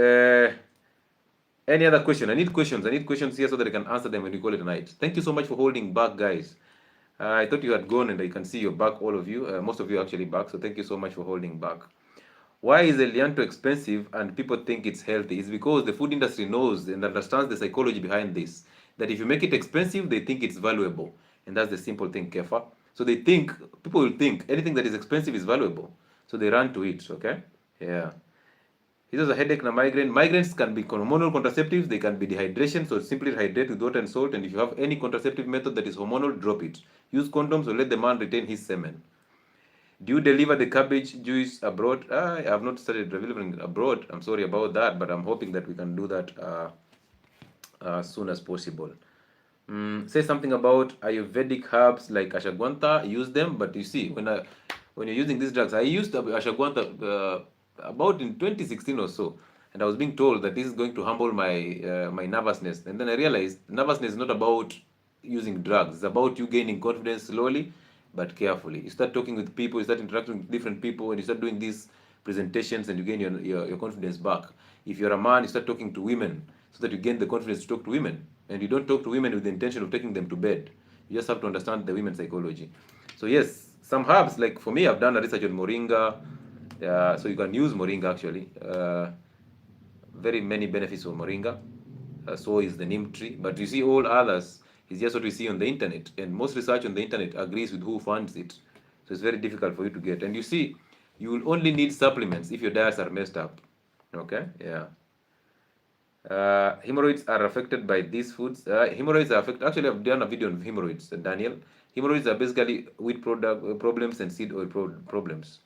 Any other question? I need questions. I need questions here so that I can answer them when we call it a night. Thank you so much for holding back, guys. I thought you had gone and I can see you're back, all of you. Most of you are actually back, so thank you so much for holding back. Why is Elianto expensive and people think it's healthy? It's because the food industry knows and understands the psychology behind this. That if you make it expensive, they think it's valuable. And that's the simple thing, Kefa. So they think, people will think anything that is expensive is valuable. So they run to it, okay? Yeah. This is a headache and a migraine. Migraines can be hormonal contraceptives. They can be dehydration. So simply hydrate with water and salt. And if you have any contraceptive method that is hormonal, drop it. Use condoms or let the man retain his semen. Do you deliver the cabbage juice abroad? I have not started delivering abroad. I'm sorry about that, but I'm hoping that we can do that as soon as possible. Say something about Ayurvedic herbs like ashwagandha. Use them, but you see, when you're using these drugs, I used ashwagandha about in 2016 or so, and I was being told that this is going to humble my my nervousness. And then I realized nervousness is not about using drugs. It's about you gaining confidence slowly but carefully. You start talking with people, you start interacting with different people, and you start doing these presentations, and you gain your confidence back. If you're a man, you start talking to women so that you gain the confidence to talk to women. And you don't talk to women with the intention of taking them to bed. You just have to understand the women's psychology. So yes, some herbs, like for me, I've done a research on moringa. So you can use moringa actually. Very many benefits of moringa. So is the neem tree. But you see all others is just what we see on the internet. And most research on the internet agrees with who funds it. So it's very difficult for you to get. And you see, you will only need supplements if your diets are messed up. Okay? Yeah. Hemorrhoids are affected by these foods. Hemorrhoids are affected. Actually, I've done a video on hemorrhoids, Daniel. Hemorrhoids are basically wheat product problems and seed oil problems.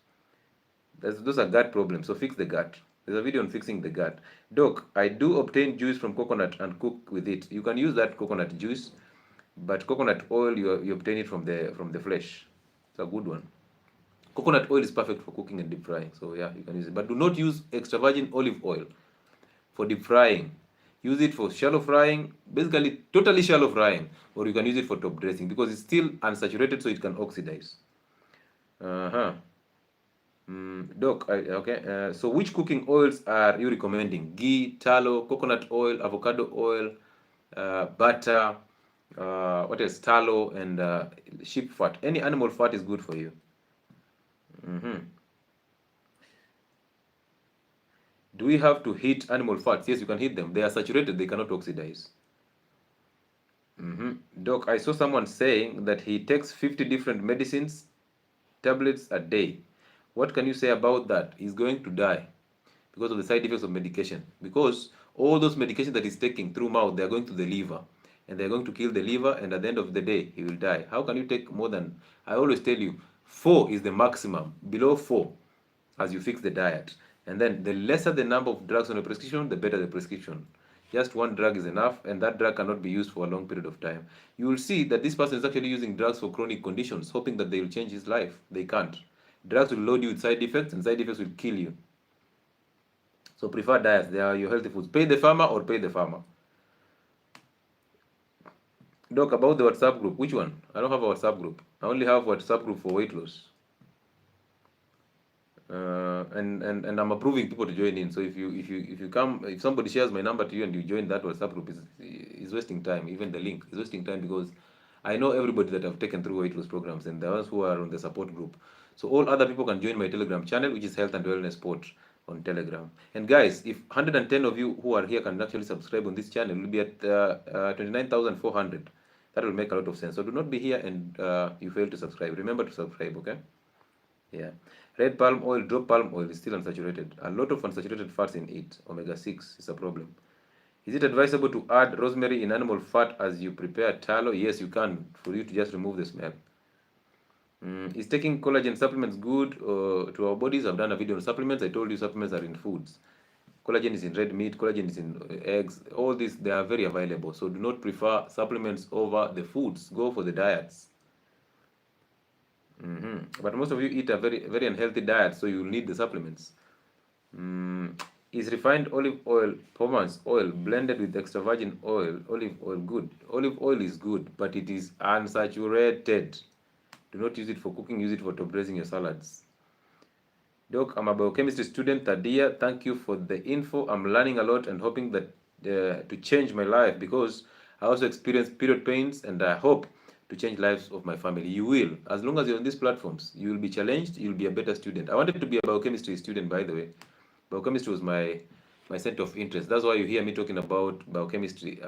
Those are gut problems. So fix the gut. There's a video on fixing the gut. Doc, I do obtain juice from coconut and cook with it. You can use that coconut juice, but coconut oil you obtain it from the flesh. It's a good one. Coconut oil is perfect for cooking and deep frying. So yeah, you can use it. But do not use extra virgin olive oil for deep frying. Use it for shallow frying, basically totally shallow frying, or you can use it for top dressing because it's still unsaturated, so it can oxidize. Doc, okay. So which cooking oils are you recommending? Ghee, tallow, coconut oil, avocado oil, butter, what else? Tallow and sheep fat. Any animal fat is good for you. Do we have to heat animal fats? Yes, you can heat them. They are saturated. They cannot oxidize. Doc, I saw someone saying that he takes 50 different medicines, tablets a day. What can you say about that? He's going to die because of the side effects of medication. Because all those medications that he's taking through mouth, they are going to the liver. And they're going to kill the liver, and at the end of the day, he will die. How can you take more than... I always tell you, 4 is the maximum. Below 4, as you fix the diet. And then the lesser the number of drugs on a prescription, the better the prescription. Just one drug is enough, and that drug cannot be used for a long period of time. You will see that this person is actually using drugs for chronic conditions, hoping that they will change his life. They can't. Drugs will load you with side effects, and side effects will kill you. So prefer diets. They are your healthy foods. Pay the farmer or pay the farmer. Doc, about the WhatsApp group, which one? I don't have a WhatsApp group. I only have WhatsApp group for weight loss. And I'm approving people to join in. So if you come, if somebody shares my number to you and you join that WhatsApp group, is wasting time. Even the link is wasting time, because I know everybody that have taken through weight loss programs and the ones who are on the support group. So all other people can join my Telegram channel, which is Health and Wellness Sport on Telegram. And guys, if 110 of you who are here can actually subscribe on this channel, we'll be at 29,400. That will make a lot of sense. So do not be here and you fail to subscribe. Remember to subscribe, okay? Yeah. Red palm oil, drop palm oil is still unsaturated. A lot of unsaturated fats in it. Omega-6 is a problem. Is it advisable to add rosemary in animal fat as you prepare tallow? Yes, you can, for you to just remove the smell. Is taking collagen supplements good to our bodies? I've done a video on supplements. I told you supplements are in foods. Collagen is in red meat, collagen is in eggs. All these, they are very available. So do not prefer supplements over the foods. Go for the diets. But most of you eat a very unhealthy diet, so you'll need the supplements. Is refined olive oil, pomance oil, blended with extra virgin oil, olive oil good? Olive oil is good, but it is unsaturated. Do not use it for cooking, use it for top dressing your salads. Doc, I'm a biochemistry student, third year. Thank you for the info. I'm learning a lot and hoping that to change my life, because I also experience period pains, and I hope to change lives of my family. You will. As long as you're on these platforms, you will be challenged, you'll be a better student. I wanted to be a biochemistry student, by the way. Biochemistry was my center of interest. That's why you hear me talking about biochemistry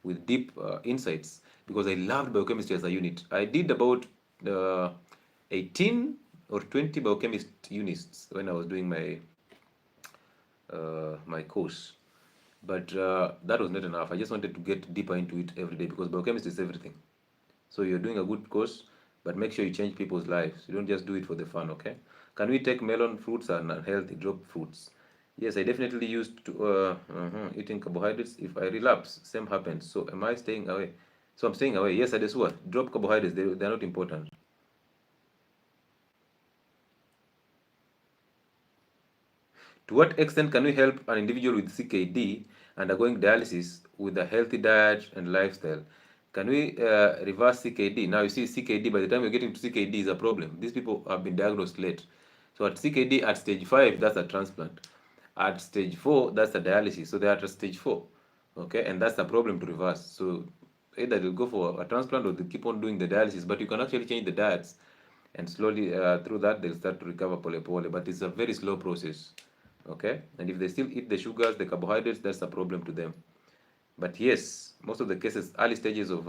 with deep insights, because I loved biochemistry as a unit. I did about 18 or 20 biochemist units when I was doing my my course. But that was not enough. I just wanted to get deeper into it every day, because biochemistry is everything. So you're doing a good course, but make sure you change people's lives. You don't just do it for the fun, okay? Can we take melon? Fruits are unhealthy. Drop fruits. Yes, I definitely used to eating carbohydrates. If I relapse, same happens. So am I staying away? So I'm staying away. Yes, I just what? Drop carbohydrates. They're not important. To what extent can we help an individual with CKD undergoing dialysis with a healthy diet and lifestyle? Can we reverse CKD? Now you see, CKD, by the time you're getting to CKD, is a problem. These people have been diagnosed late. So at CKD, at stage 5, that's a transplant. At stage 4, that's a dialysis. So they're at stage 4. Okay, and that's a problem to reverse. So either they'll go for a transplant or they'll keep on doing the dialysis. But you can actually change the diets, and slowly through that, they'll start to recover pole. But it's a very slow process. Okay, and if they still eat the sugars, the carbohydrates, that's a problem to them. But yes, most of the cases, early stages of,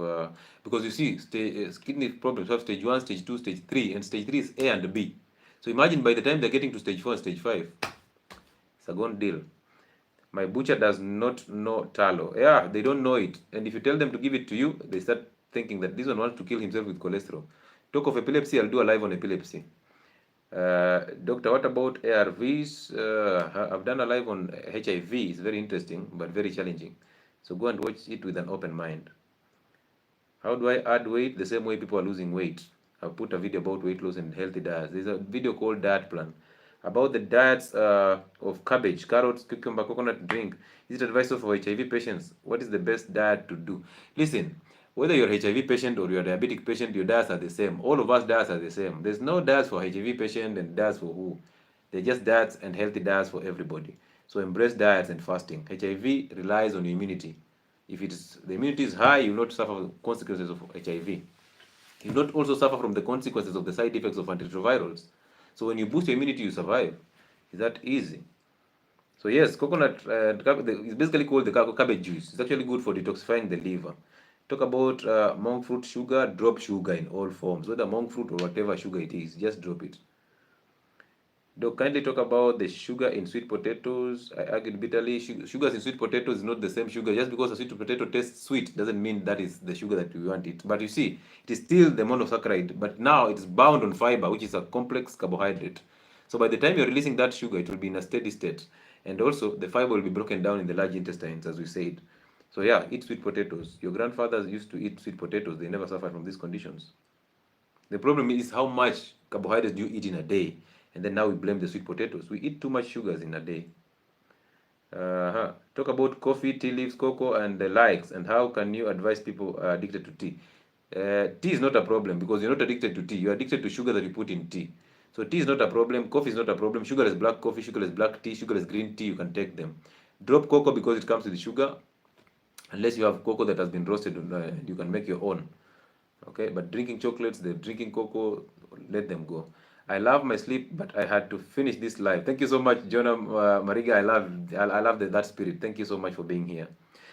because you see, kidney problems have stage 1, stage 2, stage 3, and stage 3 is A and B. So imagine by the time they're getting to stage 4 and stage 5, it's a gone deal. My butcher does not know tallow. Yeah, they don't know it. And if you tell them to give it to you, they start thinking that this one wants to kill himself with cholesterol. Talk of epilepsy, I'll do a live on epilepsy. Doctor, what about ARVs? I've done a live on HIV. It's very interesting, but very challenging. So go and watch it with an open mind. How do I add weight? The same way people are losing weight. I've put a video about weight loss and healthy diets. There's a video called Diet Plan about the diets of cabbage, carrots, cucumber, coconut drink. Is it advisable for HIV patients? What is the best diet to do? Listen, whether you're a HIV patient or you're a diabetic patient, your diets are the same. All of us diets are the same. There's no diets for HIV patient and diets for who. They're just diets and healthy diets for everybody. So embrace diets and fasting. HIV relies on immunity. If the immunity is high, you will not suffer the consequences of HIV. You will not also suffer from the consequences of the side effects of antiretrovirals. So when you boost your immunity, you survive. Is that easy? So yes, coconut is basically called the cabbage juice. It's actually good for detoxifying the liver. Talk about monk fruit sugar. Drop sugar in all forms, whether monk fruit or whatever sugar it is. Just drop it. Doc, kindly talk about the sugar in sweet potatoes. I argued bitterly. Sugars in sweet potatoes is not the same sugar. Just because a sweet potato tastes sweet doesn't mean that is the sugar that we want it. But you see, it is still the monosaccharide, but now it's bound on fiber, which is a complex carbohydrate. So by the time you're releasing that sugar, it will be in a steady state. And also, the fiber will be broken down in the large intestines, as we said. So yeah, eat sweet potatoes. Your grandfathers used to eat sweet potatoes. They never suffered from these conditions. The problem is how much carbohydrates do you eat in a day? And then now we blame the sweet potatoes. We eat too much sugars in a day. Talk about coffee, tea leaves, cocoa, and the likes, and how can you advise people addicted to tea? Tea is not a problem because you're not addicted to tea. You're addicted to sugar that you put in tea. So tea is not a problem. Coffee is not a problem. Sugar is black coffee. Sugar is black tea. Sugar is green tea. You can take them. Drop cocoa because it comes with sugar. Unless you have cocoa that has been roasted, you can make your own. Okay, but drinking chocolates, they're drinking cocoa, let them go. I love my sleep, but I had to finish this live. Thank you so much, Jonah Mariga. I love that spirit. Thank you so much for being here.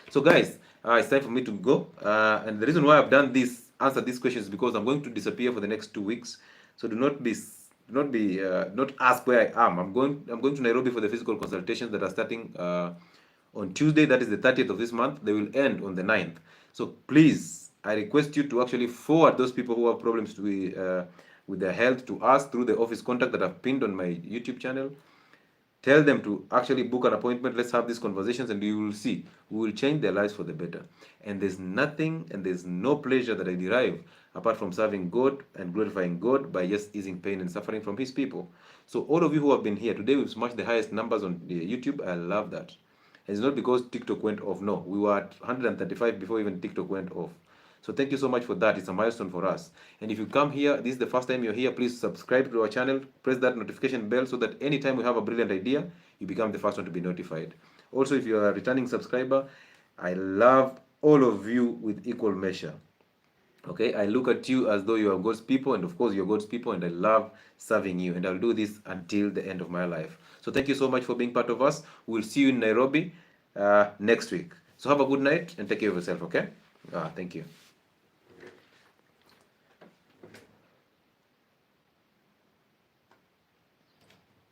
So guys, it's time for me to go. And the reason why I've done this, answer these questions, is because I'm going to disappear for the next 2 weeks. So do not ask where I am. I'm going to Nairobi for the physical consultations that are starting on Tuesday. That is the 30th of this month. They will end on the 9th. So please, I request you to actually forward those people who have problems with their health to us through the office contact that I've pinned on my YouTube channel. Tell them to actually book an appointment. Let's have these conversations, and you will see we will change their lives for the better. And there's nothing and there's no pleasure that I derive apart from serving God and glorifying God by just easing pain and suffering from His people. So all of you who have been here today, we've smashed the highest numbers on the YouTube. I love that. And it's not because TikTok went off. No, we were at 135 before even TikTok went off. So thank you so much for that. It's a milestone for us. And if you come here, this is the first time you're here, please subscribe to our channel, press that notification bell so that anytime we have a brilliant idea, you become the first one to be notified. Also, if you're a returning subscriber, I love all of you with equal measure. Okay, I look at you as though you are God's people, and of course you're God's people, and I love serving you, and I'll do this until the end of my life. So thank you so much for being part of us. We'll see you in Nairobi next week. So have a good night and take care of yourself, okay? Thank you.